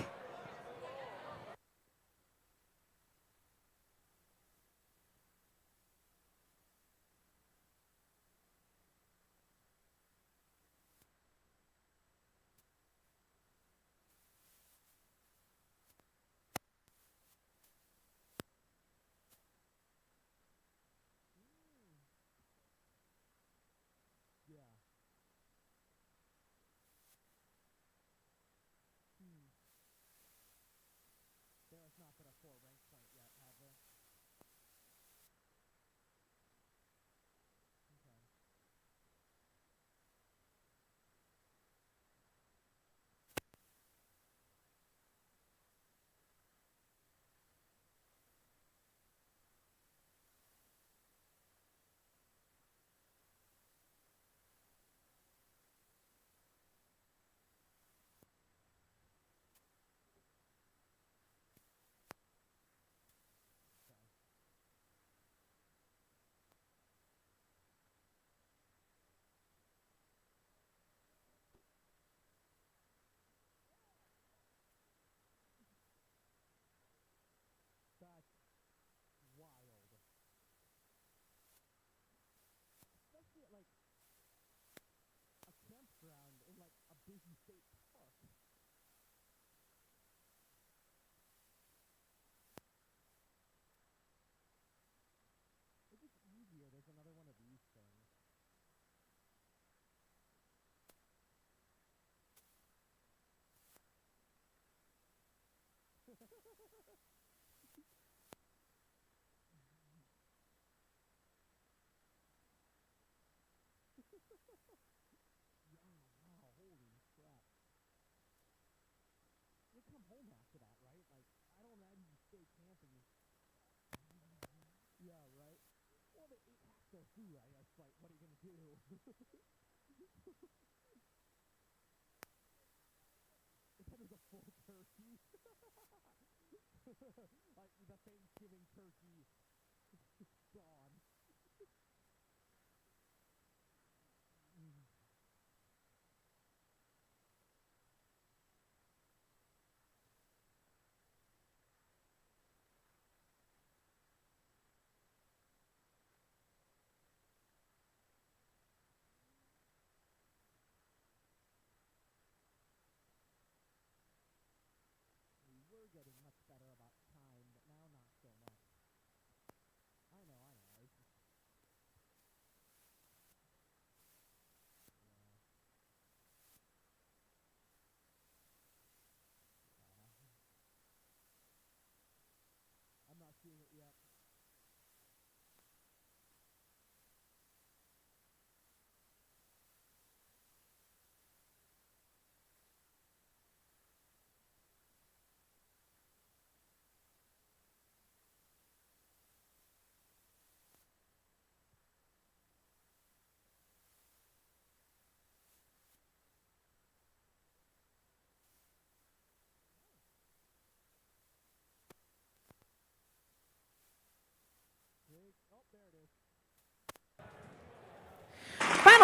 Getting much better about time, but now not so much.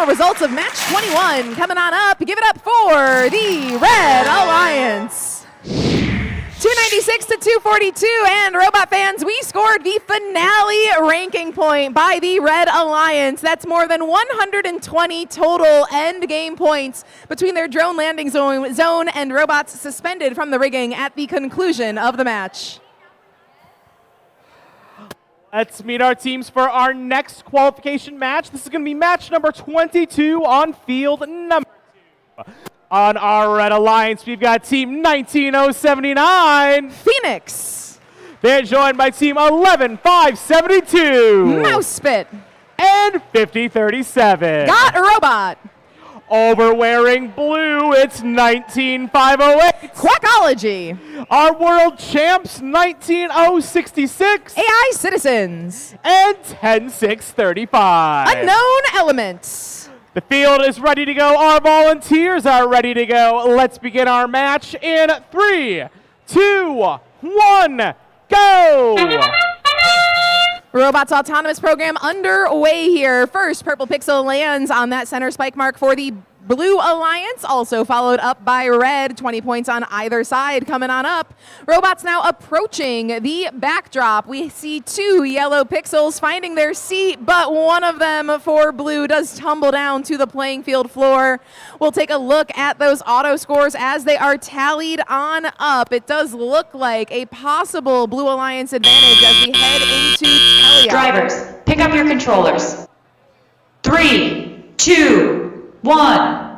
final results of match 21 coming on up. Give it up for the Red Alliance. 296 to 242, and Robot fans, we scored the finale ranking point by the Red Alliance. That's more than 120 total end game points between their drone landing zone and robots suspended from the rigging at the conclusion of the match. Let's meet our teams for our next qualification match. This is going to be match number 22 on field number 2. On our Red Alliance, we've got team 19079. Phoenix. They're joined by team 11572. Mouse Spit. And 5037. Got a Robot. Overwearing blue, it's 19508. Quackology. Our world champs, 19066. AI Citizens. And 10635. Unknown Elements. The field is ready to go. Our volunteers are ready to go. Let's begin our match in 3, 2, 1, go! Robots Autonomous Program underway here. First, Purple Pixel lands on that center spike mark for the Blue Alliance, also followed up by Red. 20 points on either side coming on up. Robots now approaching the backdrop. We see 2 yellow pixels finding their seat, but one of them for Blue does tumble down to the playing field floor. We'll take a look at those auto scores as they are tallied on up. It does look like a possible Blue Alliance advantage as we head into teleop. Drivers, pick up your controllers. 3, 2, 1.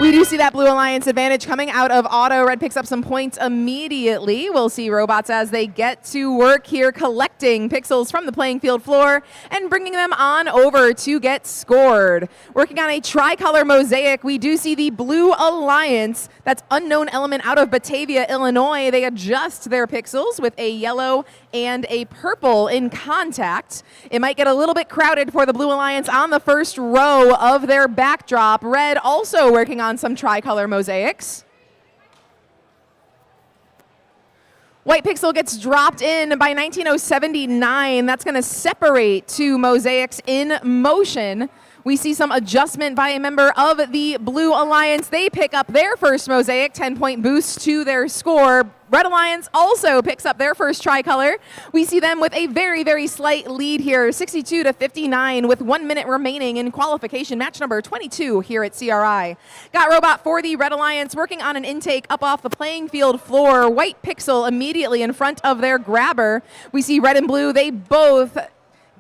We do see that Blue Alliance advantage coming out of auto. Red picks up some points immediately. We'll see robots as they get to work here collecting pixels from the playing field floor and bringing them on over to get scored. Working on a tricolor mosaic, we do see the Blue Alliance. That's Unknown Element out of Batavia, Illinois. They adjust their pixels with a yellow and a purple in contact. It might get a little bit crowded for the Blue Alliance on the first row of their backdrop. Red also working on some tricolor mosaics. White pixel gets dropped in by 19079. That's going to separate 2 mosaics in motion. We see some adjustment by a member of the Blue Alliance. They pick up their first mosaic, 10-point boost to their score. Red Alliance also picks up their first tricolor. We see them with a very, very slight lead here, 62 to 59, with 1 minute remaining in qualification, match number 22 here at CRI. Got Robot for the Red Alliance working on an intake up off the playing field floor. White pixel immediately in front of their grabber. We see Red and Blue, they both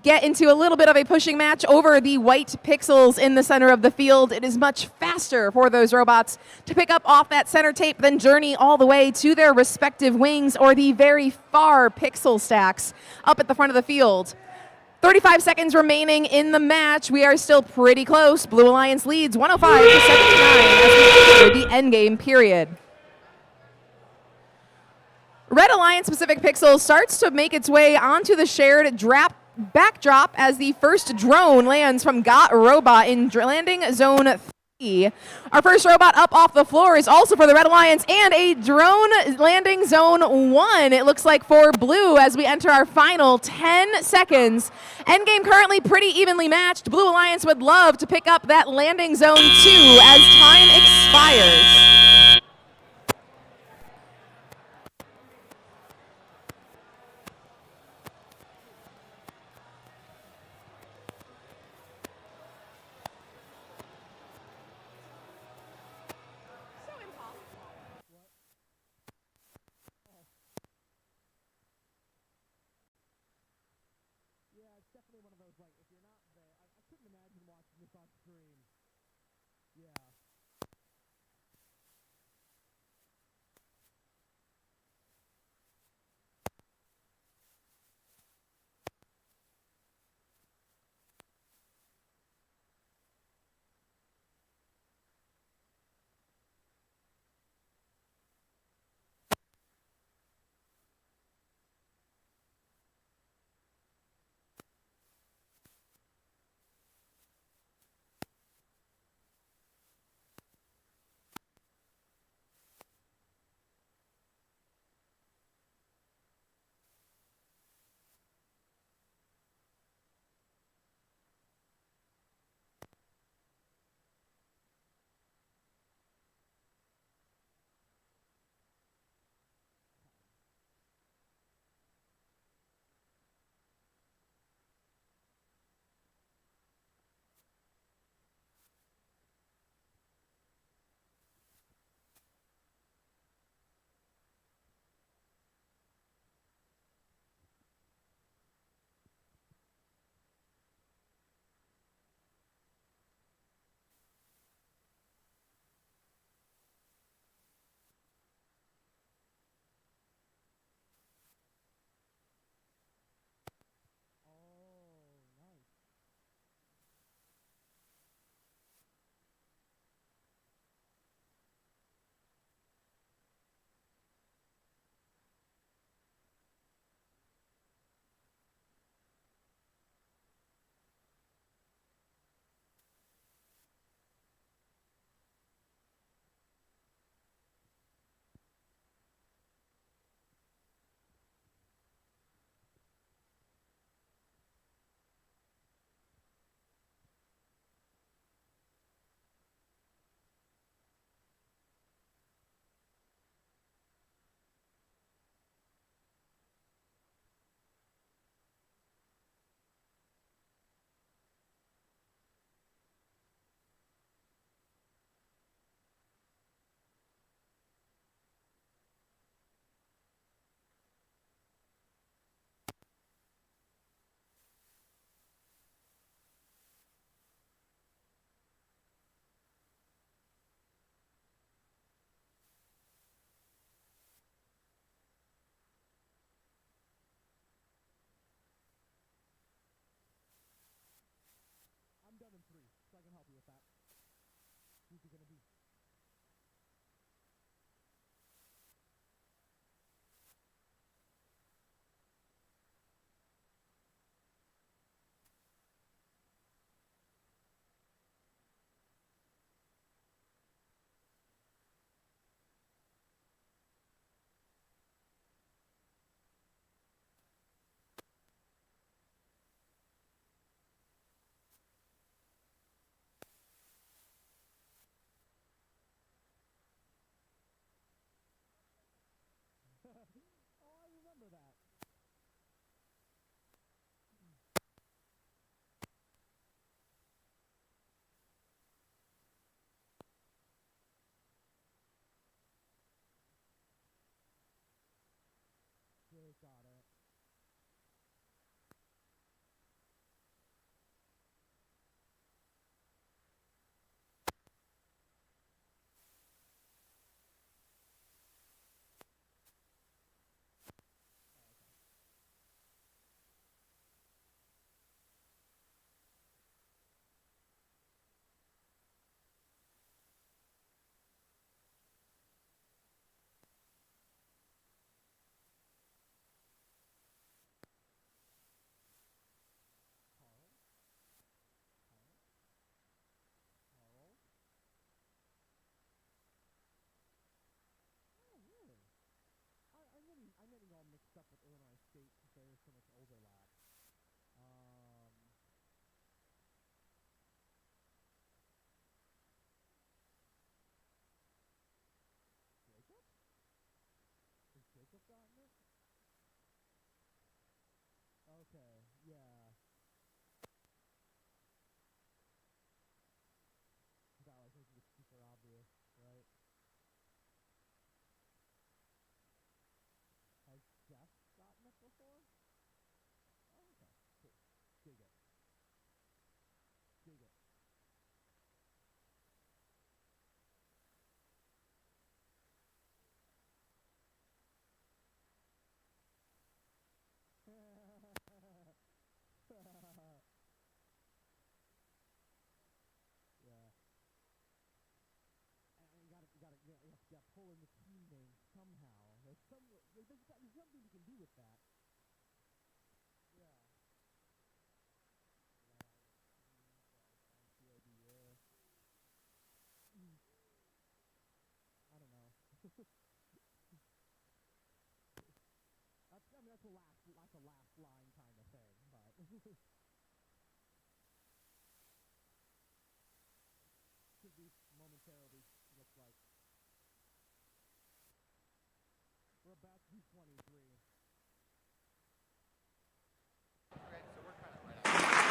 get into a little bit of a pushing match over the white pixels in the center of the field. It is much faster for those robots to pick up off that center tape than journey all the way to their respective wings or the very far pixel stacks up at the front of the field. 35 seconds remaining in the match. We are still pretty close. Blue Alliance leads 105 to 79 as we enter the endgame period. Red Alliance Pacific Pixel starts to make its way onto the shared backdrop as the first drone lands from Got Robot in landing zone 3. Our first robot up off the floor is also for the Red Alliance and a drone landing zone 1. It looks like for Blue as we enter our final 10 seconds. Endgame currently pretty evenly matched. Blue Alliance would love to pick up that landing zone 2 as time expires.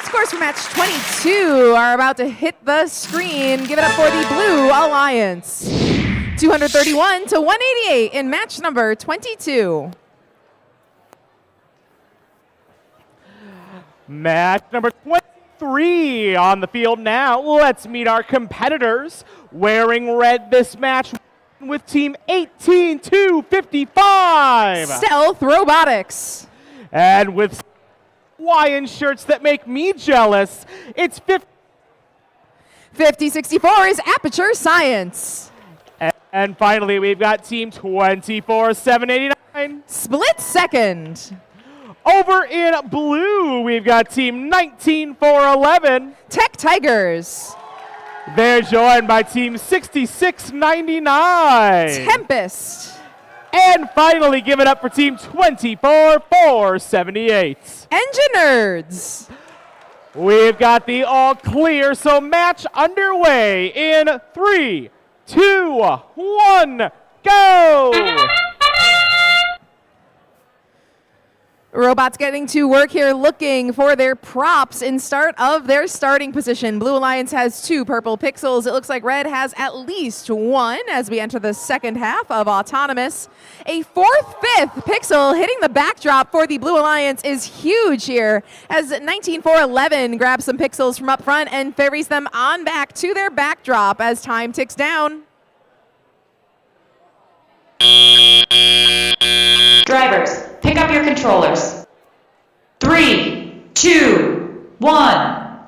Scores for match 22 are about to hit the screen. Give it up for the Blue Alliance. 231 to 188 in match number 22. Match number 23 on the field now. Let's meet our competitors. Wearing red this match with team 18-55. Stealth Robotics. And with Hawaiian shirts that make me jealous, it's 5064 is Aperture Science. And finally, we've got team 24-789. Split Second. Over in blue, we've got team 19-411. Tech Tigers. They're joined by team 6699. Tempest. And finally, give it up for team 24-478. Engine Nerds. We've got the all clear, so match underway in 3, 2, 1, go! Robots getting to work here looking for their props in start of their starting position. Blue Alliance has 2 purple pixels. It looks like red has at least 1 as we enter the second half of Autonomous. A 4th, 5th pixel hitting the backdrop for the Blue Alliance is huge here as 19411 grabs some pixels from up front and ferries them on back to their backdrop as time ticks down. Drivers, pick up your controllers. 3, 2, 1.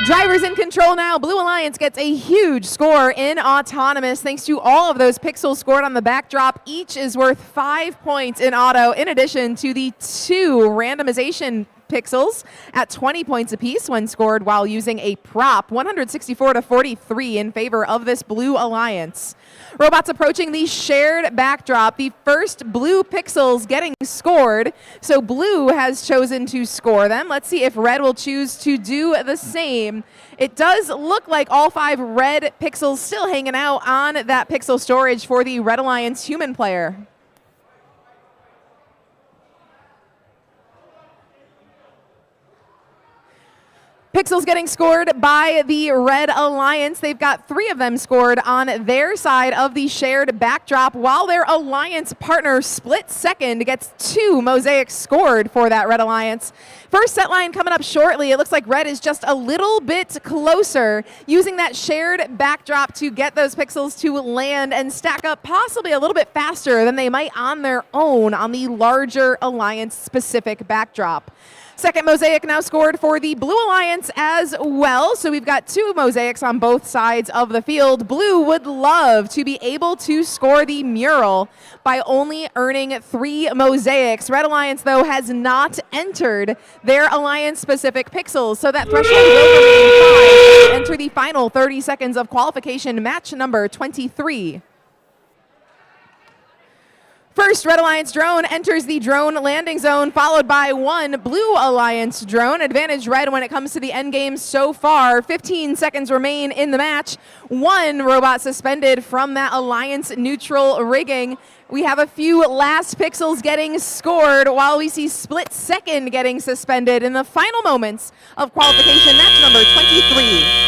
Drivers in control now. Blue Alliance gets a huge score in Autonomous thanks to all of those pixels scored on the backdrop. Each is worth 5 points in auto in addition to the 2 randomization pixels at 20 points apiece when scored while using a prop. 164 to 43 in favor of this Blue Alliance. Robots approaching the shared backdrop. The first blue pixels getting scored. So blue has chosen to score them. Let's see if red will choose to do the same. It does look like all 5 red pixels still hanging out on that pixel storage for the Red Alliance human player. Pixels getting scored by the Red Alliance. They've got 3 of them scored on their side of the shared backdrop, while their Alliance partner Split Second gets 2 mosaics scored for that Red Alliance. First set line coming up shortly. It looks like red is just a little bit closer, using that shared backdrop to get those pixels to land and stack up possibly a little bit faster than they might on their own on the larger Alliance-specific backdrop. Second mosaic now scored for the Blue Alliance as well. So we've got 2 mosaics on both sides of the field. Blue would love to be able to score the mural by only earning 3 mosaics. Red Alliance, though, has not entered their Alliance-specific pixels. So that threshold will remain 5 and enter the final 30 seconds of qualification, match number 23. First Red Alliance drone enters the drone landing zone, followed by 1 Blue Alliance drone. Advantage red when it comes to the end game so far. 15 seconds remain in the match. 1 robot suspended from that Alliance neutral rigging. We have a few last pixels getting scored while we see Split Second getting suspended in the final moments of qualification, match number 23.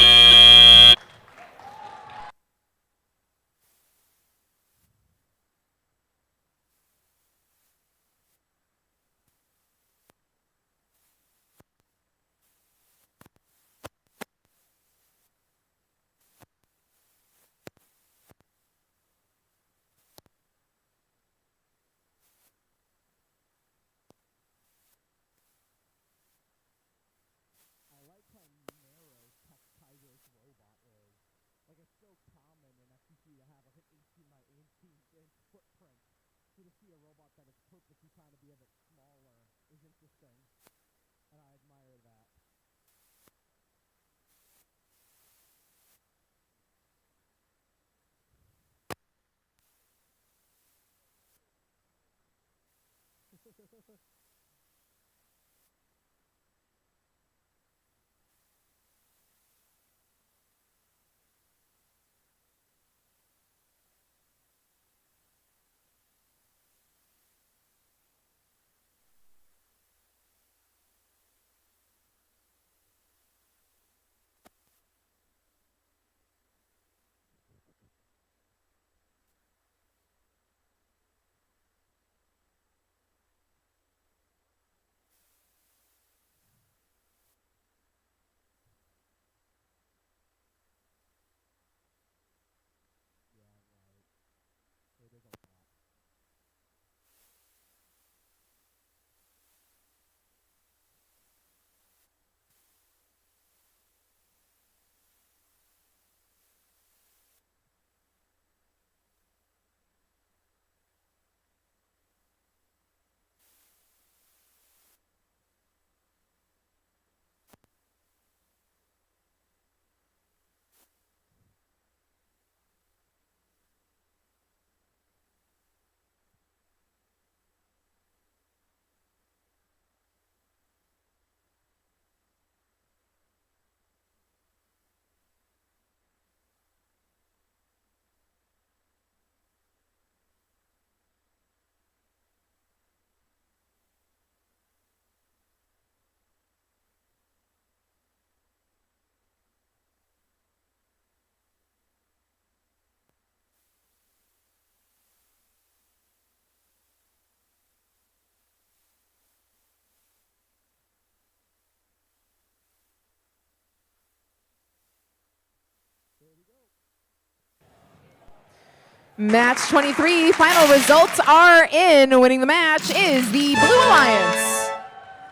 Match 23, final results are in. Winning the match is the Blue Alliance.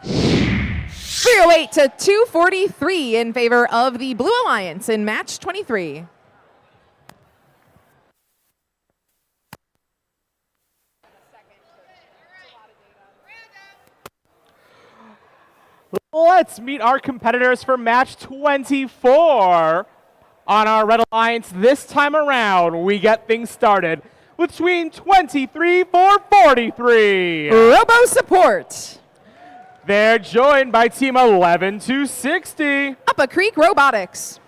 308 to 243 in favor of the Blue Alliance in match 23. Let's meet our competitors for match 24. On our Red Alliance this time around, we get things started between 23 for 43. Robo Support. They're joined by team 11 to 60. Up a Creek Robotics.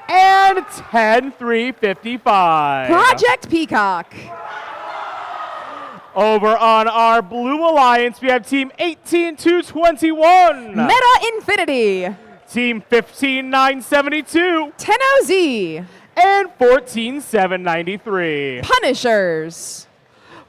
And 10-3-55. Project Peacock. Over on our Blue Alliance, we have team 18 to 21. Meta Infinity. Team 15-972. 10OZ. And 14-793. Punishers.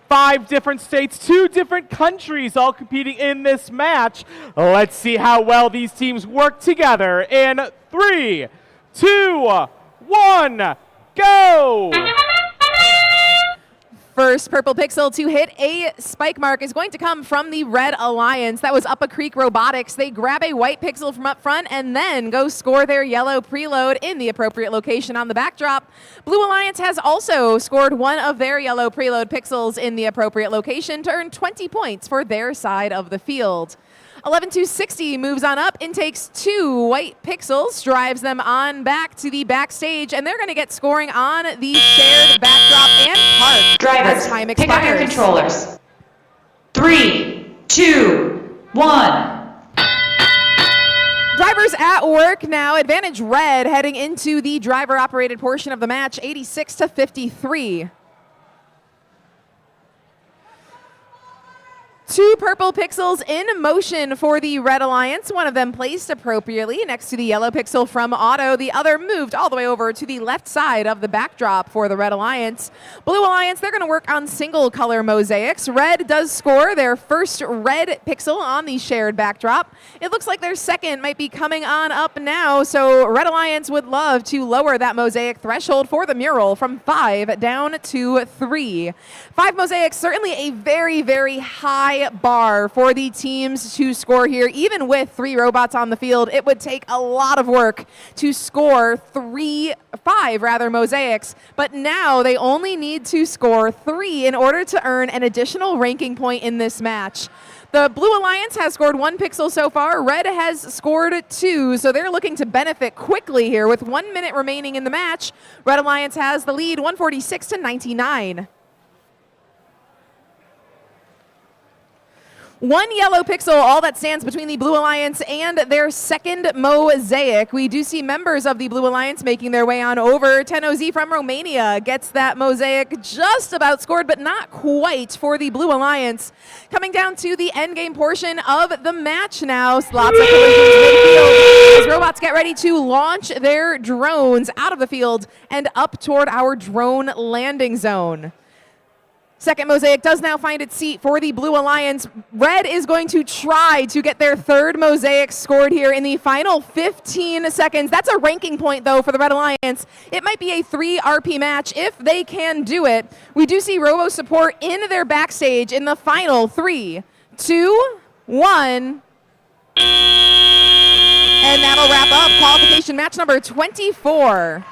5 different states, 2 different countries all competing in this match. Let's see how well these teams work together in 3, 2, 1, go! First purple pixel to hit a spike mark is going to come from the Red Alliance. That was Up a Creek Robotics. They grab a white pixel from up front and then go score their yellow preload in the appropriate location on the backdrop. Blue Alliance has also scored one of their yellow preload pixels in the appropriate location to earn 20 points for their side of the field. 11-2-60 moves on up and takes 2 white pixels, drives them on back to the backstage, and they're going to get scoring on the shared backdrop and park. Drivers, as time pick up your expires. controllers. 3, 2, 1. Drivers at work now. Advantage Red heading into the driver-operated portion of the match, 86-53. 2 purple pixels in motion for the Red Alliance. One of them placed appropriately next to the yellow pixel from Auto. The other moved all the way over to the left side of the backdrop for the Red Alliance. Blue Alliance, they're going to work on single color mosaics. Red does score their first red pixel on the shared backdrop. It looks like their second might be coming on up now, so Red Alliance would love to lower that mosaic threshold for the mural from 5 down to 3. 5 mosaics, certainly a very, very high bar for the teams to score here. Even with 3 robots on the field, it would take a lot of work to score 5 mosaics, but now they only need to score 3 in order to earn an additional ranking point in this match. The Blue Alliance has scored 1 pixel so far. Red has scored 2, so they're looking to benefit quickly here with 1 minute remaining in the match. Red Alliance has the lead, 146-99. One yellow pixel, all that stands between the Blue Alliance and their second mosaic. We do see members of the Blue Alliance making their way on over. 10OZ from Romania gets that mosaic just about scored, but not quite for the Blue Alliance. Coming down to the endgame portion of the match now. Lots of collisions midfield as robots get ready to launch their drones out of the field and up toward our drone landing zone. Second mosaic does now find its seat for the Blue Alliance. Red is going to try to get their third mosaic scored here in the final 15 seconds. That's a ranking point, though, for the Red Alliance. It might be a 3 RP match if they can do it. We do see Robo support in their backstage in the final 3, 2, 1. And that'll wrap up qualification match number 24.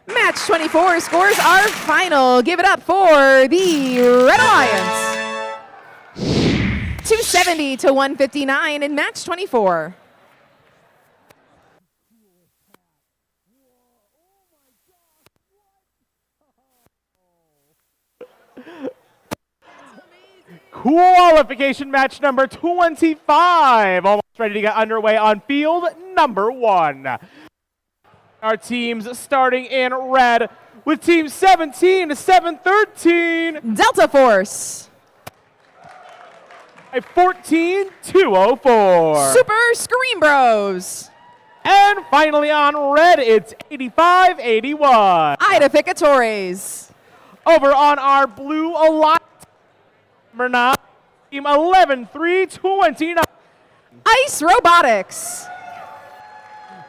Match 24 scores are final. Give it up for the Red Alliance. 270 to 159 in match 24. Qualification match number 25. Almost ready to get underway on field number 1. Our teams starting in red with team 17 to 713. Delta Force. 14-204. Super Scream Bros. And finally on red, it's 85-81. Identificatores. Over on our Blue Alliance, number 9, team 11-329. Ice Robotics.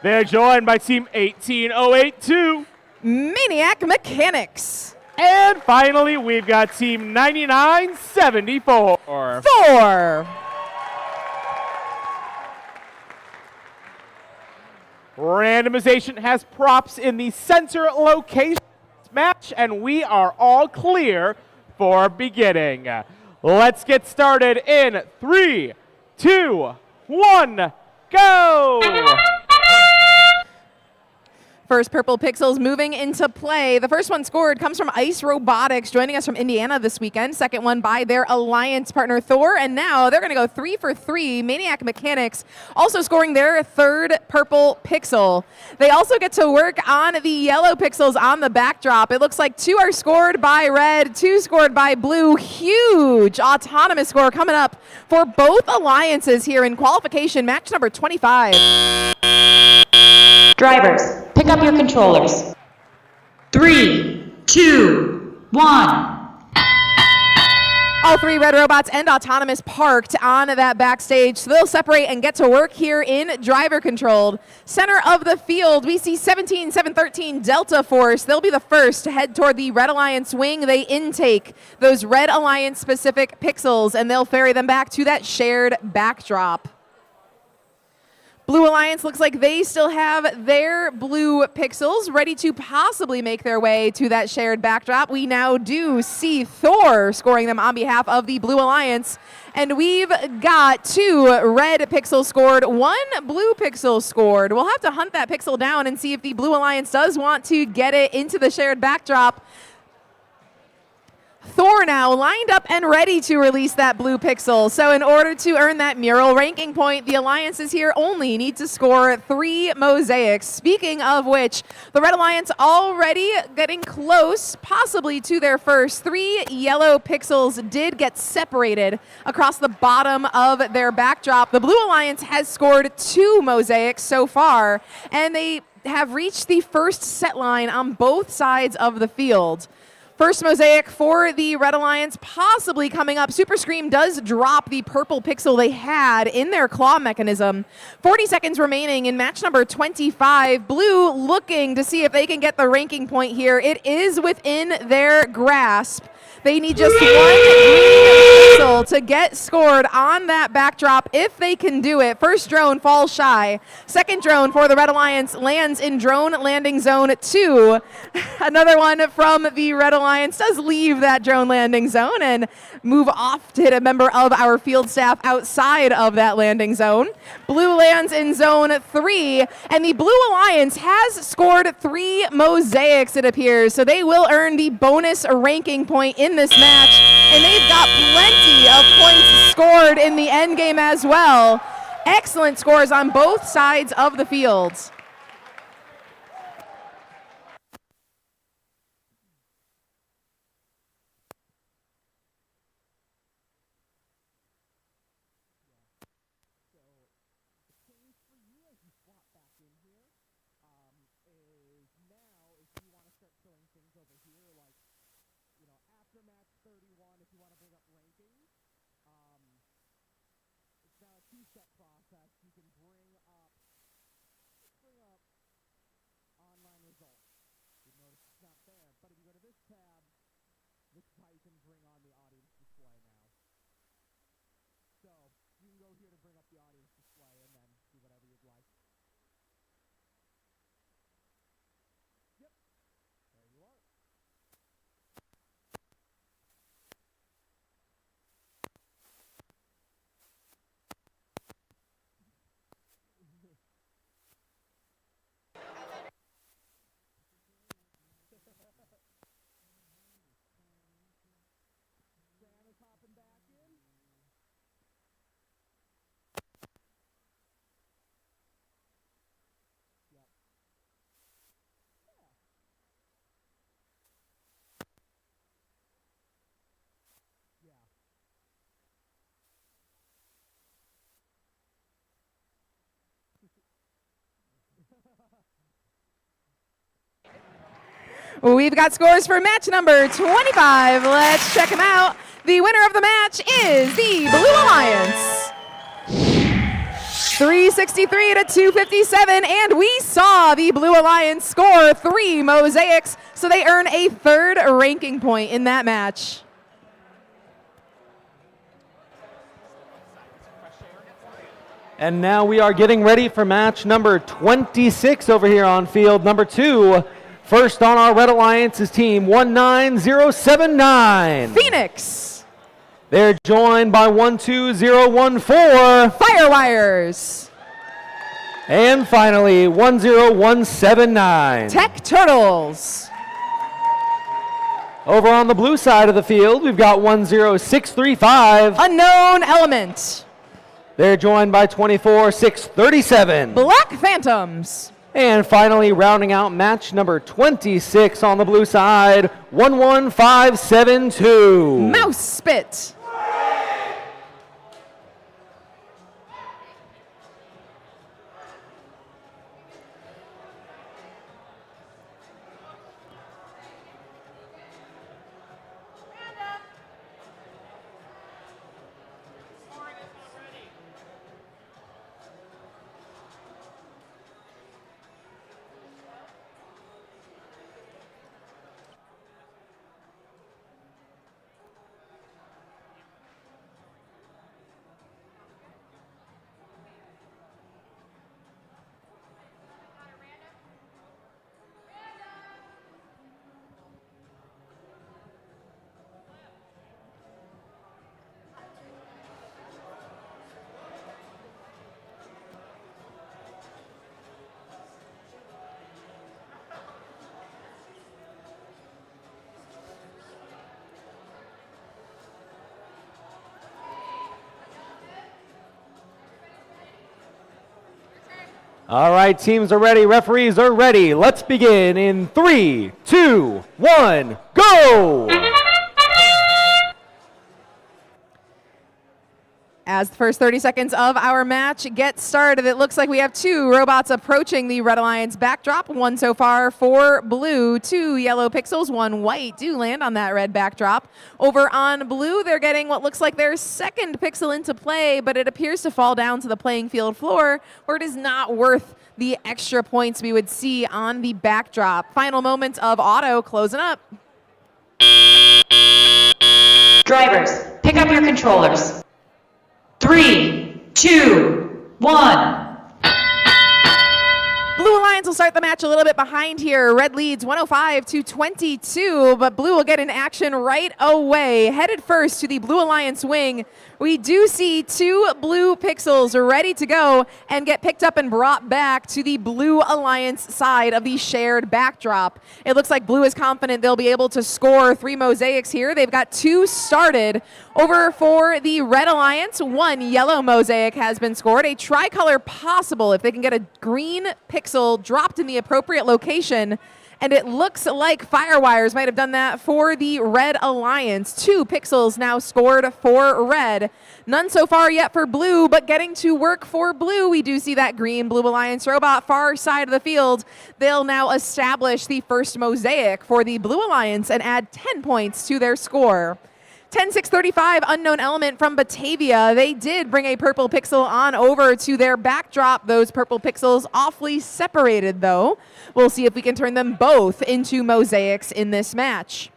They're joined by team 18082. Maniac Mechanics. And finally, we've got team 9974. 4. Randomization has props in the center location match, and we are all clear for beginning. Let's get started in 3, 2, 1, go! First purple pixels moving into play. The first one scored comes from Ice Robotics, joining us from Indiana this weekend. Second one by their alliance partner Thor, and now they're going to go 3 for 3. Maniac Mechanics also scoring their third purple pixel. They also get to work on the yellow pixels on the backdrop. It looks like 2 are scored by red, 2 scored by blue. Huge autonomous score coming up for both alliances here in qualification match number 25. Drivers, pick up your controllers. 3, 2, 1. All 3 red robots and autonomous parked on that backstage, so they'll separate and get to work here in driver controlled. Center of the field, we see 17-713 Delta Force. They'll be the first to head toward the Red Alliance wing. They intake those Red Alliance specific pixels, and they'll ferry them back to that shared backdrop. Blue Alliance looks like they still have their blue pixels ready to possibly make their way to that shared backdrop. We now do see Thor scoring them on behalf of the Blue Alliance. And we've got 2 red pixels scored, 1 blue pixel scored. We'll have to hunt that pixel down and see if the Blue Alliance does want to get it into the shared backdrop. Thor now lined up and ready to release that blue pixel. So in order to earn that mural ranking point, the Alliances here only need to score 3 mosaics. Speaking of which, the Red Alliance already getting close, possibly to their first. 3 yellow pixels did get separated across the bottom of their backdrop. The Blue Alliance has scored 2 mosaics so far, and they have reached the first set line on both sides of the field. First mosaic for the Red Alliance possibly coming up. Super Scream does drop the purple pixel they had in their claw mechanism. 40 seconds remaining in match number 25. Blue looking to see if they can get the ranking point here. It is within their grasp. They need just 1 green pixel to get scored on that backdrop if they can do it. First drone falls shy. Second drone for the Red Alliance lands in drone landing zone 2. Another one from the Red Alliance does leave that drone landing zone and move off to hit a member of our field staff outside of that landing zone. Blue lands in zone 3, and the Blue Alliance has scored 3 mosaics, it appears, so they will earn the bonus ranking point in this match, and they've got plenty of points scored in the end game as well. Excellent scores on both sides of the field. We've got scores for match number 25. Let's check them out. The winner of the match is the Blue Alliance. 363 to 257, and we saw the Blue Alliance score 3 mosaics, so they earn a 3rd ranking point in that match. And now we are getting ready for match number 26 over here on field number 2. First on our Red Alliance is team 19079. Phoenix. They're joined by 12014. Firewires. And finally, 10179. Tech Turtles. Over on the blue side of the field, we've got 10635. Unknown Element. They're joined by 24637. Black Phantoms. And finally, rounding out match number 26 on the blue side, 11572. Mouse Spit. All right, teams are ready, referees are ready. Let's begin in 3, 2, 1, go! As the first 30 seconds of our match get started, it looks like we have 2 robots approaching the Red Alliance backdrop. 1 so far for blue, 2 yellow pixels, 1 white do land on that red backdrop. Over on blue, they're getting what looks like their second pixel into play, but it appears to fall down to the playing field floor, where it is not worth the extra points we would see on the backdrop. Final moments of auto closing up. Drivers, pick up your controllers. 3, 2, 1. Blue Alliance will start the match a little bit behind here. Red leads 105-22, but Blue will get in action right away. Headed first to the Blue Alliance wing, we do see 2 blue pixels ready to go and get picked up and brought back to the Blue Alliance side of the shared backdrop. It looks like Blue is confident they'll be able to score 3 mosaics here. They've got 2 started. Over for the Red Alliance, 1 yellow mosaic has been scored. A tricolor possible if they can get a green pixel dropped in the appropriate location. And it looks like Firewires might have done that for the Red Alliance. 2 pixels now scored for Red. None so far yet for Blue, but getting to work for Blue. We do see that green Blue Alliance robot far side of the field. They'll now establish the first mosaic for the Blue Alliance and add 10 points to their score. 10-6-35, unknown element from Batavia. They did bring a purple pixel on over to their backdrop. Those purple pixels awfully separated, though. We'll see if we can turn them both into mosaics in this match.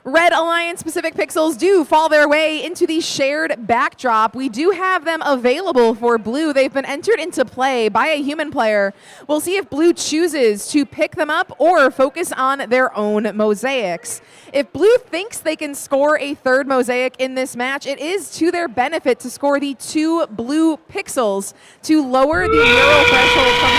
Red Alliance specific pixels do fall their way into the shared backdrop. We do have them available for Blue. They've been entered into play by a human player. We'll see if Blue chooses to pick them up or focus on their own mosaics. If Blue thinks they can score a 3rd mosaic in this match, it is to their benefit to score the 2 blue pixels to lower the neural threshold from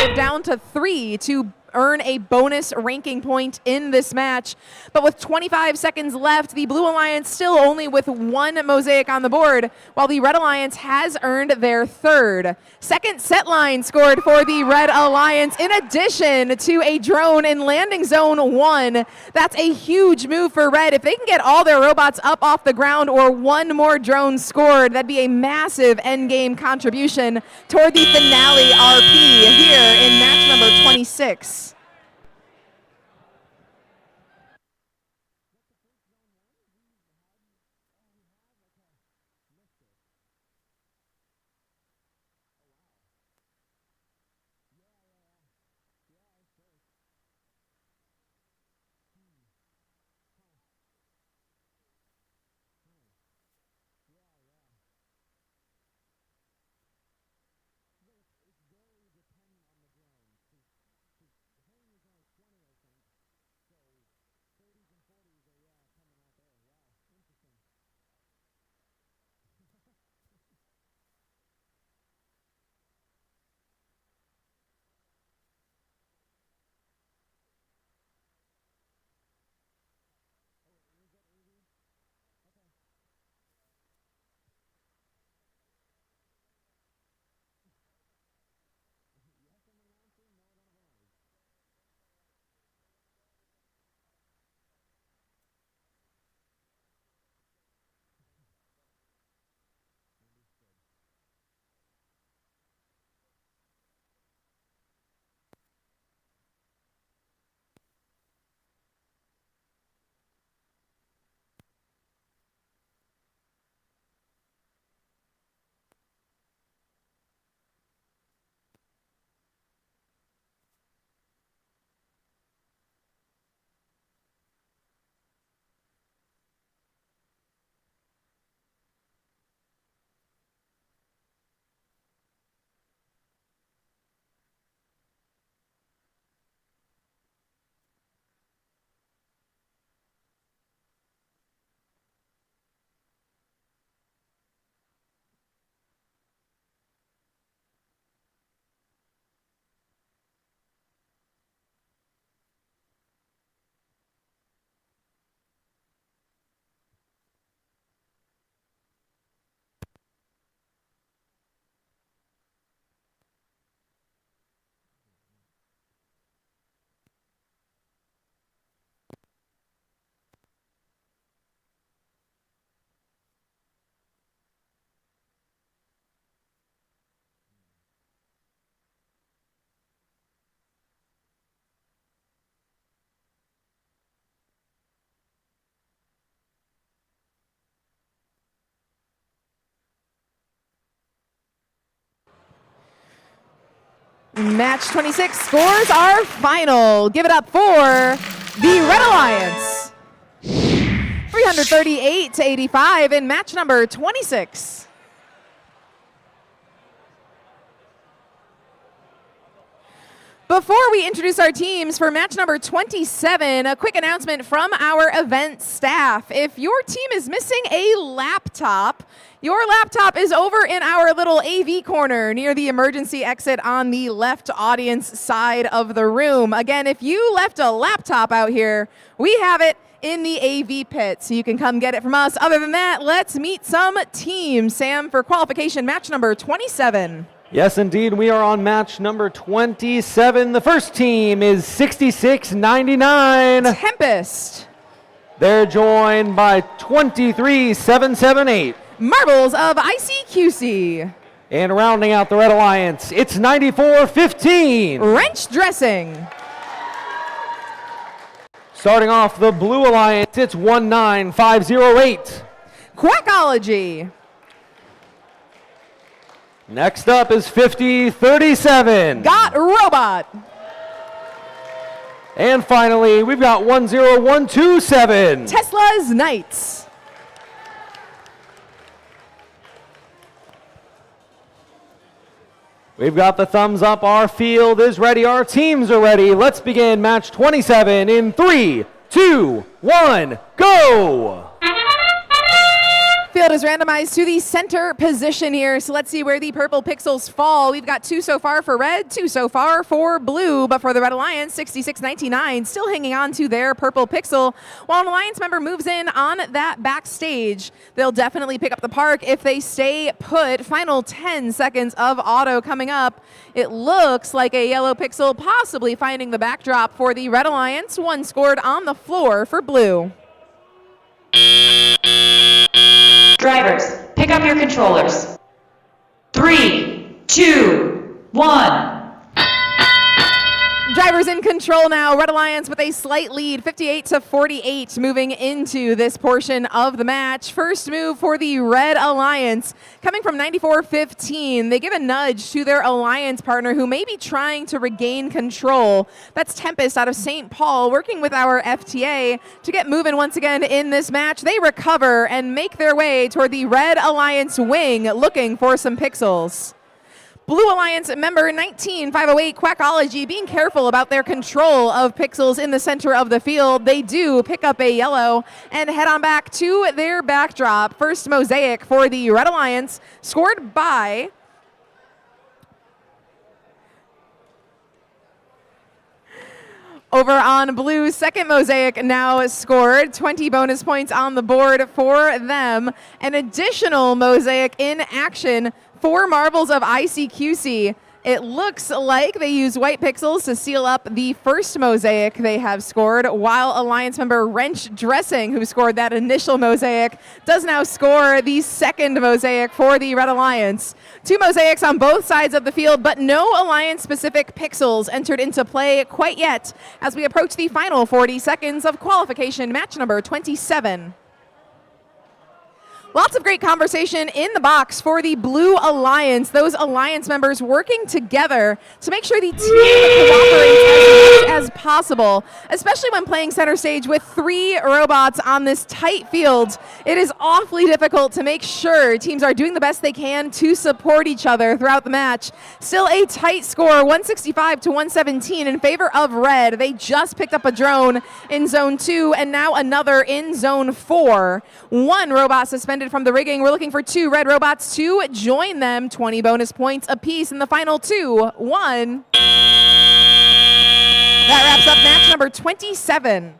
5 down to 3 to earn a bonus ranking point in this match. But with 25 seconds left, the Blue Alliance still only with 1 mosaic on the board, while the Red Alliance has earned their 3rd. Second set line scored for the Red Alliance, in addition to a drone in landing zone 1. That's a huge move for Red. If they can get all their robots up off the ground or 1 more drone scored, that'd be a massive endgame contribution toward the finale RP here in match number 26. Match 26 scores are final. Give it up for the Red Alliance. 338 to 85 in match number 26. Before we introduce our teams for match number 27, a quick announcement from our event staff. If your team is missing a laptop, your laptop is over in our little AV corner near the emergency exit on the left audience side of the room. Again, if you left a laptop out here, we have it in the AV pit, so you can come get it from us. Other than that, let's meet some teams. Sam, for qualification, match number 27. Yes, indeed. We are on match number 27. The first team is 6699. Tempest. They're joined by 23778. Marbles of ICQC. And rounding out the Red Alliance, it's 9415. Wrench Dressing. Starting off the Blue Alliance, it's 19508. Quackology. Next up is 5037. Got Robot. And finally, we've got 10127. Tesla's Knights. We've got the thumbs up. Our field is ready. Our teams are ready. Let's begin match 27 in 3, 2, 1, go! Field is randomized to the center position here, so let's see where the purple pixels fall. We've got 2 so far for red, 2 so far for blue, but for the Red Alliance, 6699 still hanging on to their purple pixel. While an Alliance member moves in on that backstage, they'll definitely pick up the park if they stay put. Final 10 seconds of auto coming up. It looks like a yellow pixel possibly finding the backdrop for the Red Alliance. 1 scored on the floor for blue. Drivers, pick up your controllers. 3, 2, 1. Drivers in control now. Red Alliance with a slight lead, 58 to 48, moving into this portion of the match. First move for the Red Alliance, coming from 94-15. They give a nudge to their Alliance partner who may be trying to regain control. That's Tempest out of St. Paul, working with our FTA to get moving once again in this match. They recover and make their way toward the Red Alliance wing, looking for some pixels. Blue Alliance member 19508, Quackology, being careful about their control of pixels in the center of the field. They do pick up a yellow and head on back to their backdrop. First mosaic for the Red Alliance, scored by over on blue. Second mosaic now scored. 20 bonus points on the board for them. An additional mosaic in action for Marbles of ICQC. It looks like they use white pixels to seal up the first mosaic they have scored, while Alliance member Wrench Dressing, who scored that initial mosaic, does now score the second mosaic for the Red Alliance. 2 mosaics on both sides of the field, but no Alliance-specific pixels entered into play quite yet as we approach the final 40 seconds of qualification match number 27. Lots of great conversation in the box for the Blue Alliance. Those Alliance members working together to make sure the team cooperates as much as possible, especially when playing center stage with 3 robots on this tight field. It is awfully difficult to make sure teams are doing the best they can to support each other throughout the match. Still a tight score, 165 to 117 in favor of red. They just picked up a drone in zone 2 and now another in zone 4. 1 robot suspended from the rigging. We're looking for 2 red robots to join them. 20 bonus points apiece in the final 2. 1. That wraps up match number 27.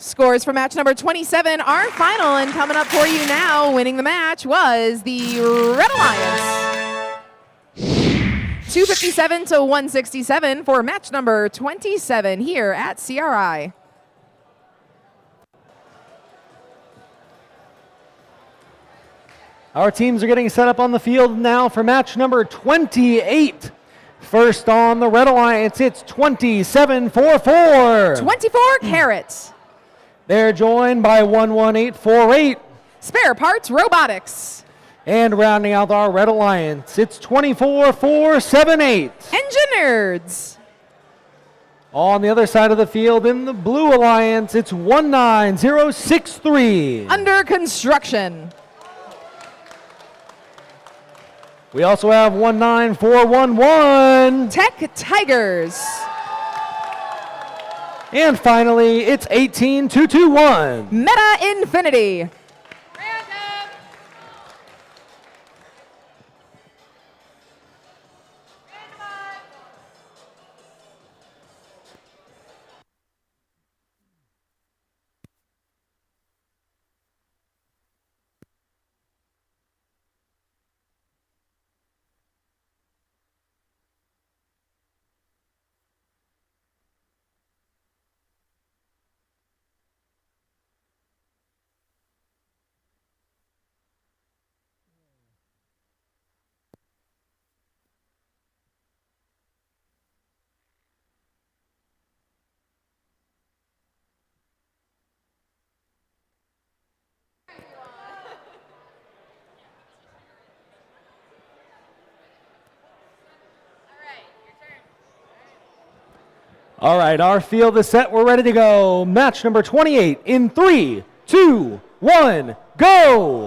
Scores for match number 27 are final, and coming up for you now, winning the match was the Red Alliance. 257 to 167 for match number 27 here at CRI. Our teams are getting set up on the field now for match number 28. First on the Red Alliance, it's 2744. 24 carats. They're joined by 11848. Spare Parts Robotics. And rounding out our Red Alliance, it's 24478. Engineers. On the other side of the field in the Blue Alliance, it's 19063. Under construction. We also have 19411. Tech Tigers. And finally, it's 18221. Meta Infinity. All right, our field is set. We're ready to go. Match number 28 in 3, 2, 1, go!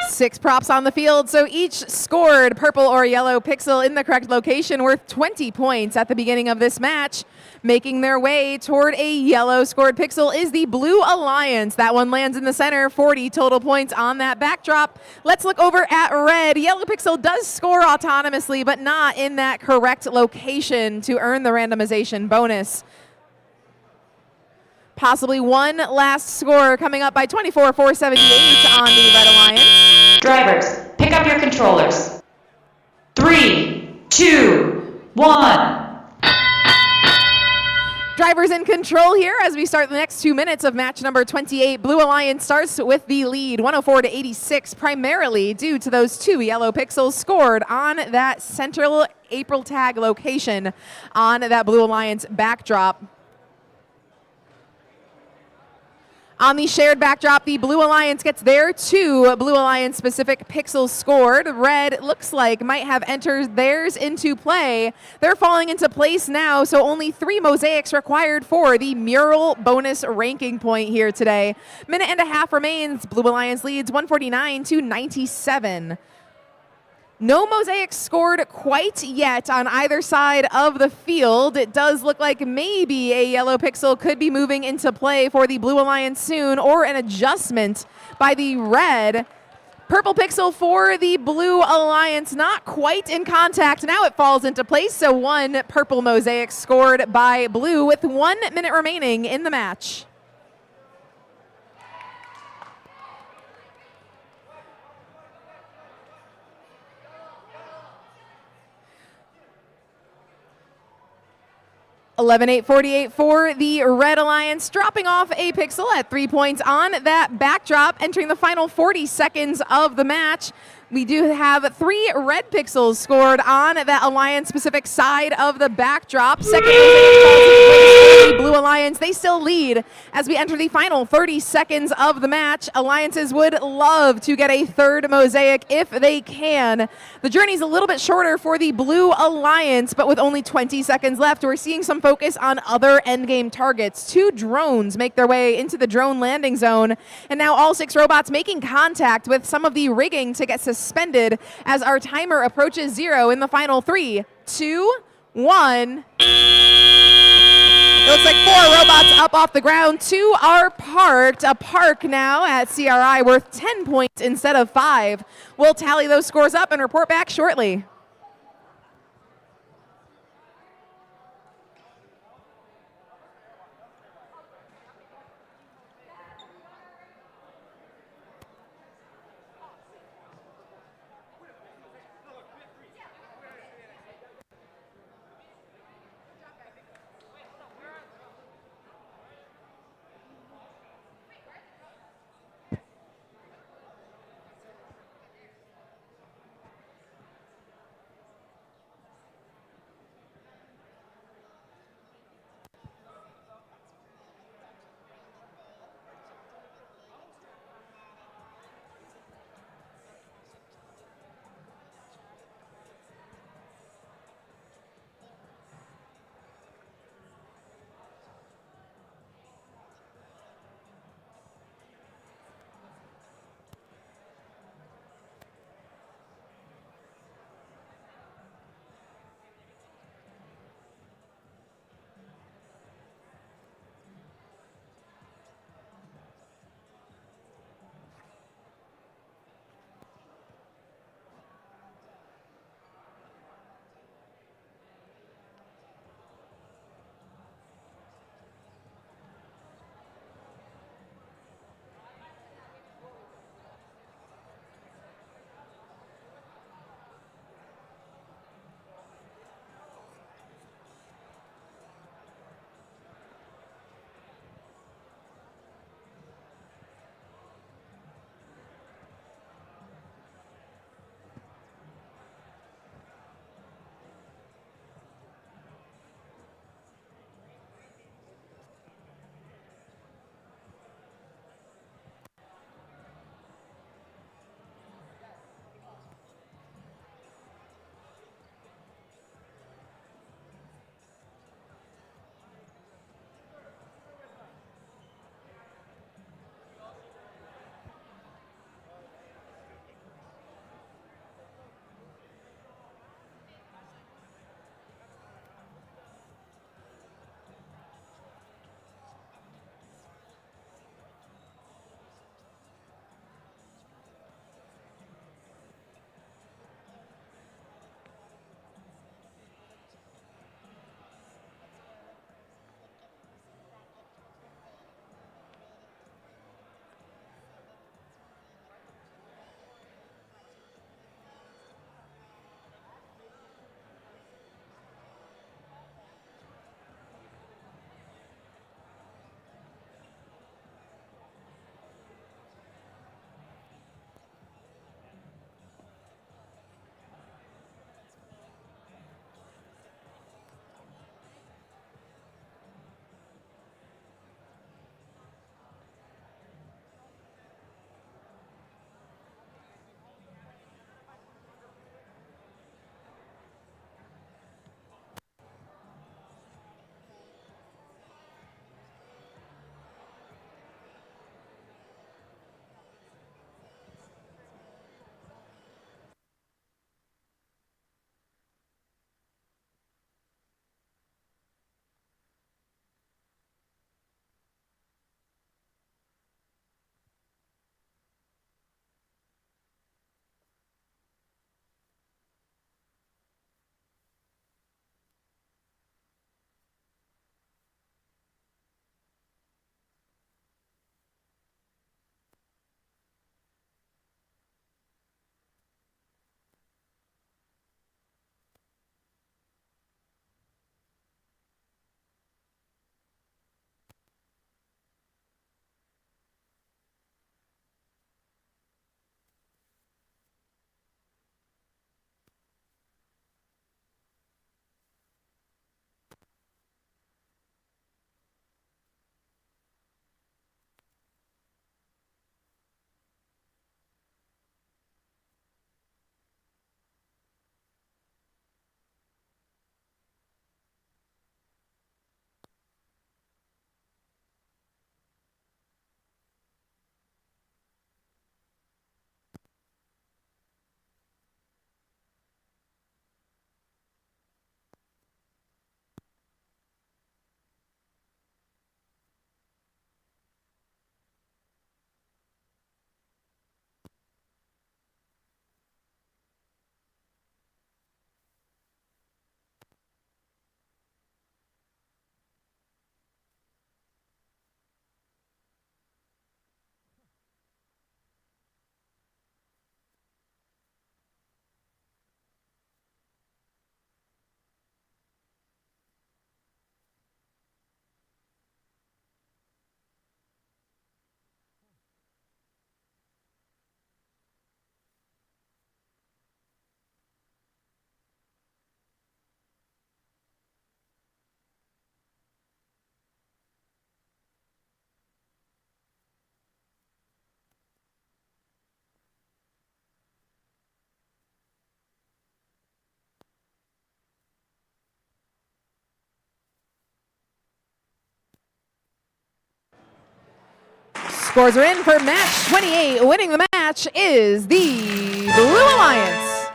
6 props on the field, so each scored purple or yellow pixel in the correct location worth 20 points at the beginning of this match. Making their way toward a yellow scored pixel is the Blue Alliance. That one lands in the center, 40 total points on that backdrop. Let's look over at red. Yellow pixel does score autonomously, but not in that correct location to earn the randomization bonus. Possibly one last score coming up by 24,478 on the Red Alliance. Drivers, pick up your controllers. 3, 2, 1. Drivers in control here as we start the next 2 minutes of match number 28. Blue Alliance starts with the lead, 104 to 86, primarily due to those 2 yellow pixels scored on that central April tag location on that Blue Alliance backdrop. On the shared backdrop, the Blue Alliance gets their 2 Blue Alliance specific pixels scored. Red looks like might have entered theirs into play. They're falling into place now, so only 3 mosaics required for the mural bonus ranking point here today. Minute and a half remains. Blue Alliance leads 149 to 97. No mosaics scored quite yet on either side of the field. It does look like maybe a yellow pixel could be moving into play for the Blue Alliance soon, or an adjustment by the red. Purple pixel for the Blue Alliance, not quite in contact. Now it falls into place, so 1 purple mosaic scored by blue with 1 minute remaining in the match. $11,848 for the Red Alliance, dropping off a pixel at 3 points on that backdrop, entering the final 40 seconds of the match. We do have 3 red pixels scored on that Alliance-specific side of the backdrop. Second mosaic falls into place for the Blue Alliance. They still lead as we enter the final 30 seconds of the match. Alliances would love to get a 3rd mosaic if they can. The journey's a little bit shorter for the Blue Alliance, but with only 20 seconds left, we're seeing some focus on other endgame targets. 2 drones make their way into the drone landing zone, and now all 6 robots making contact with some of the rigging to get suspended as our timer approaches 0 in the final 3, 2, 1. It looks like 4 robots up off the ground. 2 are parked. A park now at CRI worth 10 points instead of 5. We'll tally those scores up and report back shortly. Scores are in for match 28. Winning the match is the Blue Alliance.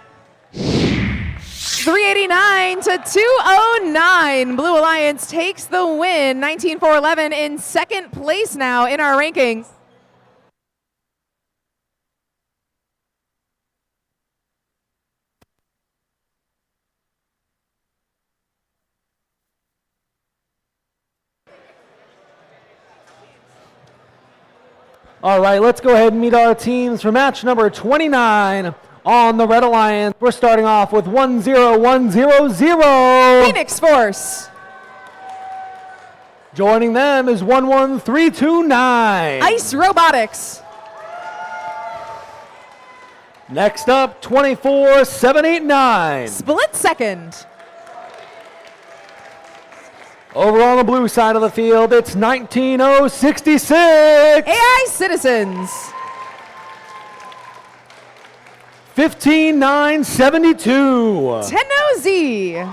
389 to 209. Blue Alliance takes the win. 19-4-11 in second place now in our rankings. All right, let's go ahead and meet our teams for match number 29 on the Red Alliance. We're starting off with 10100. Phoenix Force. Joining them is 11329. Ice Robotics. Next up, 24789. Split second. Over on the blue side of the field, it's 19066. AI Citizens. 15972. Tenno-Z.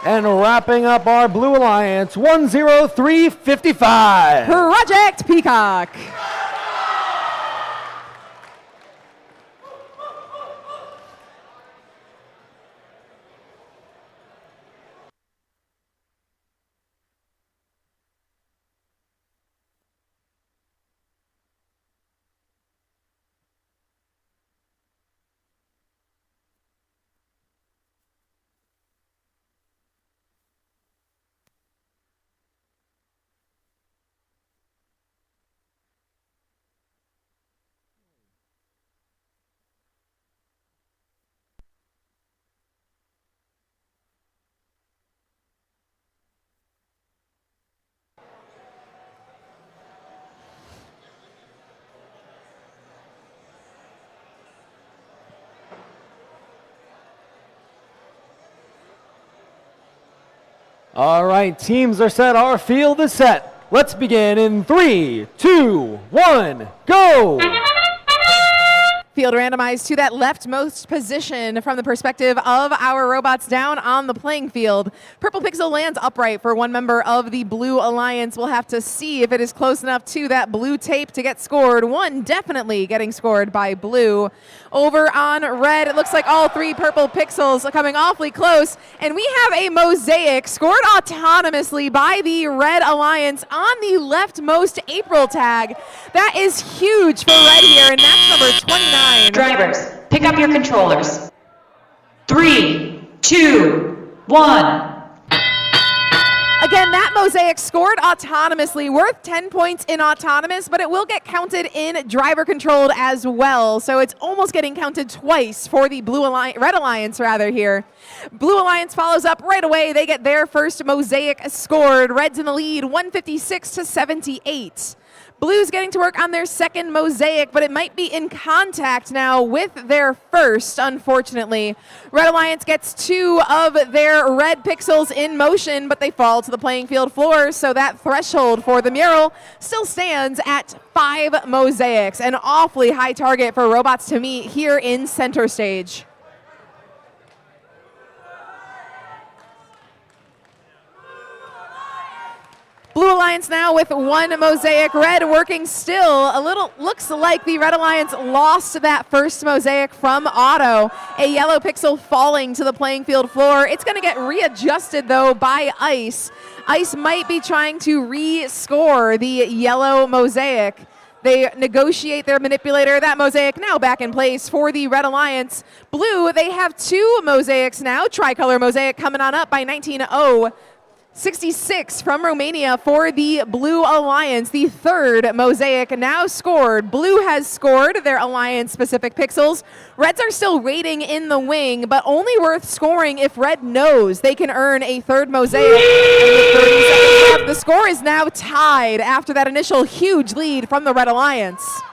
And wrapping up our Blue Alliance, 10355. Project Peacock. All right, teams are set. Our field is set. Let's begin in 3, 2, 1, go! Field randomized to that leftmost position from the perspective of our robots down on the playing field. Purple Pixel lands upright for one member of the Blue Alliance. We'll have to see if it is close enough to that blue tape to get scored. One definitely getting scored by blue. Over on red, it looks like all three Purple Pixels are coming awfully close. And we have a mosaic scored autonomously by the Red Alliance on the leftmost April tag. That is huge for red here in match number 29. Drivers, pick up your controllers. 3, 2, 1. Again, that mosaic scored autonomously, worth 10 points in autonomous, but it will get counted in driver controlled as well. So it's almost getting counted twice for the Red Alliance rather here. Blue Alliance follows up right away. They get their first mosaic scored. Red's in the lead, 156 to 78. Blue's getting to work on their second mosaic, but it might be in contact now with their first, unfortunately. Red Alliance gets two of their red pixels in motion, but they fall to the playing field floor, so that threshold for the mural still stands at 5 mosaics, an awfully high target for robots to meet here in center stage. Blue Alliance now with one mosaic. Red working still. A little looks like the Red Alliance lost that first mosaic from auto. A yellow pixel falling to the playing field floor. It's going to get readjusted though by Ice. Ice might be trying to re-score the yellow mosaic. They negotiate their manipulator. That mosaic now back in place for the Red Alliance. Blue, they have two mosaics now. Tricolor mosaic coming on up by 19-0-66 from Romania for the Blue Alliance. The third mosaic now scored. Blue has scored their Alliance-specific pixels. Reds are still waiting in the wing, but only worth scoring if Red knows they can earn a third mosaic. And with 30 seconds left, the score is now tied after that initial huge lead from the Red Alliance.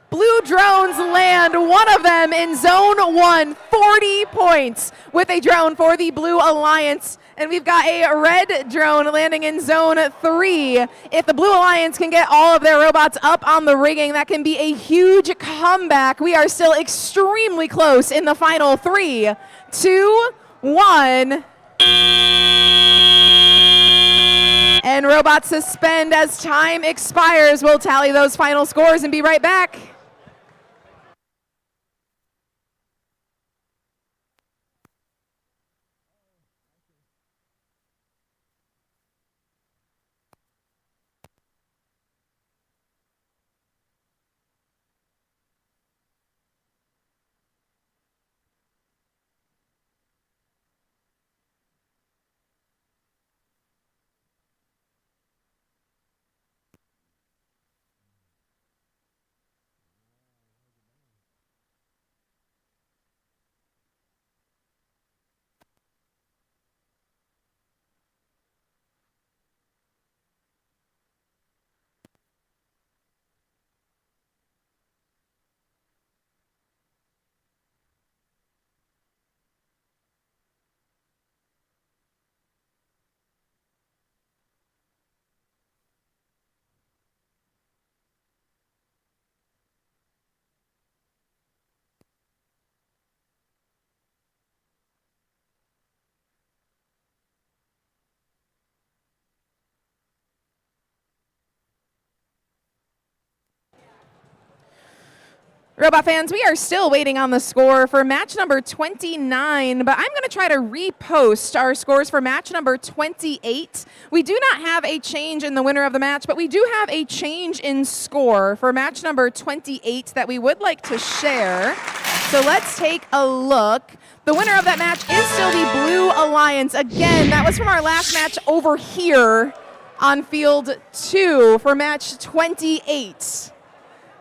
Blue drones land, one of them in zone 1, 40 points with a drone for the Blue Alliance. And we've got a red drone landing in zone 3. If the Blue Alliance can get all of their robots up on the rigging, that can be a huge comeback. We are still extremely close in the final 3, 2, 1. And And robots suspend as time expires. We'll tally those final scores and be right back. Robot fans, we are still waiting on the score for match number 29, but I'm going to try to repost our scores for match number 28. We do not have a change in the winner of the match, but we do have a change in score for match number 28 that we would like to share. So let's take a look. The winner of that match is still the Blue Alliance. Again, that was from our last match over here on field 2 for match 28.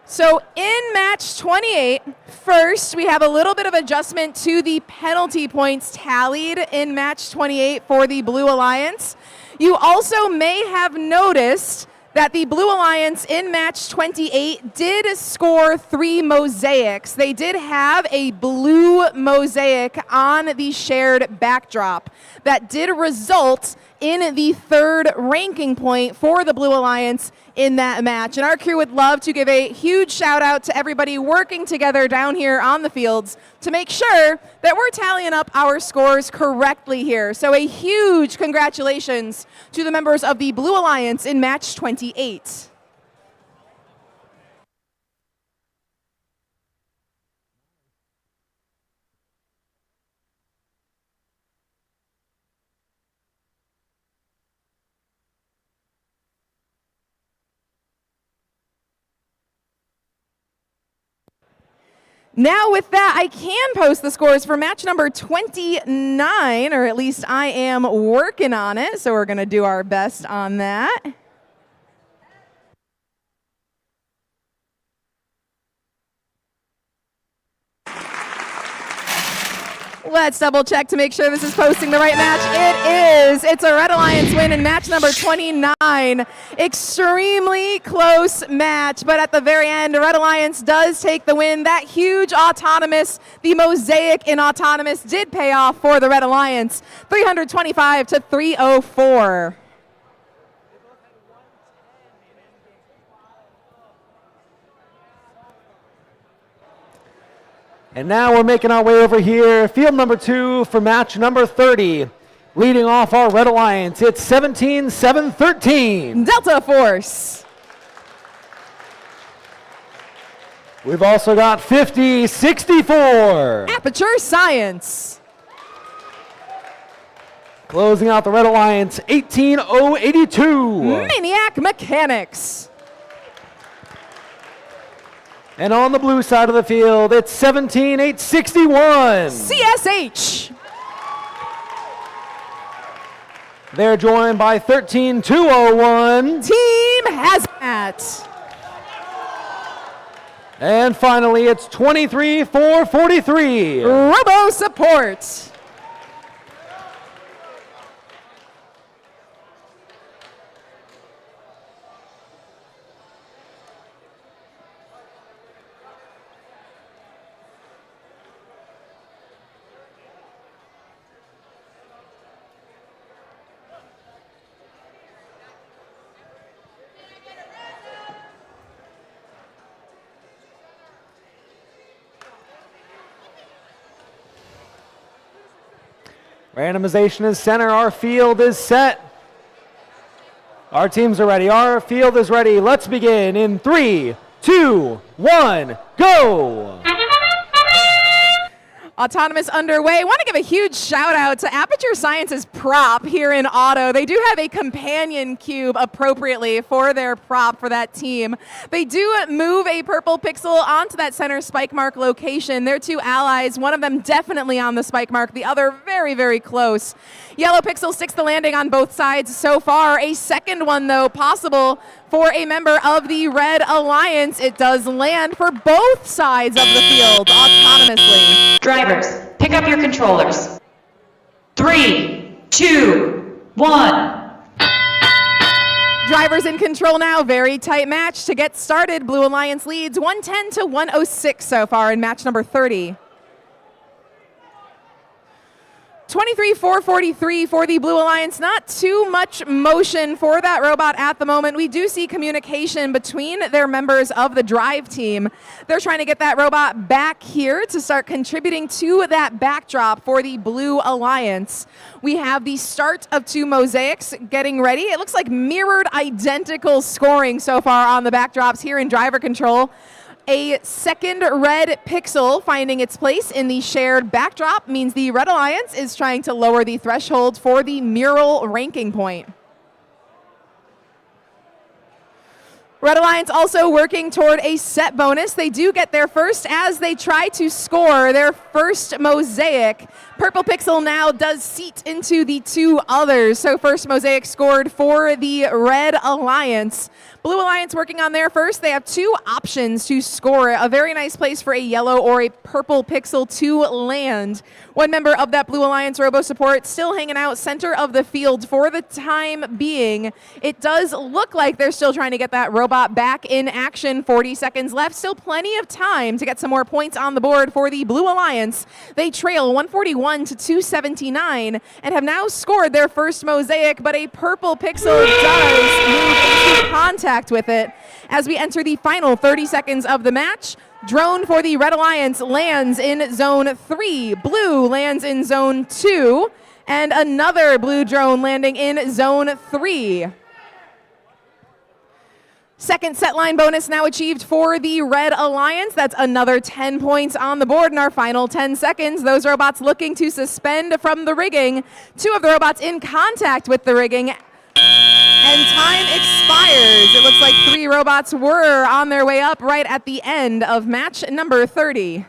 So in match 28, first we have a little bit of adjustment to the penalty points tallied in match 28 for the Blue Alliance. You also may have noticed that the Blue Alliance in match 28 did score 3 mosaics. They did have a blue mosaic on the shared backdrop that did result in the 3rd ranking point for the Blue Alliance in that match. And our crew would love to give a huge shout out to everybody working together down here on the fields to make sure that we're tallying up our scores correctly here. So a huge congratulations to the members of the Blue Alliance in match 28. Now with that, I can post the scores for match number 29, or at least I am working on it, so we're going to do our best on that. Let's double check to make sure this is posting the right match. It is. It's a Red Alliance win in match number 29. Extremely close match, but at the very end, Red Alliance does take the win. That huge autonomous, the mosaic in autonomous did pay off for the Red Alliance. 325 to 304. And now we're making our way over here, field number 2 for match number 30. Leading off our Red Alliance, it's 17-7-13. Delta Force. We've also got 50-64. Aperture Science. Closing out the Red Alliance, 18-0-82. Maniac Mechanics. And on the blue side of the field, it's 17-8-61. CSH. They're joined by 13-201. Team Hazmat. And finally, it's 23-4-43. Robo Support. Randomization is center. Our field is set. Our teams are ready. Our field is ready. Let's begin in 3, 2, 1, go! Autonomous underway. Want to give a huge shout out to Aperture Science's prop here in Auto. They do have a companion cube appropriately for their prop for that team. They do move a purple pixel onto that center spike mark location. Their two allies, one of them definitely on the spike mark, the other very, very close. Yellow pixel sticks the landing on both sides so far. A second one, though, possible for a member of the Red Alliance. It does land for both sides of the field autonomously. Drivers, pick up your controllers. 3, 2, 1. Drivers in control now. Very tight match to get started. Blue Alliance leads 110 to 106 so far in match number 30. 23-443 for the Blue Alliance. Not too much motion for that robot at the moment. We do see communication between their members of the drive team. They're trying to get that robot back here to start contributing to that backdrop for the Blue Alliance. We have the start of two mosaics getting ready. It looks like mirrored identical scoring so far on the backdrops here in driver control. A second red pixel finding its place in the shared backdrop means the Red Alliance is trying to lower the threshold for the mural ranking point. Red Alliance also working toward a set bonus. They do get their first as they try to score their first mosaic. Purple pixel now does seat into the two others. So first mosaic scored for the Red Alliance. Blue Alliance working on their first. They have two options to score. A very nice place for a yellow or a purple pixel to land. One member of that Blue Alliance Robo Support still hanging out center of the field for the time being. It does look like they're still trying to get that robot back in action. 40 seconds left. Still plenty of time to get some more points on the board for the Blue Alliance. They trail 141 to 279 and have now scored their first mosaic, but a purple pixel does move into contact with it. As we enter the final 30 seconds of the match, drone for the Red Alliance lands in zone 3. Blue lands in zone 2. And another blue drone landing in zone 3. Second set line bonus now achieved for the Red Alliance. That's another 10 points on the board in our final 10 seconds. Those robots looking to suspend from the rigging. Two of the robots in contact with the rigging. And time expires. It looks like three robots were on their way up right at the end of match number 30.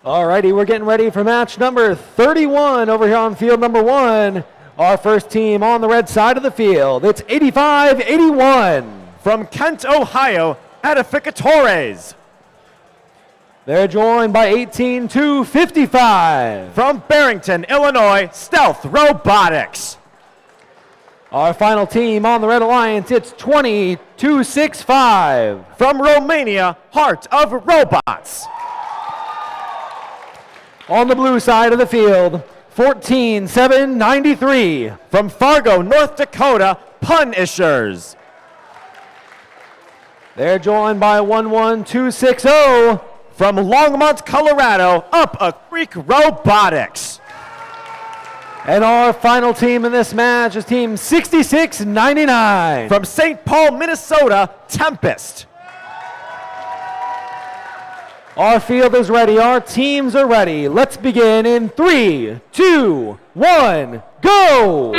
Alrighty, we're getting ready for match number 31 over here on field number 1. Our first team on the red side of the field. It's 85-81. From Kent, Ohio, Edificatores. They're joined by 18-55. From Barrington, Illinois, Stealth Robotics. Our final team on the Red Alliance, it's 20-65. From Romania, Heart of Robots. On the blue side of the field, 14-7-93. From Fargo, North Dakota, Punishers. They're joined by 11-260. From Longmont, Colorado, Up a Creek Robotics. And our final team in this match is team 66-99. From St. Paul, Minnesota, Tempest. Our field is ready. Our teams are ready. Let's begin in 3, 2, 1, go!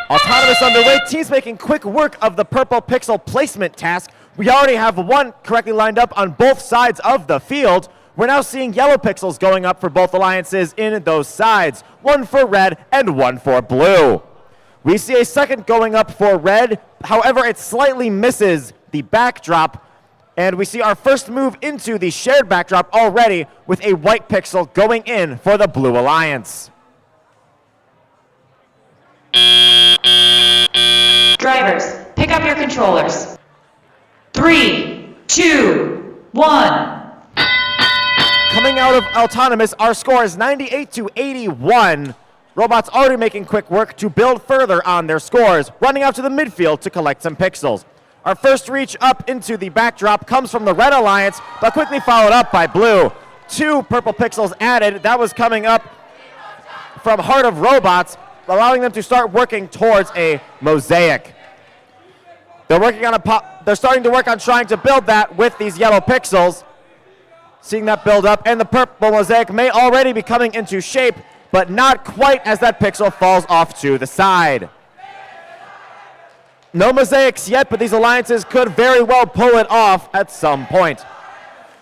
Autonomous underway. Teams making quick work of the purple pixel placement task. We already have one correctly lined up on both sides of the field. We're now seeing yellow pixels going up for both alliances in those sides. One for red and one for blue. We see a second going up for red. However, it slightly misses the backdrop. And we see our first move into the shared backdrop already with a white pixel going in for the blue alliance. Drivers, pick up your controllers. 3, 2, 1. Coming out of Autonomous, our score is 98-81. Robots already making quick work to build further on their scores, running out to the midfield to collect some pixels. Our first reach up into the backdrop comes from the Red Alliance, but quickly followed up by Blue. 2 purple pixels added. That was coming up from Heart of Robots, allowing them to start working towards a mosaic. They're starting to work on trying to build that with these yellow pixels. Seeing that build up, and the purple mosaic may already be coming into shape, but not quite as that pixel falls off to the side. No mosaics yet, but these alliances could very well pull it off at some point.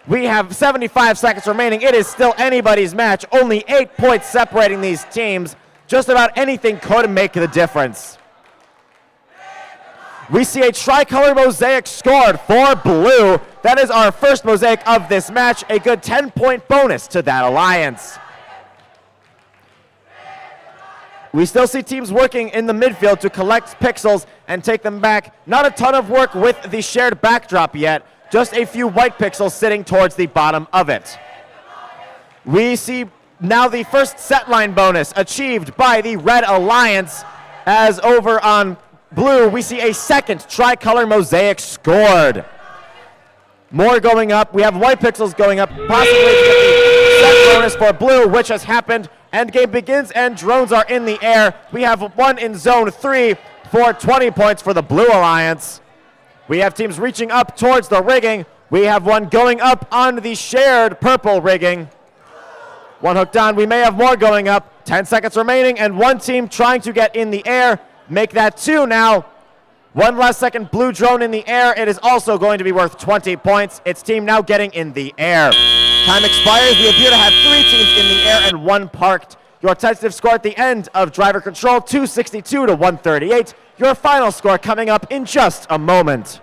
We have 75 seconds remaining. It is still anybody's match. Only 8 points separating these teams. Just about anything could make the difference. We see a tricolor mosaic scored for blue. That is our first mosaic of this match. A good 10-point bonus to that alliance. We still see teams working in the midfield to collect pixels and take them back. Not a ton of work with the shared backdrop yet. Just a few white pixels sitting towards the bottom of it. We see now the first set line bonus achieved by the Red Alliance, as over on blue we see a second tricolor mosaic scored. More going up. We have white pixels going up, possibly to get the set bonus for blue, which has happened. Endgame begins and drones are in the air. We have one in zone 3 for 20 points for the Blue Alliance. We have teams reaching up towards the rigging. We have one going up on the shared purple rigging. One hooked on. We may have more going up. 10 seconds remaining, and one team trying to get in the air. Make that 2 now. One last second blue drone in the air. It is also going to be worth 20 points. Its team now getting in the air. Time expires. We appear to have 3 teams in the air and 1 parked. Your tentative score at the end of driver control, 262-138. Your final score coming up in just a moment.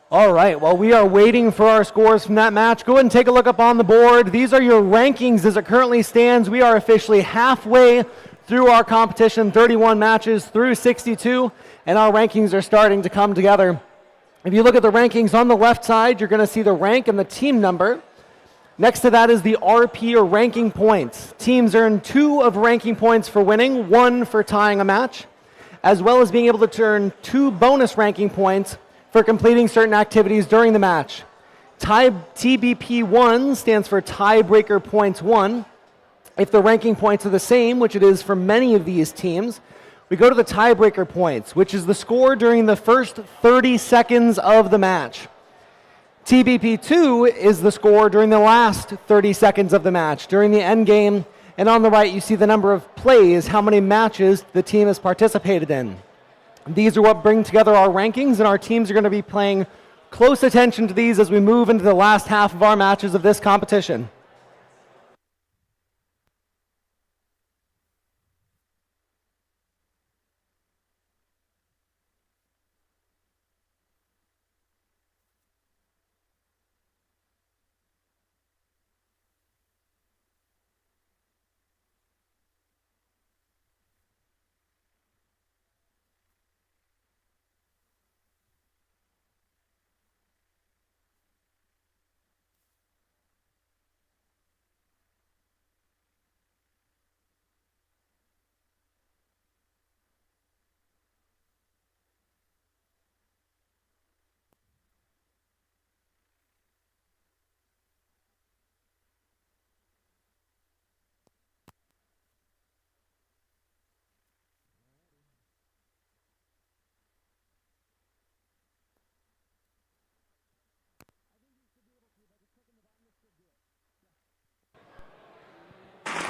All right, while we are waiting for our scores from that match, go ahead and take a look up on the board. These are your rankings as it currently stands. We are officially halfway through our competition, 31 matches through 62, and our rankings are starting to come together. If you look at the rankings on the left side, you're going to see the rank and the team number. Next to that is the RP, or ranking points. Teams earn 2 of ranking points for winning, 1 for tying a match, as well as being able to earn 2 bonus ranking points for completing certain activities during the match. TBP1 stands for Tiebreaker Points 1. If the ranking points are the same, which it is for many of these teams, we go to the tiebreaker points, which is the score during the first 30 seconds of the match. TBP2 is the score during the last 30 seconds of the match, during the end game. And on the right, you see the number of plays, how many matches the team has participated in. These are what bring together our rankings, and our teams are going to be paying close attention to these as we move into the last half of our matches of this competition.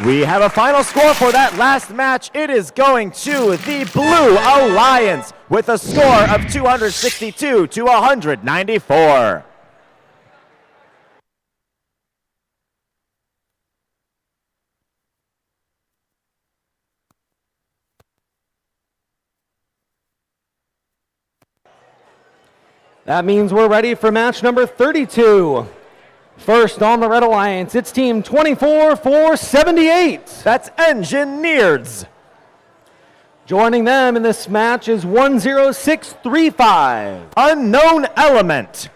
We have a final score for that last match. It is going to the Blue Alliance with a score of 262 to 194. That means we're ready for match number 32. First on the Red Alliance, it's team 24-478. That's Engineers. Joining them in this match is 10635. Unknown Element.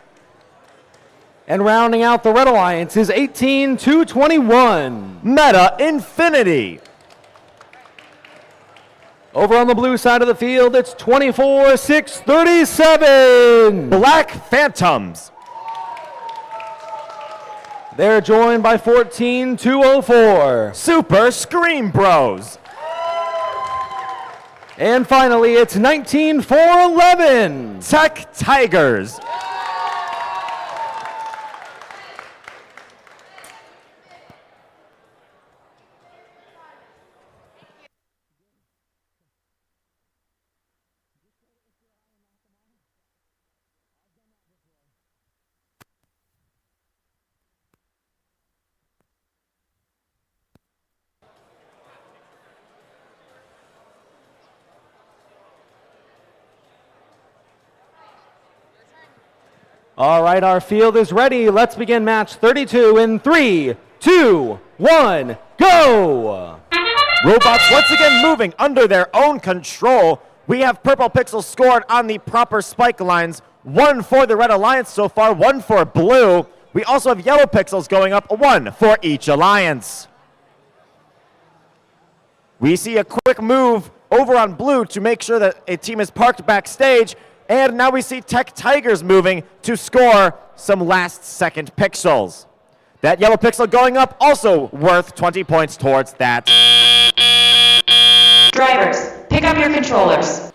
And rounding out the Red Alliance is 18221. Meta Infinity. Over on the blue side of the field, it's 24-637. Black Phantoms. They're joined by 14204. Super Scream Bros. And finally, it's 19411. Tech Tigers. All right, our field is ready. Let's begin match 32 in 3, 2, 1, go! Robots once again moving under their own control. We have purple pixels scored on the proper spike lines. 1 for the Red Alliance so far, 1 for blue. We also have yellow pixels going up, 1 for each alliance. We see a quick move over on blue to make sure that a team is parked backstage. And now we see Tech Tigers moving to score some last-second pixels. That yellow pixel going up, also worth 20 points towards that. Drivers, pick up your controllers.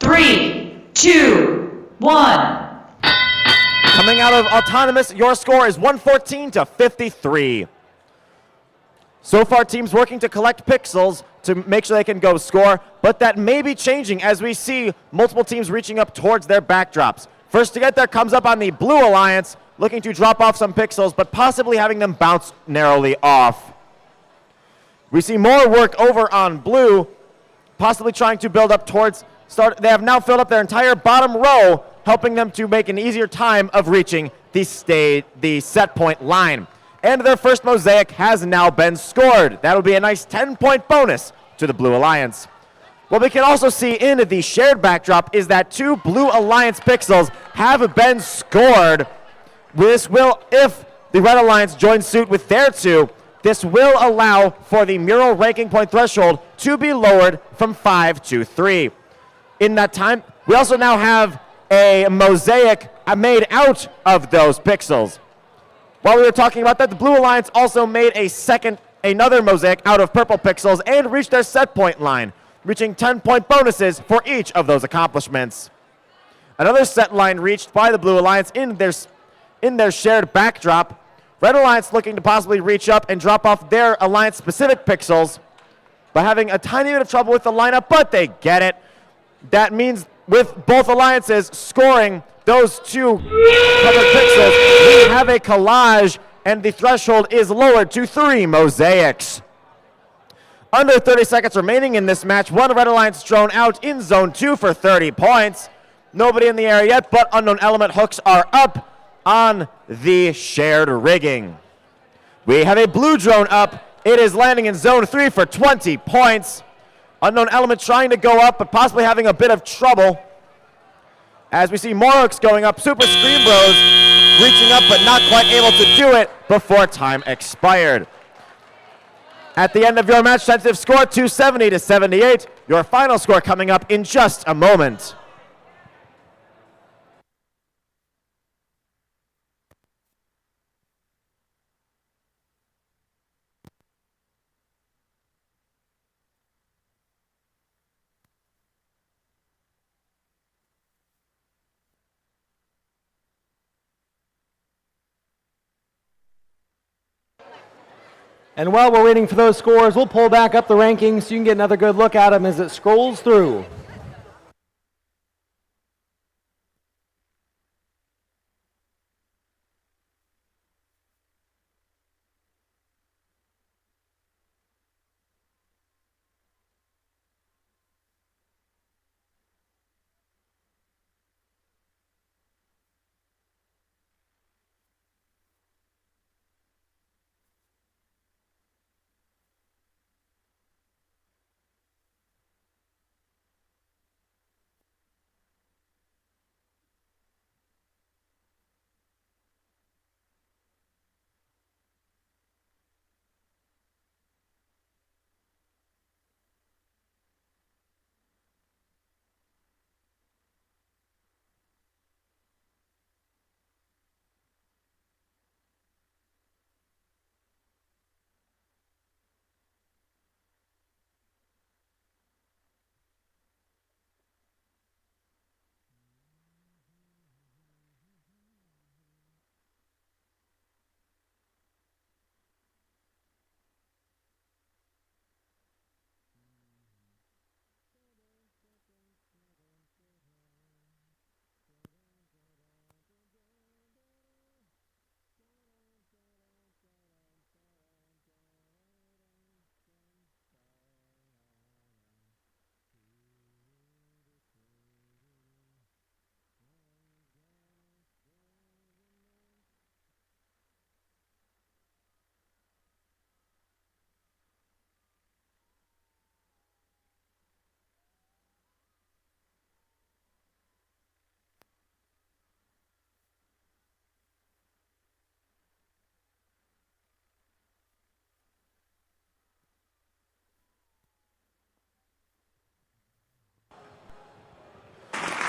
3, 2, 1. Coming out of Autonomous, your score is 114 to 53. So far, teams working to collect pixels to make sure they can go score, but that may be changing as we see multiple teams reaching up towards their backdrops. First to get there comes up on the Blue Alliance, looking to drop off some pixels, but possibly having them bounce narrowly off. We see more work over on Blue, possibly trying to build up towards start. They have now filled up their entire bottom row, helping them to make an easier time of reaching the set point line. And their first mosaic has now been scored. That'll be a nice 10-point bonus to the Blue Alliance. What we can also see in the shared backdrop is that 2 Blue Alliance pixels have been scored. This will, if the Red Alliance joins suit with their 2, this will allow for the mural ranking point threshold to be lowered from 5 to 3. In that time, we also now have a mosaic made out of those pixels. While we were talking about that, the Blue Alliance also made another mosaic out of purple pixels and reached their set point line, reaching 10-point bonuses for each of those accomplishments. Another set line reached by the Blue Alliance in their shared backdrop. Red Alliance looking to possibly reach up and drop off their Alliance-specific pixels, but having a tiny bit of trouble with the lineup, but they get it. That means with both alliances scoring those two covered pixels, we have a collage, and the threshold is lowered to 3 mosaics. Under 30 seconds remaining in this match, one Red Alliance drone out in Zone 2 for 30 points. Nobody in the area yet, but unknown element hooks are up on the shared rigging. We have a blue drone up. It is landing in Zone 3 for 20 points. Unknown element trying to go up, but possibly having a bit of trouble. As we see more hooks going up, Super Scream Bros reaching up, but not quite able to do it before time expired. At the end of your match, tentative score 270-78. Your final score coming up in just a moment. And while we're waiting for those scores, we'll pull back up the rankings so you can get another good look at them as it scrolls through.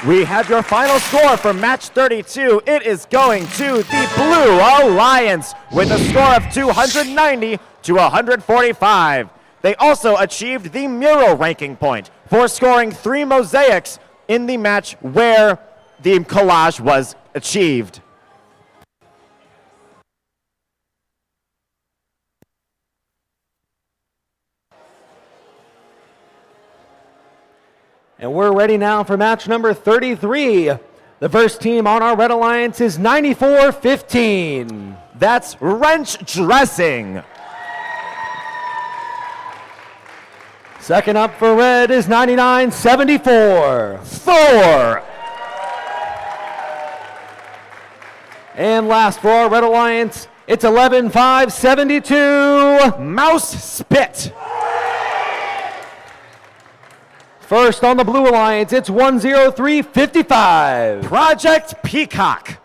We have your final score for match 32. It is going to the Blue Alliance with a score of 290 to 145. They also achieved the mural ranking point for scoring 3 mosaics in the match where the collage was achieved. And we're ready now for match number 33. The first team on our Red Alliance is 94-15. That's Wrench Dressing. Second up for Red is 99-74. Thor. And last for our Red Alliance, it's 11-5-72. Mouse Spit. First on the Blue Alliance, it's 103-55. Project Peacock.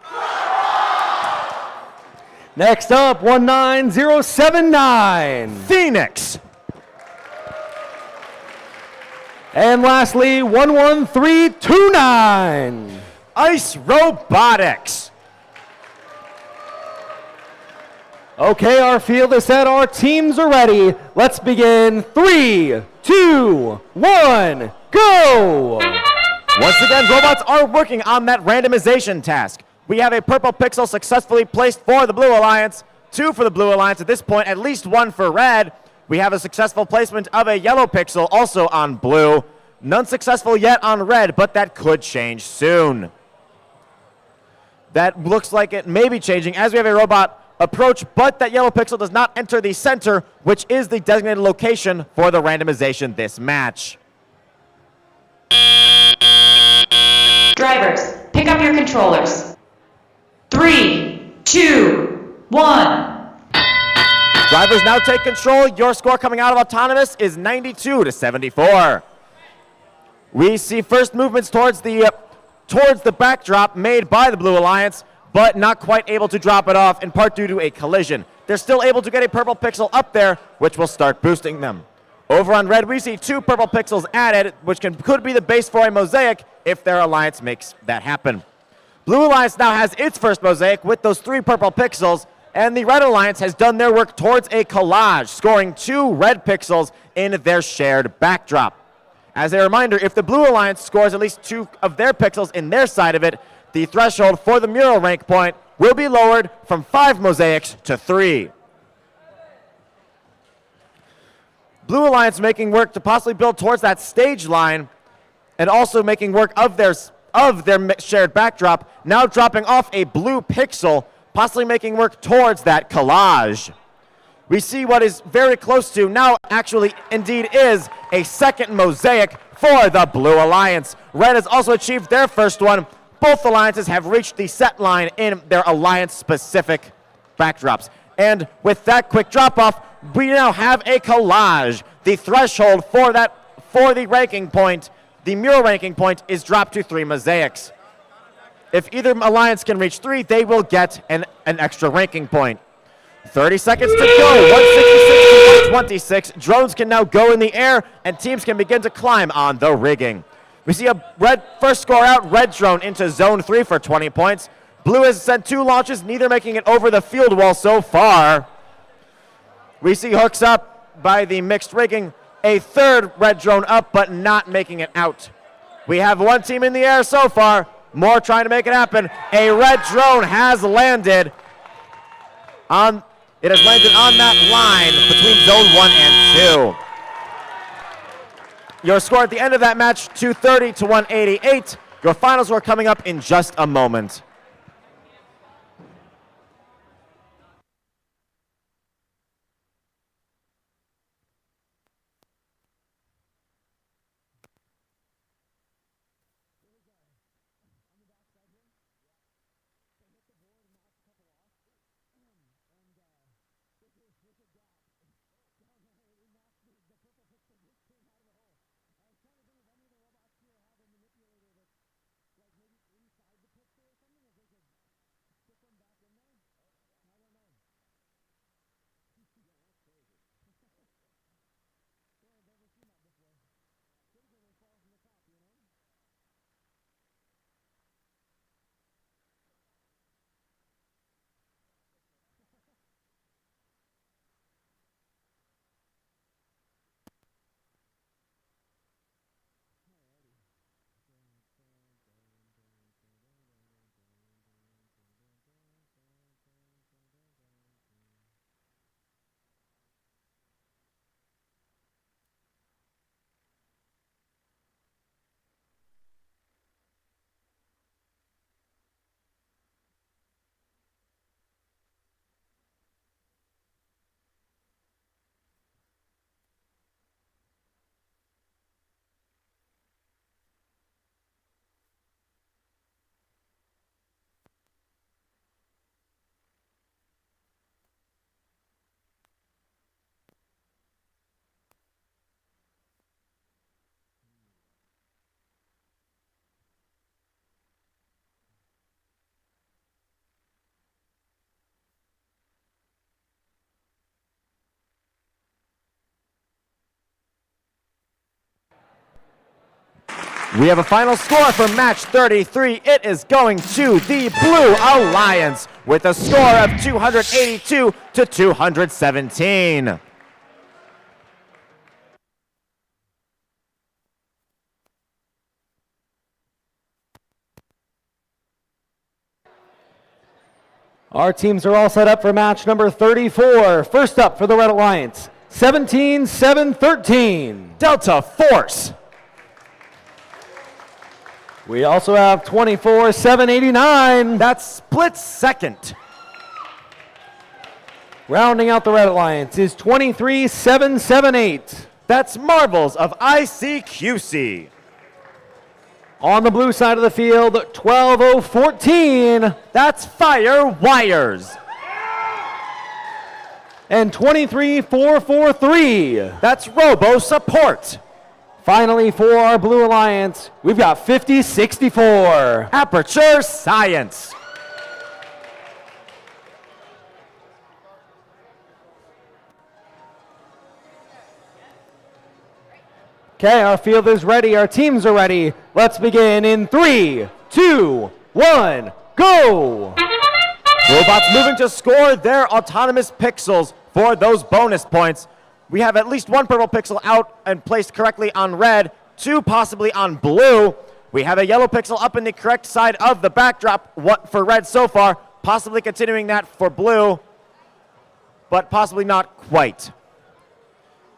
Next up, 19079. Phoenix. And lastly, 11329. Ice Robotics. Okay, our field is set. Our teams are ready. Let's begin. 3, 2, 1, go! Once again, robots are working on that randomization task. We have a purple pixel successfully placed for the Blue Alliance, 2 for the Blue Alliance at this point, at least 1 for red. We have a successful placement of a yellow pixel also on blue. None successful yet on red, but that could change soon. That looks like it may be changing as we have a robot approach, but that yellow pixel does not enter the center, which is the designated location for the randomization this match. Drivers, pick up your controllers. 3, 2, 1. Drivers now take control. Your score coming out of autonomous is 92 to 74. We see first movements towards the backdrop made by the Blue Alliance, but not quite able to drop it off, in part due to a collision. They're still able to get a purple pixel up there, which will start boosting them. Over on red, we see 2 purple pixels added, which could be the base for a mosaic if their alliance makes that happen. Blue Alliance now has its first mosaic with those 3 purple pixels, and the Red Alliance has done their work towards a collage, scoring 2 red pixels in their shared backdrop. As a reminder, if the Blue Alliance scores at least 2 of their pixels in their side of it, the threshold for the mural rank point will be lowered from 5 mosaics to 3. Blue Alliance making work to possibly build towards that stage line, and also making work of their shared backdrop, now dropping off a blue pixel, possibly making work towards that collage. We see what is very close to now actually indeed is a second mosaic for the Blue Alliance. Red has also achieved their first one. Both alliances have reached the set line in their alliance-specific backdrops. And with that quick drop-off, we now have a collage. The threshold for the ranking point, the mural ranking point, is dropped to 3 mosaics. If either alliance can reach 3, they will get an extra ranking point. 30 seconds to go. 166 to 126. Drones can now go in the air, and teams can begin to climb on the rigging. We see a red first score out, red drone into zone 3 for 20 points. Blue has sent 2 launches, neither making it over the field wall so far. We see hooks up by the mixed rigging. A third red drone up, but not making it out. We have 1 team in the air so far. More trying to make it happen. A red drone has landed on. It has landed on that line between zone 1 and 2. Your score at the end of that match, 230 to 188. Your finals are coming up in just a moment. We have a final score for match 33. It is going to the Blue Alliance with a score of 282 to 217. Our teams are all set up for match number 34. First up for the Red Alliance, 17-7-13. Delta Force. We also have 24-7-89. That's split second. Rounding out the Red Alliance is 23-7-7-8. That's Marvels of ICQC. On the blue side of the field, 12-0-14. That's Fire Wires. And 23-4-4-3. That's Robo Support. Finally, for our Blue Alliance, we've got 50-64. Aperture Science. Okay, our field is ready. Our teams are ready. Let's begin in 3, 2, 1, go! Robots moving to score their autonomous pixels for those bonus points. We have at least one purple pixel out and placed correctly on red, 2 possibly on blue. We have a yellow pixel up in the correct side of the backdrop for red so far, possibly continuing that for blue, but possibly not quite.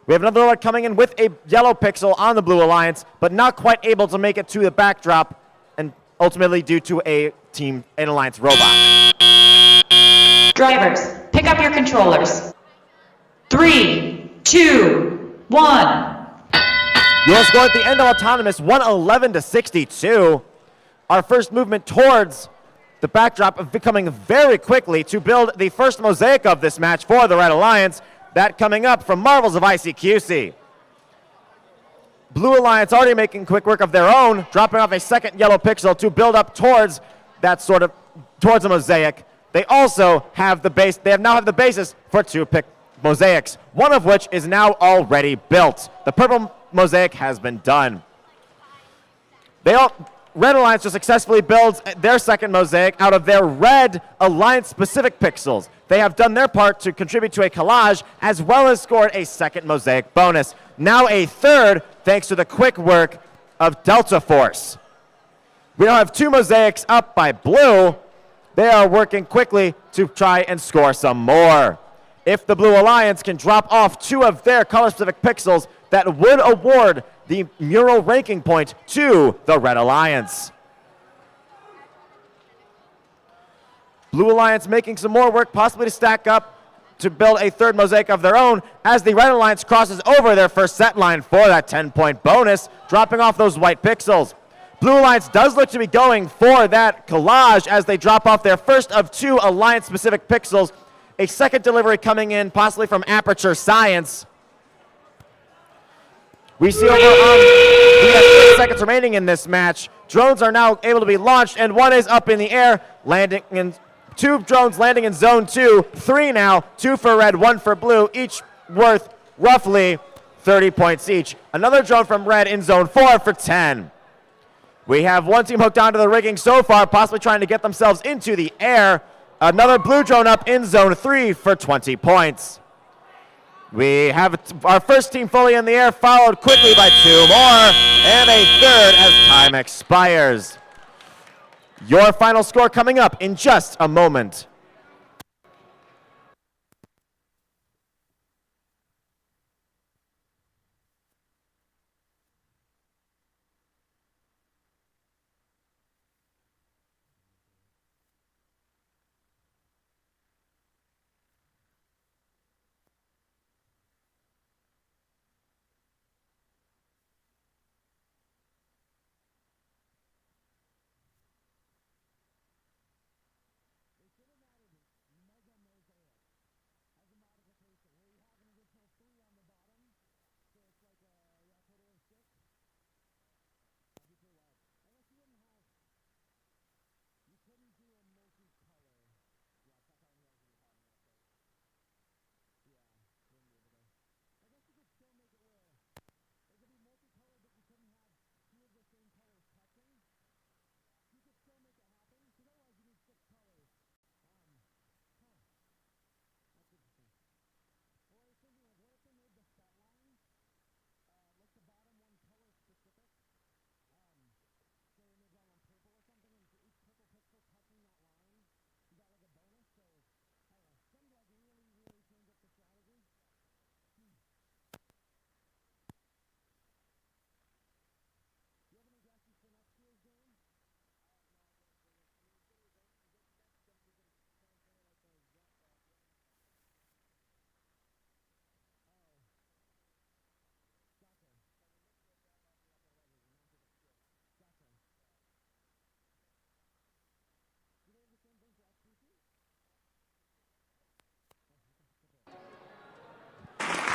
We have another one coming in with a yellow pixel on the Blue Alliance, but not quite able to make it to the backdrop, and ultimately due to an Alliance robot. Drivers, pick up your controllers. 3, 2, 1. Your score at the end of Autonomous, 111 to 62. Our first movement towards the backdrop of becoming very quickly to build the first mosaic of this match for the Red Alliance. That coming up from Marvels of ICQC. Blue Alliance already making quick work of their own, dropping off a second yellow pixel to build up towards that towards a mosaic. They also have now have the basis for 2 mosaics, one of which is now already built. The purple mosaic has been done. Red Alliance just successfully builds their second mosaic out of their red Alliance-specific pixels. They have done their part to contribute to a collage, as well as scored a second mosaic bonus. Now a third, thanks to the quick work of Delta Force. We now have 2 mosaics up by blue. They are working quickly to try and score some more. If the Blue Alliance can drop off 2 of their color-specific pixels, that would award the mural ranking point to the Red Alliance. Blue Alliance making some more work, possibly to stack up to build a third mosaic of their own as the Red Alliance crosses over their first set line for that 10-point bonus, dropping off those white pixels. Blue Alliance does look to be going for that collage as they drop off their first of 2 Alliance-specific pixels. A second delivery coming in, possibly from Aperture Science. We see we have 6 seconds remaining in this match. Drones are now able to be launched, and one is up in the air, landing in 2 drones landing in zone 2, 3 now, 2 for red, 1 for blue, each worth roughly 30 points each. Another drone from red in zone 4 for 10. We have one team hooked onto the rigging so far, possibly trying to get themselves into the air. Another blue drone up in zone 3 for 20 points. We have our first team fully in the air, followed quickly by 2 more, and a third as time expires. Your final score coming up in just a moment.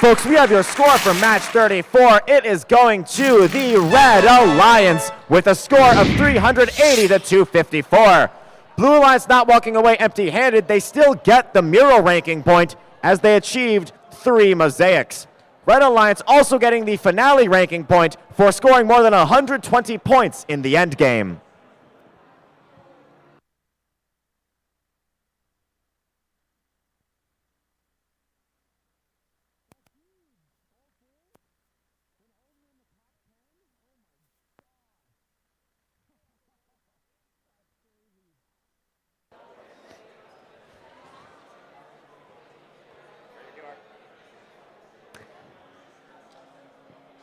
folks, we have your score for match 34. It is going to the Red Alliance with a score of 380 to 254. Blue Alliance not walking away empty-handed. They still get the mural ranking point as they achieved 3 mosaics. Red Alliance also getting the finale ranking point for scoring more than 120 points in the end game.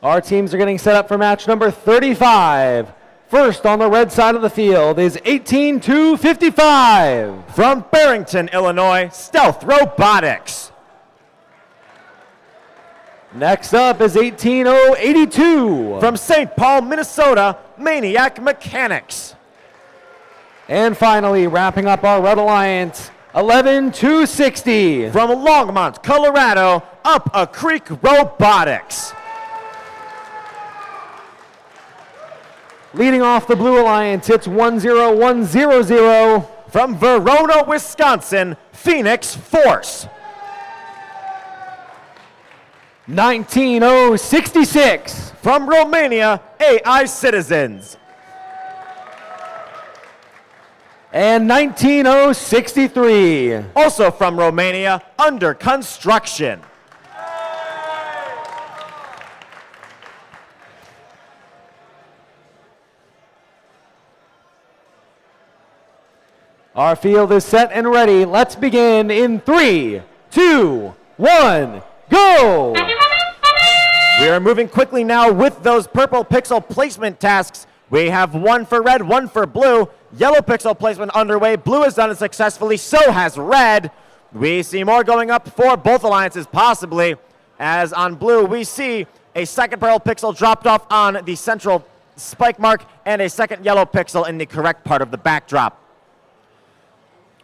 Our teams are getting set up for match number 35. First on the red side of the field is 18-55. From Barrington, Illinois, Stealth Robotics. Next up is 18-82. From St. Paul, Minnesota, Maniac Mechanics. And finally, wrapping up our Red Alliance, 11-60. From Longmont, Colorado, Up a Creek Robotics. Leading off the Blue Alliance, it's 1-0-1-0-0. From Verona, Wisconsin, Phoenix Force. 19-66. From Romania, AI Citizens. And 19-63. Also from Romania, Under Construction. Our field is set and ready. Let's begin in 3, 2, 1, go! We are moving quickly now with those purple pixel placement tasks. We have one for red, one for blue. Yellow pixel placement underway. Blue has done it successfully, so has red. We see more going up for both alliances, possibly. As on blue, we see a second purple pixel dropped off on the central spike mark and a second yellow pixel in the correct part of the backdrop.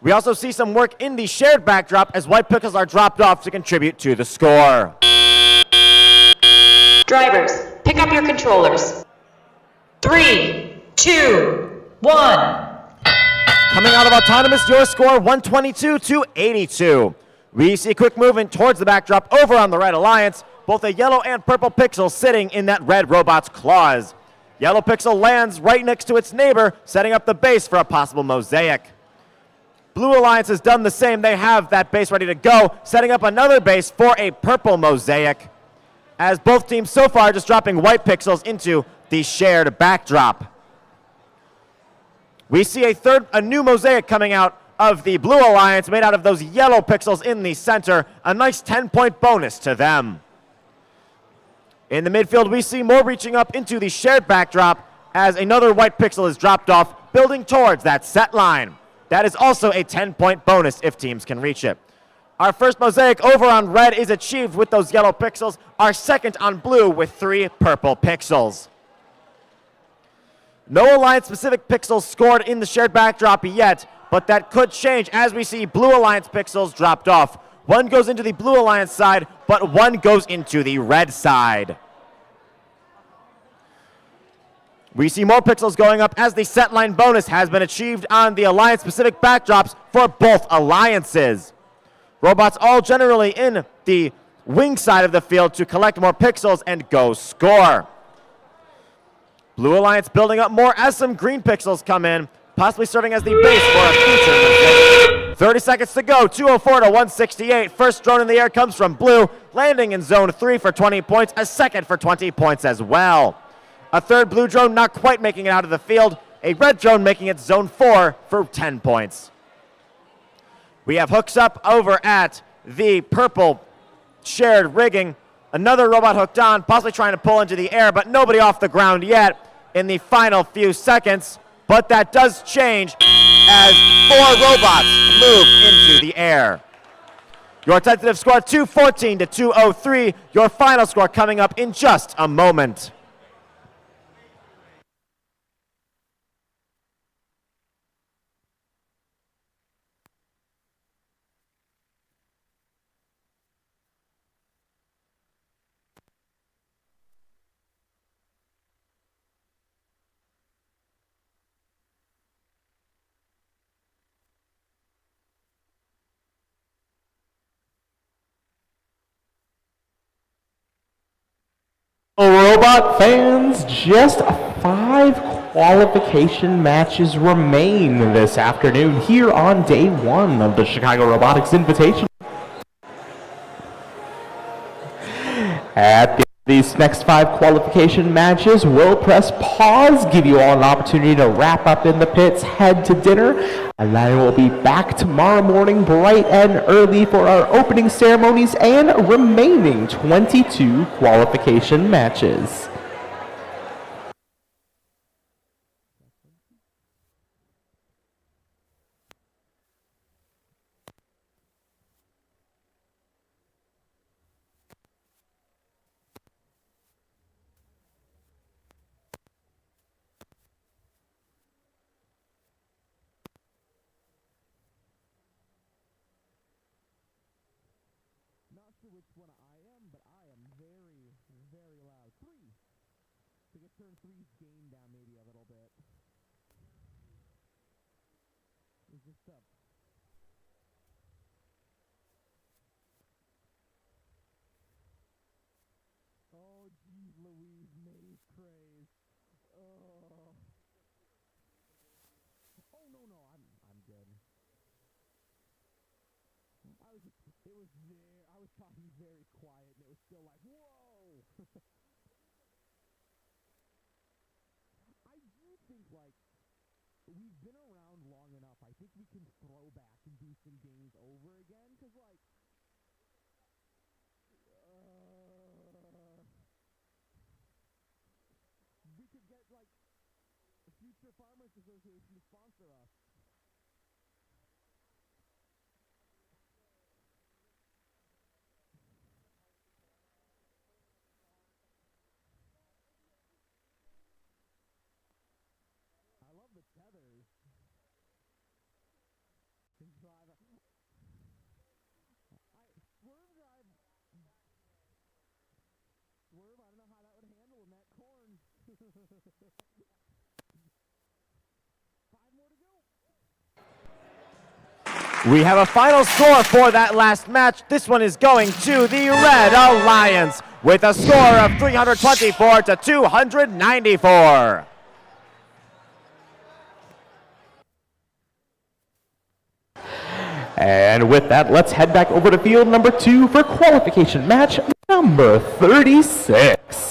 We also see some work in the shared backdrop as white pixels are dropped off to contribute to the score. Drivers, pick up your controllers. 3, 2, 1. Coming out of autonomous, your score 122 to 82. We see quick movement towards the backdrop over on the Red Alliance. Both a yellow and purple pixel sitting in that red robot's claws. Yellow pixel lands right next to its neighbor, setting up the base for a possible mosaic. Blue Alliance has done the same. They have that base ready to go, setting up another base for a purple mosaic, as both teams so far are just dropping white pixels into the shared backdrop. We see a new mosaic coming out of the Blue Alliance made out of those yellow pixels in the center, a nice 10-point bonus to them. In the midfield, we see more reaching up into the shared backdrop as another white pixel is dropped off, building towards that set line. That is also a 10-point bonus if teams can reach it. Our first mosaic over on red is achieved with those yellow pixels. Our second on blue with 3 purple pixels. No Alliance-specific pixels scored in the shared backdrop yet, but that could change as we see Blue Alliance pixels dropped off. One goes into the Blue Alliance side, but one goes into the red side. We see more pixels going up as the set line bonus has been achieved on the Alliance-specific backdrops for both alliances. Robots all generally in the wing side of the field to collect more pixels and go score. Blue Alliance building up more as some green pixels come in, possibly serving as the base for a future mosaic. 30 seconds to go, 204 to 168. First drone in the air comes from Blue, landing in zone 3 for 20 points, a second for 20 points as well. A third blue drone not quite making it out of the field. A red drone making it zone 4 for 10 points. We have hooks up over at the purple shared rigging. Another robot hooked on, possibly trying to pull into the air, but nobody off the ground yet in the final few seconds. But that does change as 4 robots move into the air. Your tentative score 214 to 203. Your final score coming up in just a moment. Robot fans, just 5 qualification matches remain this afternoon here on day 1 of the Chicago Robotics Invitational. At these next 5 qualification matches, we'll press pause, give you all an opportunity to wrap up in the pits, head to dinner, and then we'll be back tomorrow morning bright and early for our opening ceremonies and remaining 22 qualification matches. We have a final score for that last match. This one is going to the Red Alliance with a score of 324 to 294. And with that, let's head back over to field number 2 for qualification match number 36.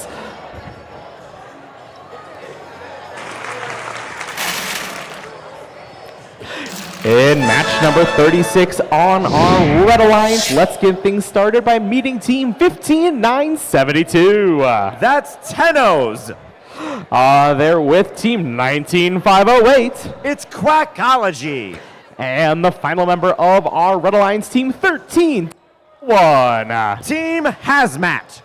In match number 36 on our Red Alliance, let's get things started by meeting team 15972. That's Tenos. They're with team 19508. It's Quackology. And the final member of our Red Alliance team 131. Team Hazmat.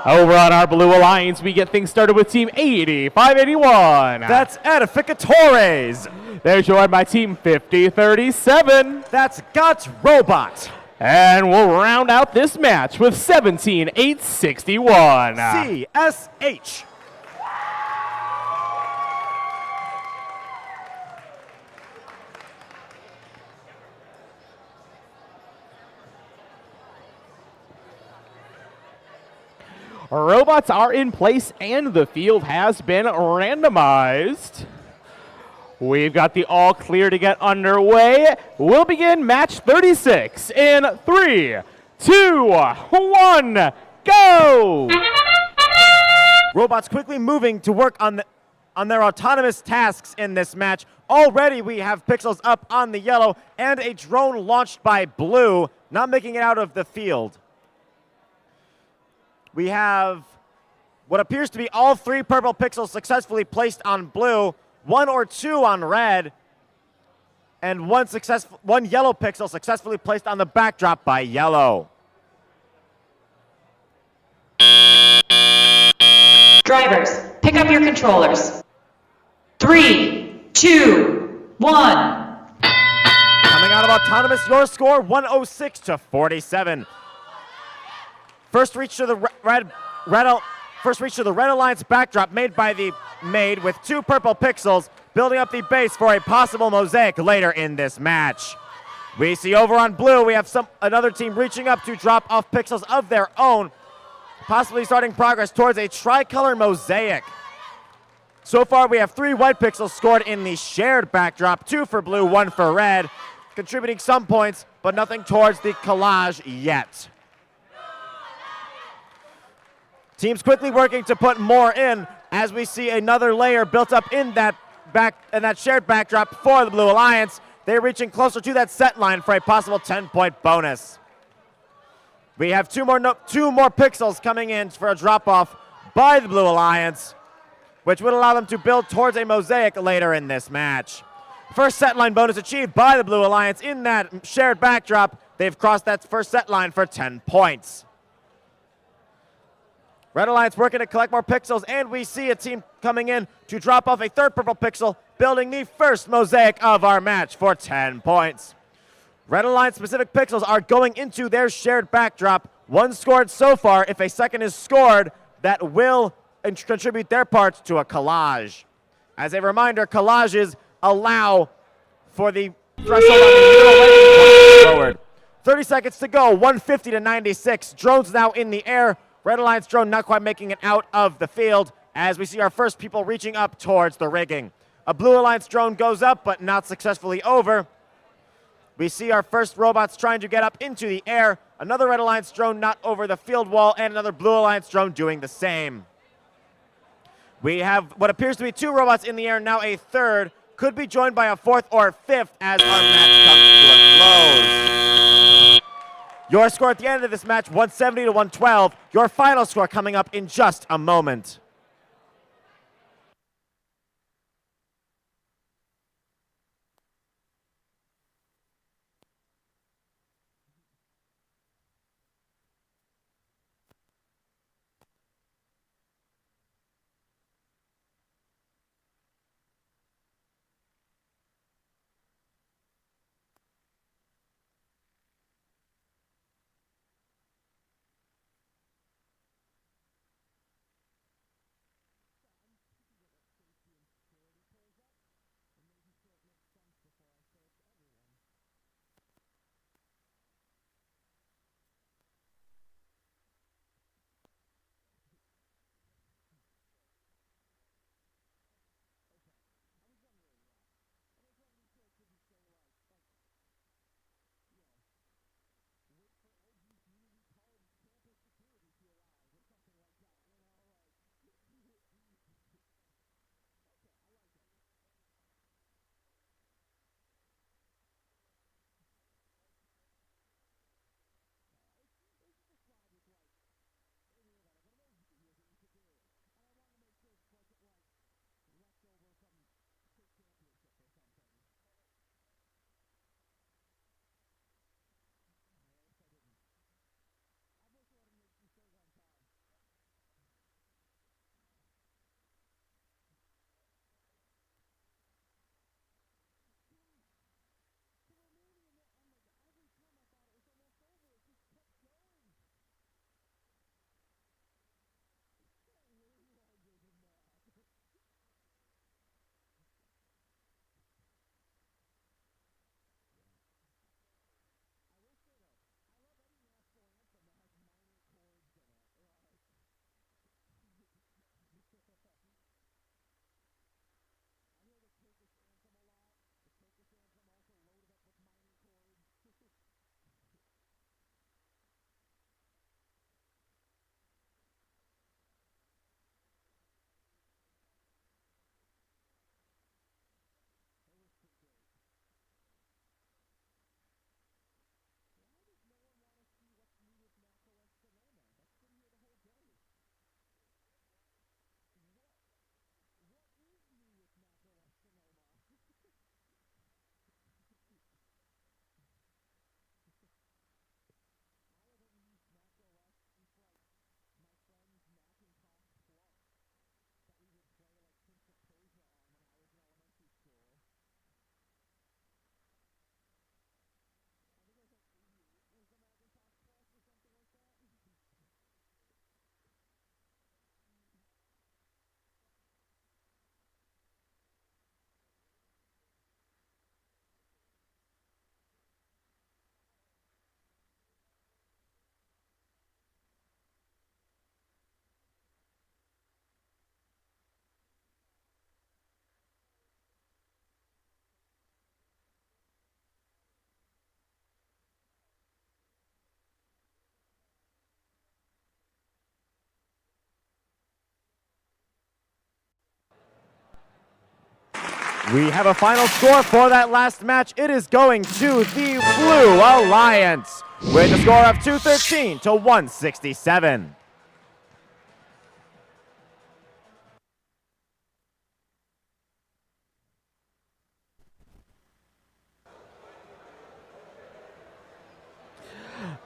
Over on our Blue Alliance, we get things started with team 8581. That's Edificatores. They're joined by team 5037. That's Got Robot. And we'll round out this match with 17861. CSH. Robots are in place and the field has been randomized. We've got the all clear to get underway. We'll begin match 36 in 3, 2, 1, go! Robots quickly moving to work on their autonomous tasks in this match. Already we have pixels up on the yellow and a drone launched by blue, not making it out of the field. We have what appears to be all 3 purple pixels successfully placed on blue, 1 or 2 on red, and one yellow pixel successfully placed on the backdrop by yellow. Drivers, pick up your controllers. 3, 2, 1. Coming out of autonomous, your score 106 to 47. First reach to the Red Alliance backdrop made with 2 purple pixels, building up the base for a possible mosaic later in this match. We see over on blue, we have another team reaching up to drop off pixels of their own. possibly starting progress towards a tricolor mosaic. So far, we have 3 white pixels scored in the shared backdrop, 2 for blue, 1 for red, contributing some points, but nothing towards the collage yet. Teams quickly working to put more in as we see another layer built up in that shared backdrop for the Blue Alliance. They're reaching closer to that set line for a possible 10-point bonus. We have two more pixels coming in for a drop-off by the Blue Alliance, which would allow them to build towards a mosaic later in this match. First set line bonus achieved by the Blue Alliance in that shared backdrop. They've crossed that first set line for 10 points. Red Alliance working to collect more pixels, and we see a team coming in to drop off a third purple pixel, building the first mosaic of our match for 10 points. Red Alliance specific pixels are going into their shared backdrop. 1 scored so far. If a second is scored, that will contribute their part to a collage. As a reminder, collages allow for the threshold on the forward. 30 seconds to go, 150 to 96. Drones now in the air. Red Alliance drone not quite making it out of the field as we see our first people reaching up towards the rigging. A Blue Alliance drone goes up, but not successfully over. We see our first robots trying to get up into the air. Another Red Alliance drone not over the field wall, and another Blue Alliance drone doing the same. We have what appears to be 2 robots in the air, now a third. Could be joined by a 4th or 5th as our match comes to a close. Your score at the end of this match, 170 to 112. Your final score coming up in just a moment. We have a final score for that last match. It is going to the Blue Alliance with a score of 213 to 167.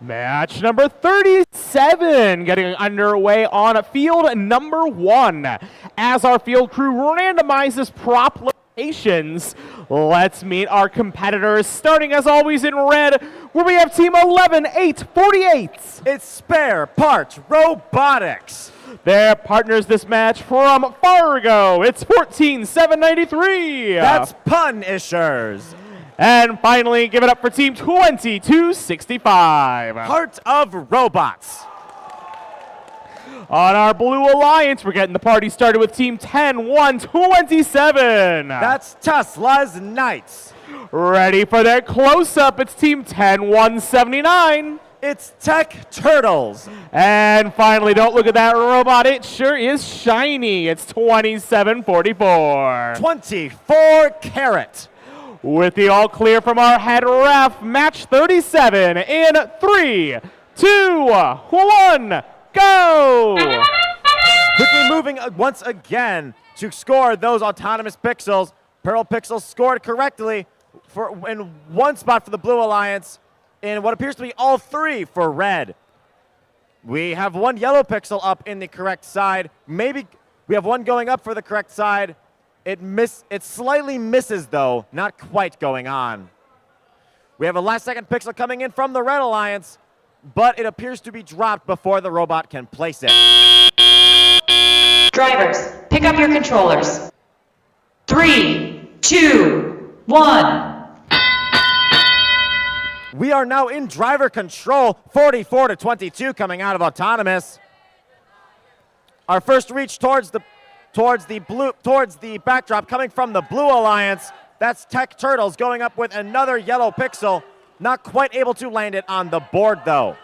Match number 37 getting underway on field number 1. As our field crew randomizes prop locations, let's meet our competitors, starting as always in red, where we have team 11848. It's Spare Parts Robotics. Their partners this match from Fargo, it's 14793. That's Punishers. And finally, give it up for team 2265. Heart of Robots. On our Blue Alliance, we're getting the party started with team 10127. That's Tesla's Knights. Ready for their close-up, it's team 10179. It's Tech Turtles. And finally, don't look at that robot, it sure is shiny. It's 2744. 24 Carat. With the all clear from our head ref, match 37 in 3, 2, 1, go! Quickly moving once again to score those autonomous pixels. Pearl Pixels scored correctly in one spot for the Blue Alliance, in what appears to be all three for red. We have one yellow pixel up in the correct side. Maybe we have one going up for the correct side. It slightly misses, though, not quite going on. We have a last-second pixel coming in from the Red Alliance, but it appears to be dropped before the robot can place it. Drivers, pick up your controllers. 3, 2, 1. We are now in driver control, 44 to 22 coming out of autonomous. Our first reach towards the backdrop coming from the Blue Alliance. That's Tech Turtles going up with another yellow pixel. Not quite able to land it on the board, though.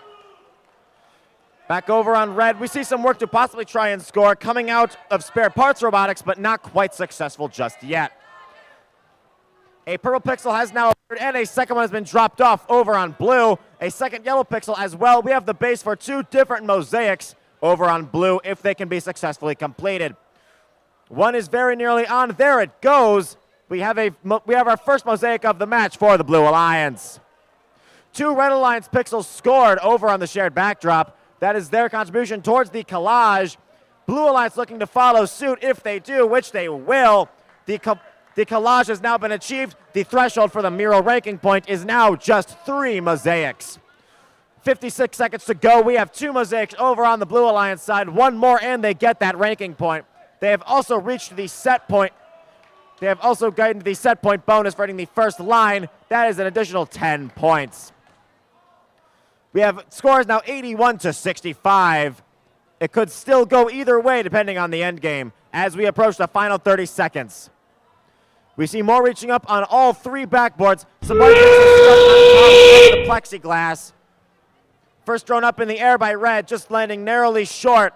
Back over on red, we see some work to possibly try and score coming out of Spare Parts Robotics, but not quite successful just yet. A purple pixel has now appeared, and a second one has been dropped off over on blue. A second yellow pixel as well. We have the base for two different mosaics over on blue if they can be successfully completed. One is very nearly on. There it goes. We have our first mosaic of the match for the Blue Alliance. Two Red Alliance pixels scored over on the shared backdrop. That is their contribution towards the collage. Blue Alliance looking to follow suit if they do, which they will. The collage has now been achieved. The threshold for the mural ranking point is now just 3 mosaics. 56 seconds to go. We have 2 mosaics over on the Blue Alliance side. One more and they get that ranking point. They have also reached the set point. They have also gotten the set point bonus for hitting the first line. That is an additional 10 points. We have scores now 81 to 65. It could still go either way depending on the end game as we approach the final 30 seconds. We see more reaching up on all 3 backboards. Somebody gets stuck on top of the plexiglass. First drone up in the air by red, just landing narrowly short.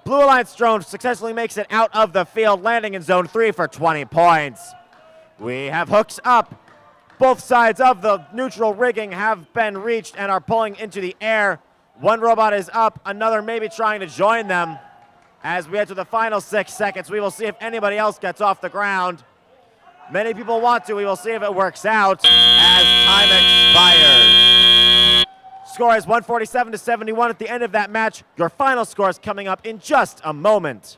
Blue Alliance drone successfully makes it out of the field, landing in zone 3 for 20 points. We have hooks up. Both sides of the neutral rigging have been reached and are pulling into the air. One robot is up, another maybe trying to join them. As we head to the final 6 seconds, we will see if anybody else gets off the ground. Many people want to. We will see if it works out as time expires. Score is 147 to 71 at the end of that match. Your final score is coming up in just a moment.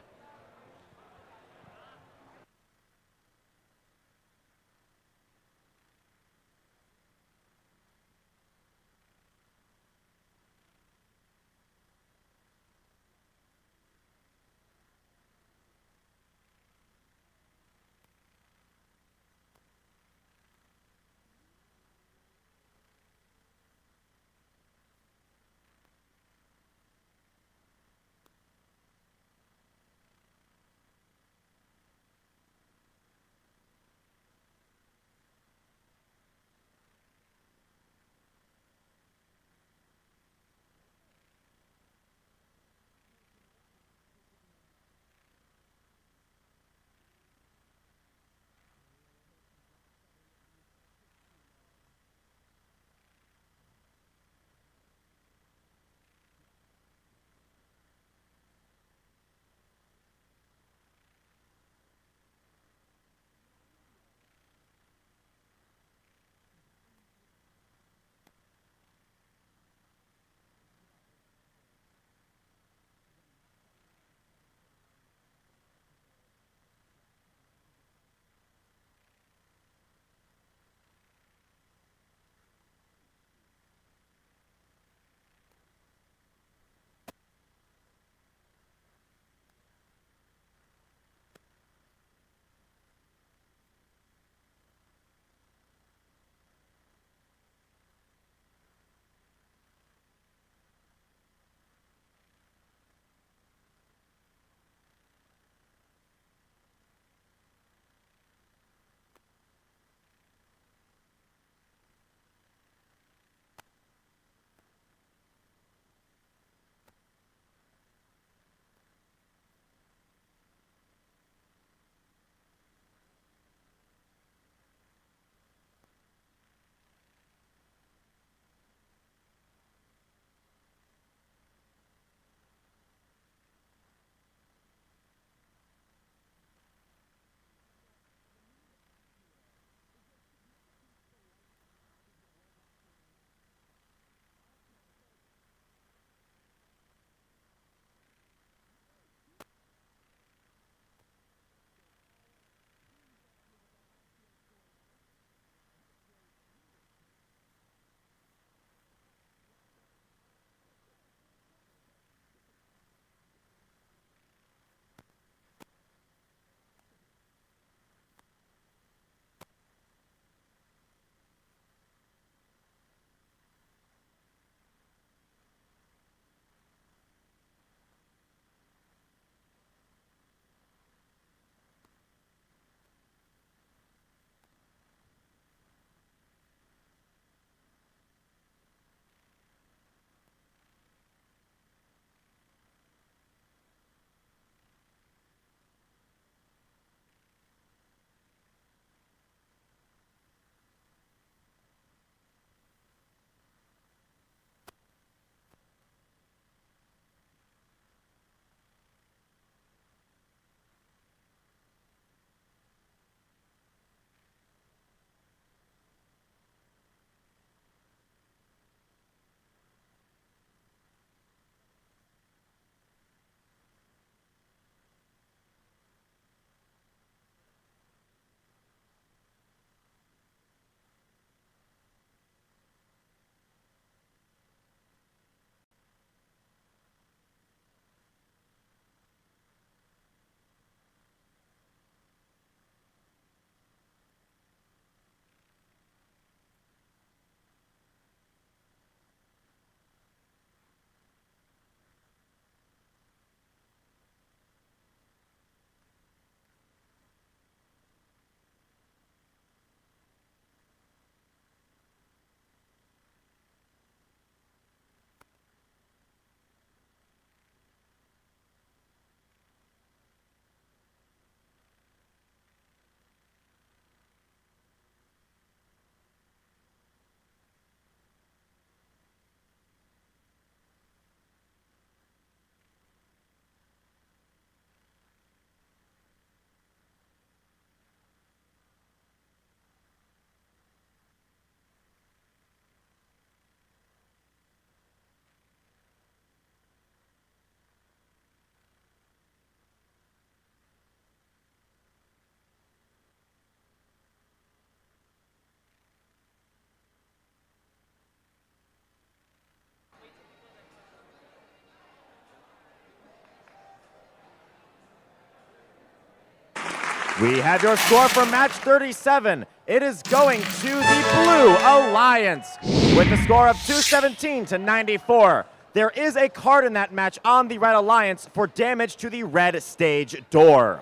We have your score for match 37. It is going to the Blue Alliance with a score of 217 to 94. There is a card in that match on the Red Alliance for damage to the red stage door.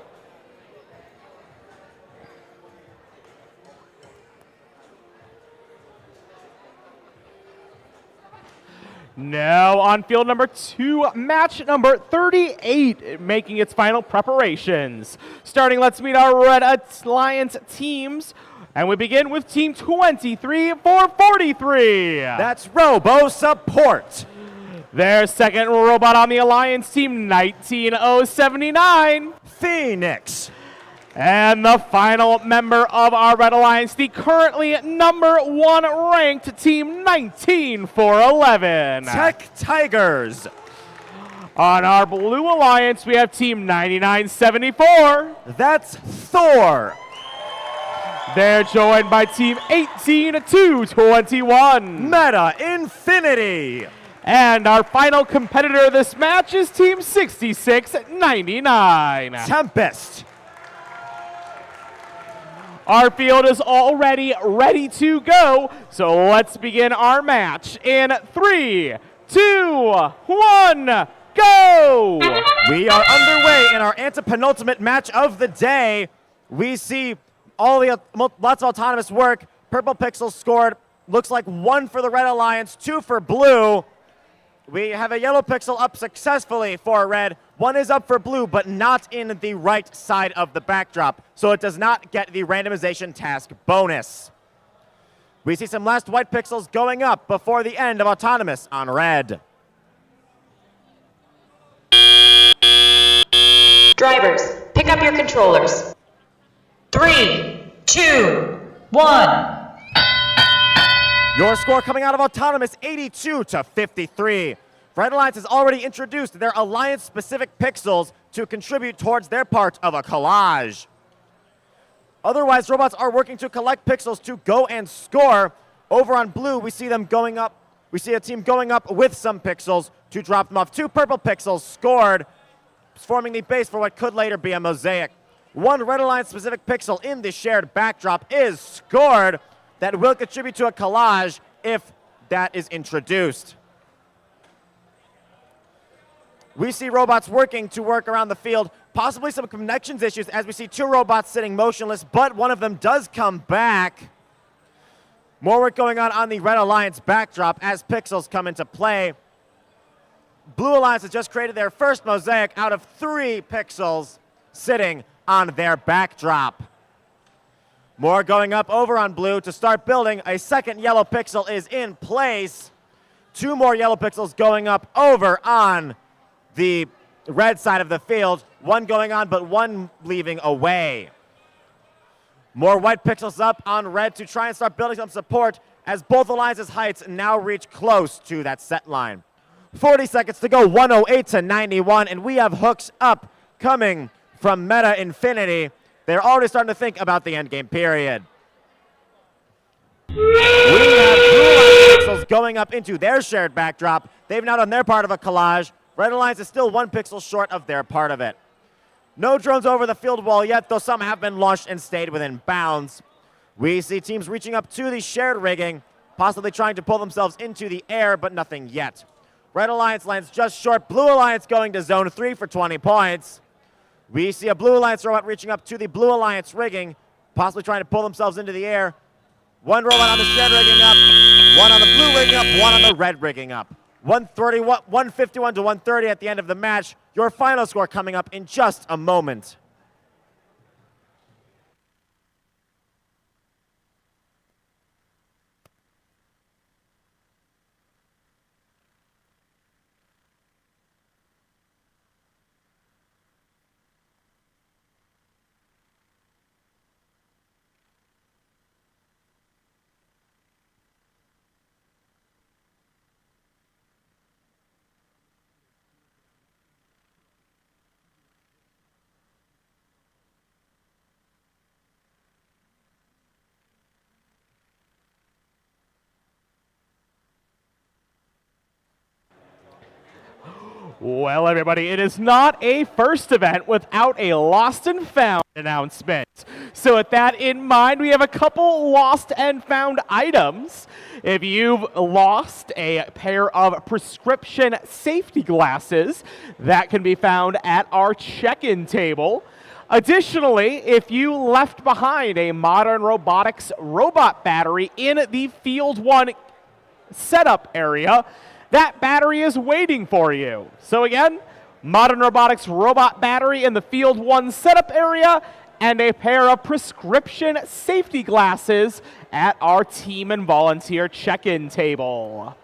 Now on field number 2, match number 38, making its final preparations. Starting, let's meet our Red Alliance teams. And we begin with Team 23 for 43. That's Robo Support. Their second robot on the Alliance team, 19079. Phoenix. And the final member of our Red Alliance, the currently number 1 ranked team, 19411. Tech Tigers. On our Blue Alliance, we have team 9974. That's Thor. They're joined by team 18221. Meta Infinity. And our final competitor of this match is team 6699. Tempest. Our field is already ready to go, so let's begin our match in 3, 2, 1, go! We are underway in our antepenultimate match of the day. We see lots of autonomous work. Purple Pixel scored. Looks like 1 for the Red Alliance, 2 for Blue. We have a Yellow Pixel up successfully for Red. 1 is up for Blue, but not in the right side of the backdrop, so it does not get the randomization task bonus. We see some last white pixels going up before the end of Autonomous on Red. Drivers, pick up your controllers. 3, 2, 1. Your score coming out of Autonomous, 82 to 53. Red Alliance has already introduced their Alliance-specific pixels to contribute towards their part of a collage. Otherwise, robots are working to collect pixels to go and score. Over on Blue, we see them going up. We see a team going up with some pixels to drop them off. 2 purple pixels scored, forming the base for what could later be a mosaic. 1 Red Alliance-specific pixel in the shared backdrop is scored. That will contribute to a collage if that is introduced. We see robots working to work around the field, possibly some connections issues as we see 2 robots sitting motionless, but one of them does come back. More work going on the Red Alliance backdrop as pixels come into play. Blue Alliance has just created their first mosaic out of 3 pixels sitting on their backdrop. More going up over on Blue to start building. A second yellow pixel is in place. 2 more yellow pixels going up over on the red side of the field. 1 going on, but 1 leaving away. More white pixels up on red to try and start building some support as both alliances' heights now reach close to that set line. 40 seconds to go, 108 to 91, and we have hooks up coming from Meta Infinity. They're already starting to think about the endgame period. We have Blue Alliance pixels going up into their shared backdrop. They've now done their part of a collage. Red Alliance is still 1 pixel short of their part of it. No drones over the field wall yet, though some have been launched and stayed within bounds. We see teams reaching up to the shared rigging, possibly trying to pull themselves into the air, but nothing yet. Red Alliance lands just short. Blue Alliance going to zone 3 for 20 points. We see a Blue Alliance robot reaching up to the Blue Alliance rigging, possibly trying to pull themselves into the air. 1 robot on the shared rigging up, 1 on the blue rigging up, 1 on the red rigging up. 151 to 130 at the end of the match. Your final score coming up in just a moment. Well, everybody, it is not a first event without a lost and found announcement. So with that in mind, we have a couple lost and found items. If you've lost a pair of prescription safety glasses, that can be found at our check-in table. Additionally, if you left behind a modern robotics robot battery in the Field 1 setup area, that battery is waiting for you. So again, modern robotics robot battery in the Field 1 setup area and a pair of prescription safety glasses at our team and volunteer check-in table.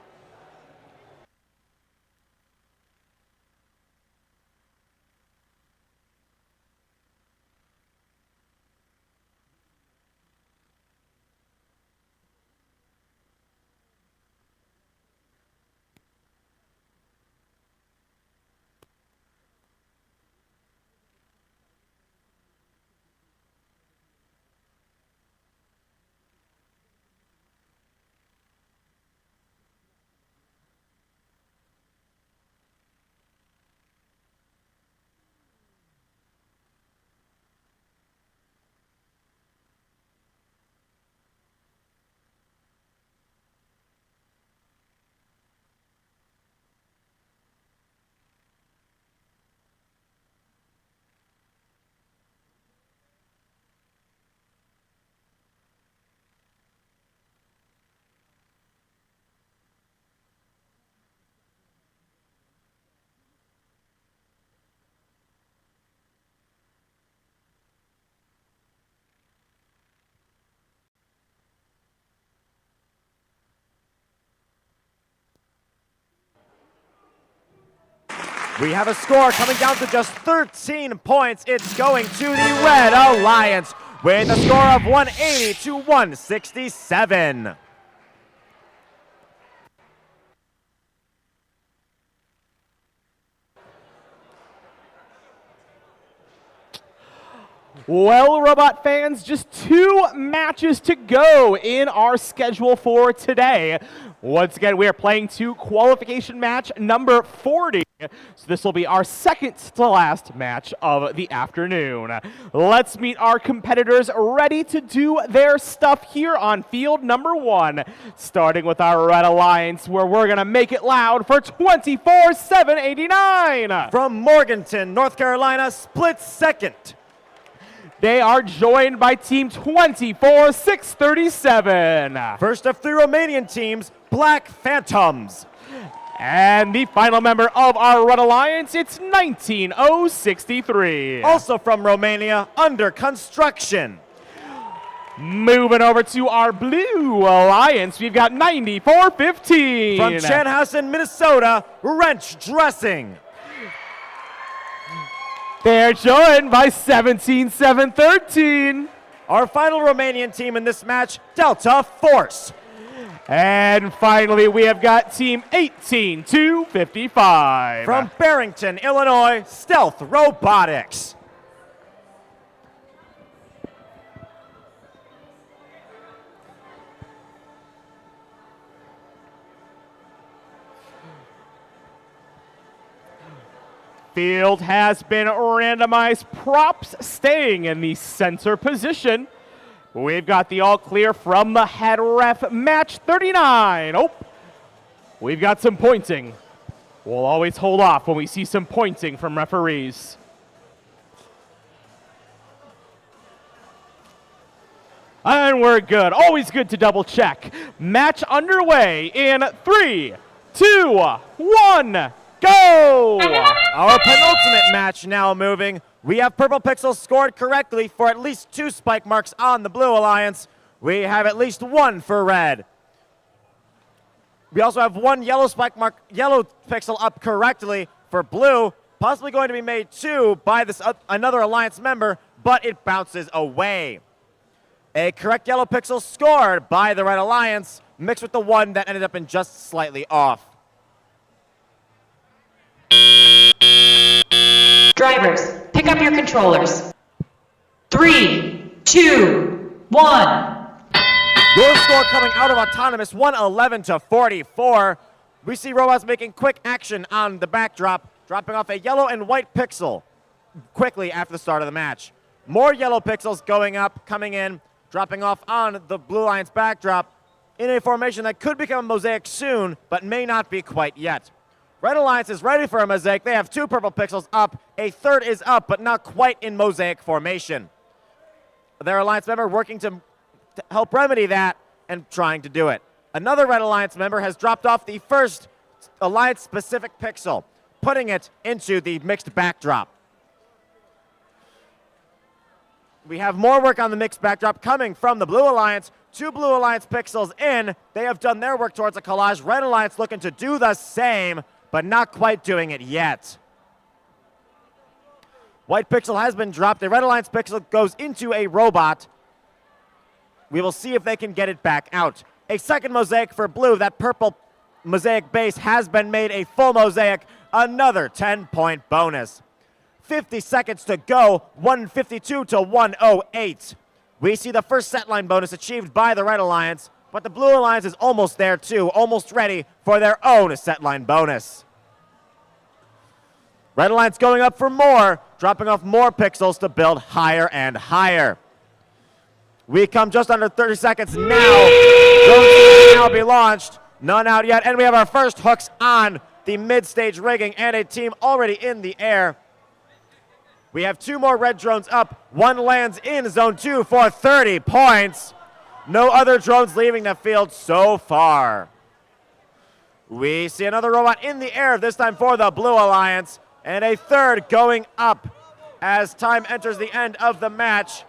We have a score coming down to just 13 points. It's going to the Red Alliance with a score of 180 to 167. Well, Robot fans, just 2 matches to go in our schedule for today. Once again, we are playing to qualification match number 40. So this will be our second to last match of the afternoon. Let's meet our competitors ready to do their stuff here on field number 1. Starting with our Red Alliance, where we're going to make it loud for 24-7-89. From Morganton, North Carolina, split second. They are joined by Team 24-637. First of 3 Romanian teams, Black Phantoms. And the final member of our Red Alliance, it's 19063. Also from Romania, Under Construction. Moving over to our Blue Alliance, we've got 9415. From Chanhassen, Minnesota, Wrench Dressing. They're joined by 17713. Our final Romanian team in this match, Delta Force. And finally, we have got Team 18255. From Barrington, Illinois, Stealth Robotics. Field has been randomized, props staying in the center position. We've got the all clear from the head ref, match 39. Oh, we've got some pointing. We'll always hold off when we see some pointing from referees. And we're good. Always good to double check. Match underway in 3, 2, 1, go! Our penultimate match now moving. We have Purple Pixel scored correctly for at least 2 spike marks on the Blue Alliance. We have at least 1 for Red. We also have 1 yellow spike mark, yellow pixel up correctly for Blue, possibly going to be made 2 by this another Alliance member, but it bounces away. A correct yellow pixel scored by the Red Alliance, mixed with the 1 that ended up in just slightly off. Drivers, pick up your controllers. 3, 2, 1. Your score coming out of Autonomous, 111 to 44. We see robots making quick action on the backdrop. dropping off a yellow and white pixel quickly after the start of the match. More yellow pixels going up, coming in, dropping off on the Blue Alliance backdrop in a formation that could become a mosaic soon, but may not be quite yet. Red Alliance is ready for a mosaic. They have 2 purple pixels up. A third is up, but not quite in mosaic formation. Their Alliance member working to help remedy that and trying to do it. Another Red Alliance member has dropped off the first Alliance-specific pixel, putting it into the mixed backdrop. We have more work on the mixed backdrop coming from the Blue Alliance. 2 Blue Alliance pixels in. They have done their work towards a collage. Red Alliance looking to do the same, but not quite doing it yet. White pixel has been dropped. A Red Alliance pixel goes into a robot. We will see if they can get it back out. A second mosaic for blue. That purple mosaic base has been made a full mosaic. Another 10-point bonus. 50 seconds to go, 152 to 108. We see the first set line bonus achieved by the Red Alliance, but the Blue Alliance is almost there too, almost ready for their own set line bonus. Red Alliance going up for more, dropping off more pixels to build higher and higher. We come just under 30 seconds now. Drones will now be launched. None out yet, and we have our first hooks on the mid-stage rigging and a team already in the air. We have 2 more red drones up. 1 lands in zone 2 for 30 points. No other drones leaving the field so far. We see another robot in the air, this time for the Blue Alliance, and a third going up as time enters the end of the match.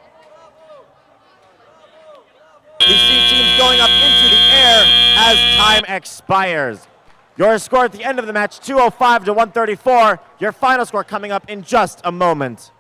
We see teams going up into the air as time expires. Your score at the end of the match, 205 to 134. Your final score coming up in just a moment.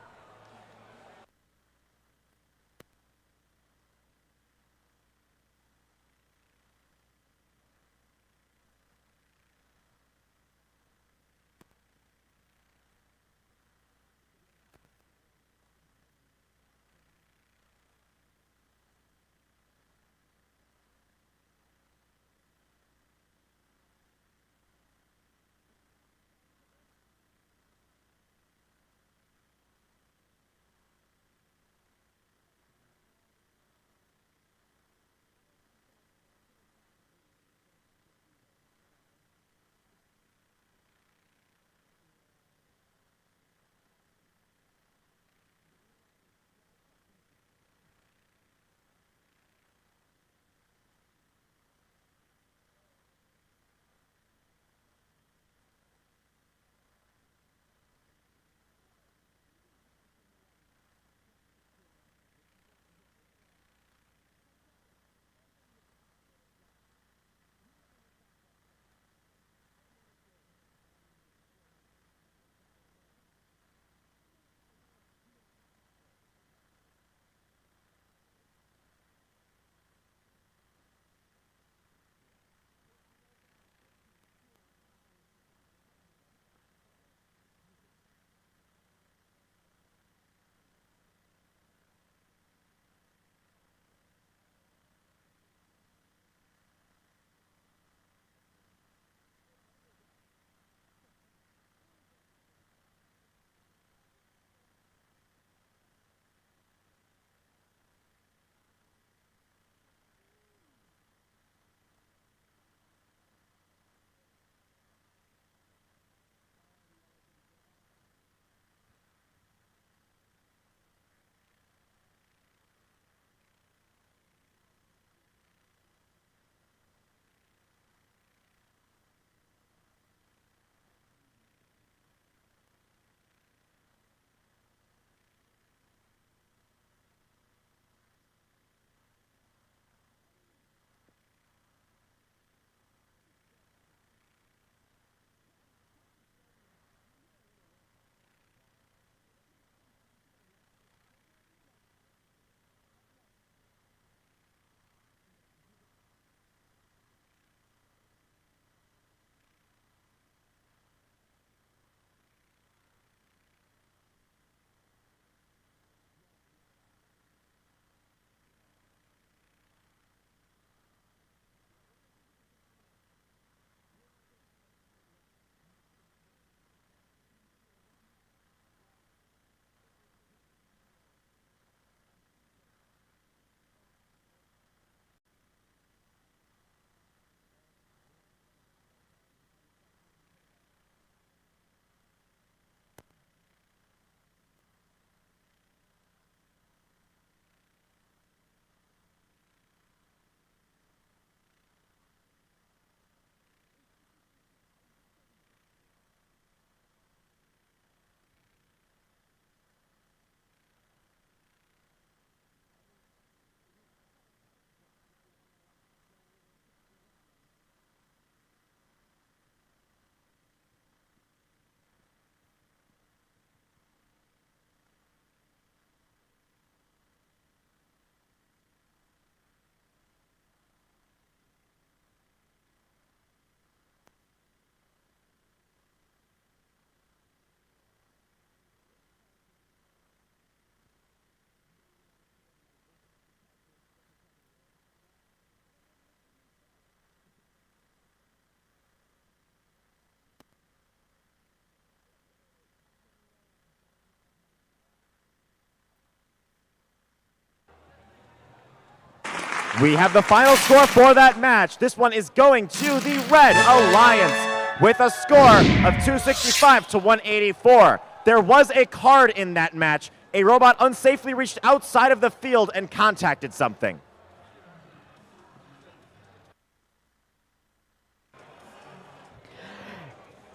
We have the final score for that match. This one is going to the Red Alliance with a score of 265 to 184. There was a card in that match. A robot unsafely reached outside of the field and contacted something.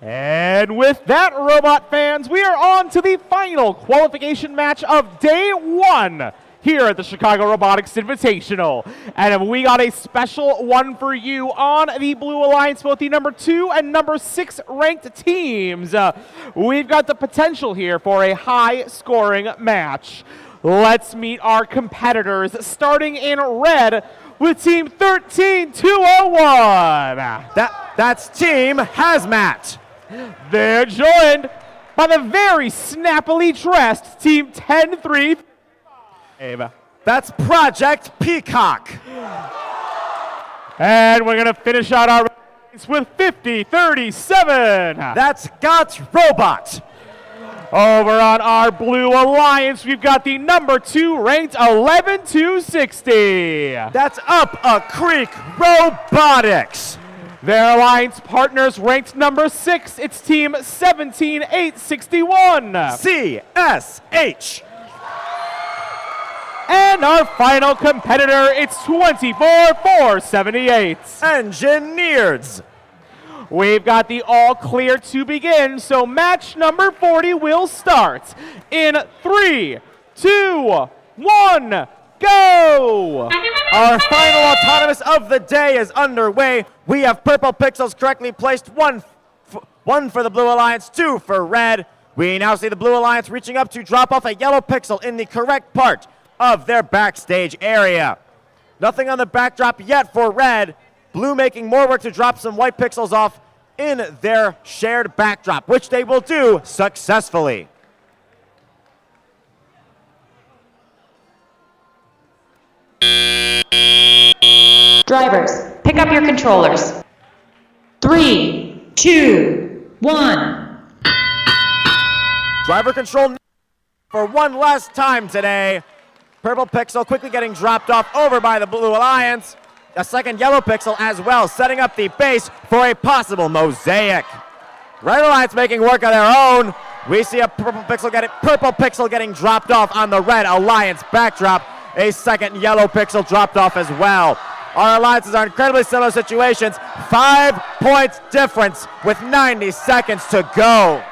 And with that, robot fans, we are on to the final qualification match of day one here at the Chicago Robotics Invitational. And we got a special one for you on the Blue Alliance, both the number 2 and number 6 ranked teams. We've got the potential here for a high-scoring match. Let's meet our competitors, starting in red with Team 13201. That's Team Hazmat. They're joined by the very snappily dressed Team 103. That's Project Peacock. And we're going to finish out our race with 5037. That's Got Robot. Over on our Blue Alliance, we've got the number 2 ranked 11260. That's Up a Creek Robotics. Their alliance partners ranked number 6. It's Team 17861. CSH. And our final competitor, it's 24478. Engineers. We've got the all clear to begin, so match number 40 will start in 3, 2, 1, go! Our final autonomous of the day is underway. We have purple pixels correctly placed, one for the Blue Alliance, 2 for red. We now see the Blue Alliance reaching up to drop off a yellow pixel in the correct part of their backstage area. Nothing on the backdrop yet for red. Blue making more work to drop some white pixels off in their shared backdrop, which they will do successfully. Drivers, pick up your controllers. 3, 2, 1. Driver control for one last time today. Purple pixel quickly getting dropped off over by the Blue Alliance. A second yellow pixel as well, setting up the base for a possible mosaic. Red Alliance making work of their own. We see a purple pixel getting dropped off on the Red Alliance backdrop. A second yellow pixel dropped off as well. Our alliances are incredibly similar situations. 5 points difference with 90 seconds to go.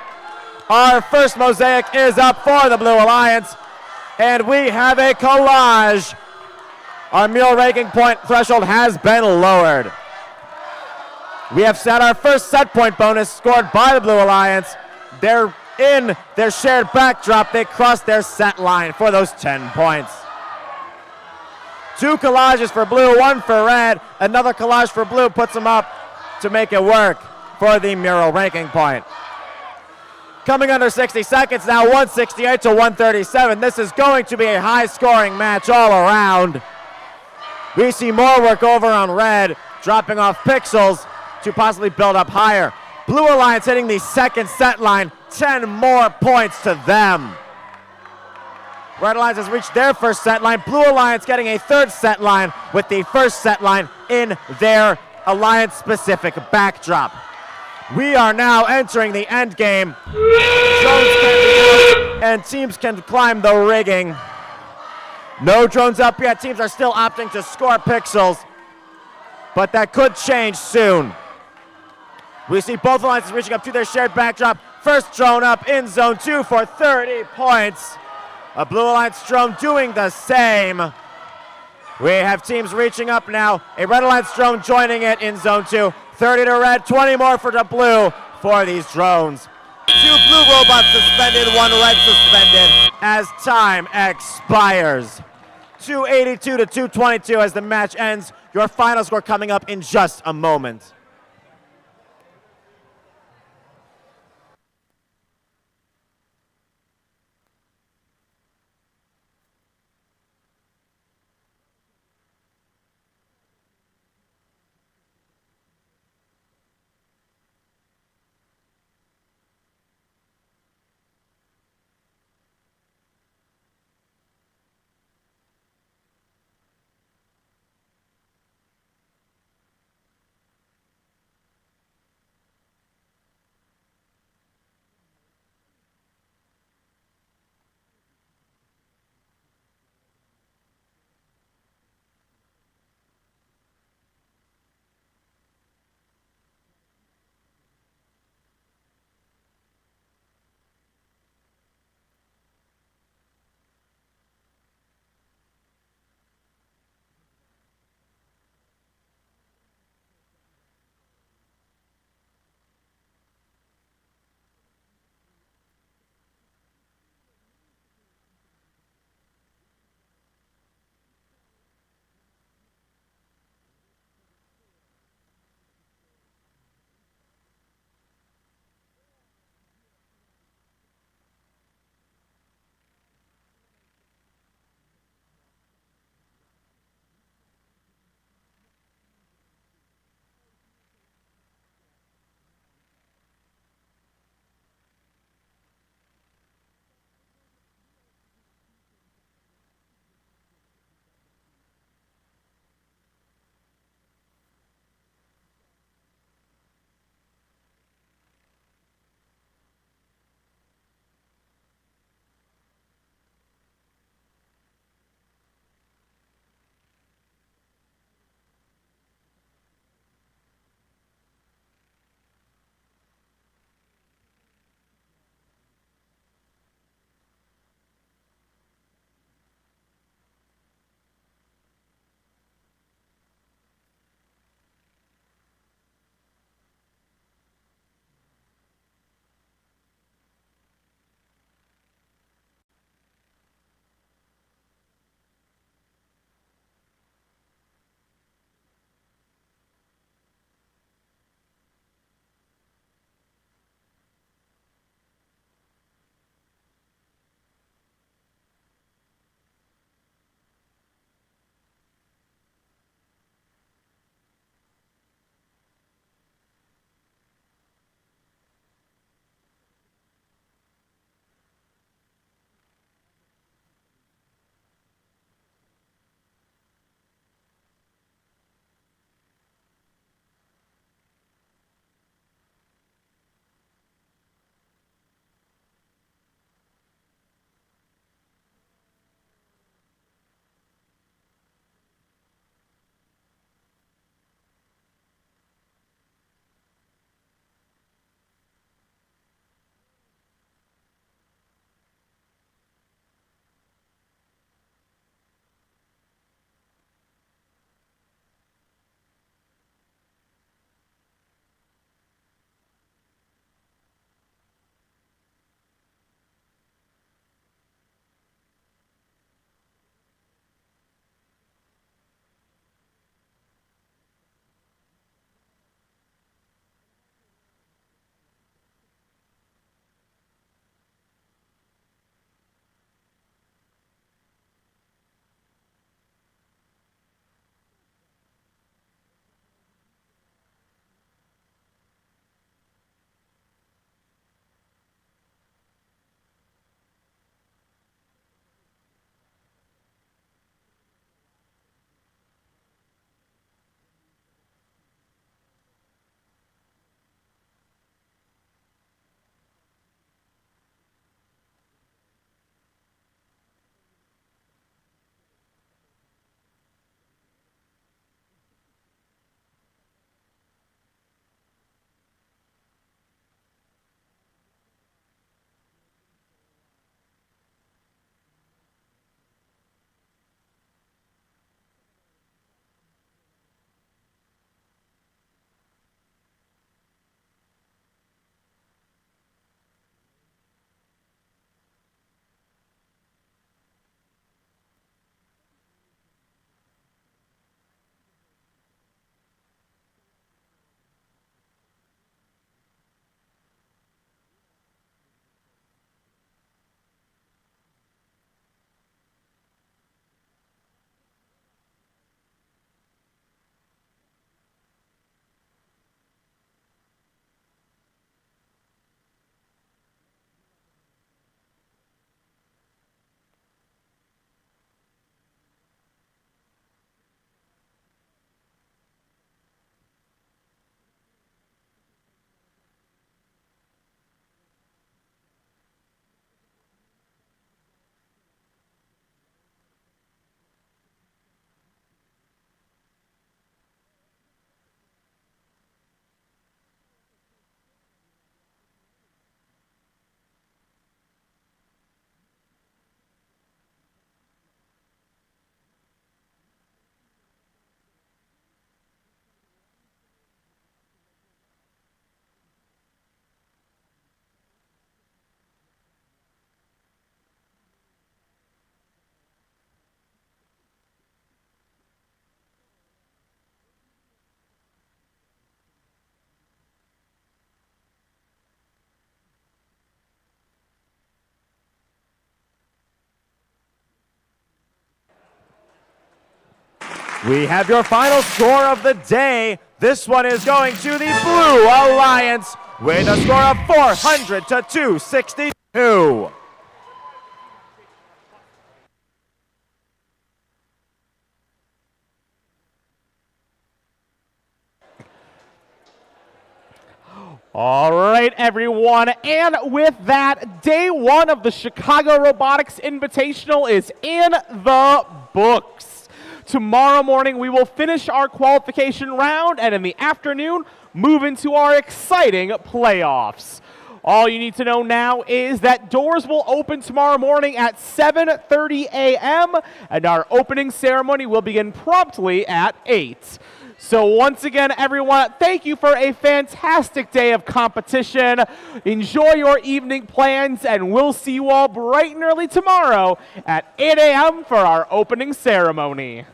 Our first mosaic is up for the Blue Alliance, and we have a collage. Our mural ranking point threshold has been lowered. We have set our first set point bonus scored by the Blue Alliance. They're in their shared backdrop. They crossed their set line for those 10 points. 2 collages for blue, 1 for red. Another collage for blue puts them up to make it work for the mural ranking point. Coming under 60 seconds now, 168 to 137. This is going to be a high-scoring match all around. We see more work over on red, dropping off pixels to possibly build up higher. Blue Alliance hitting the second set line, 10 more points to them. Red Alliance has reached their first set line. Blue Alliance getting a third set line with the first set line in their alliance-specific backdrop. We are now entering the end game. Drones can be out, and teams can climb the rigging. No drones up yet. Teams are still opting to score pixels, but that could change soon. We see both alliances reaching up to their shared backdrop. First drone up in zone 2 for 30 points. A Blue Alliance drone doing the same. We have teams reaching up now. A Red Alliance drone joining it in zone 2. 30 to red, 20 more for the blue for these drones. 2 blue robots suspended, 1 red suspended as time expires. 282 to 222 as the match ends. Your final score coming up in just a moment. We have your final score of the day. This one is going to the Blue Alliance with a score of 400 to 262. All right, everyone, and with that, day one of the Chicago Robotics Invitational is in the books. Tomorrow morning, we will finish our qualification round, and in the afternoon, move into our exciting playoffs. All you need to know now is that doors will open tomorrow morning at 7:30 a.m., and our opening ceremony will begin promptly at 8. So once again, everyone, thank you for a fantastic day of competition. Enjoy your evening plans, and we'll see you all bright and early tomorrow at 8 a.m. for our opening ceremony.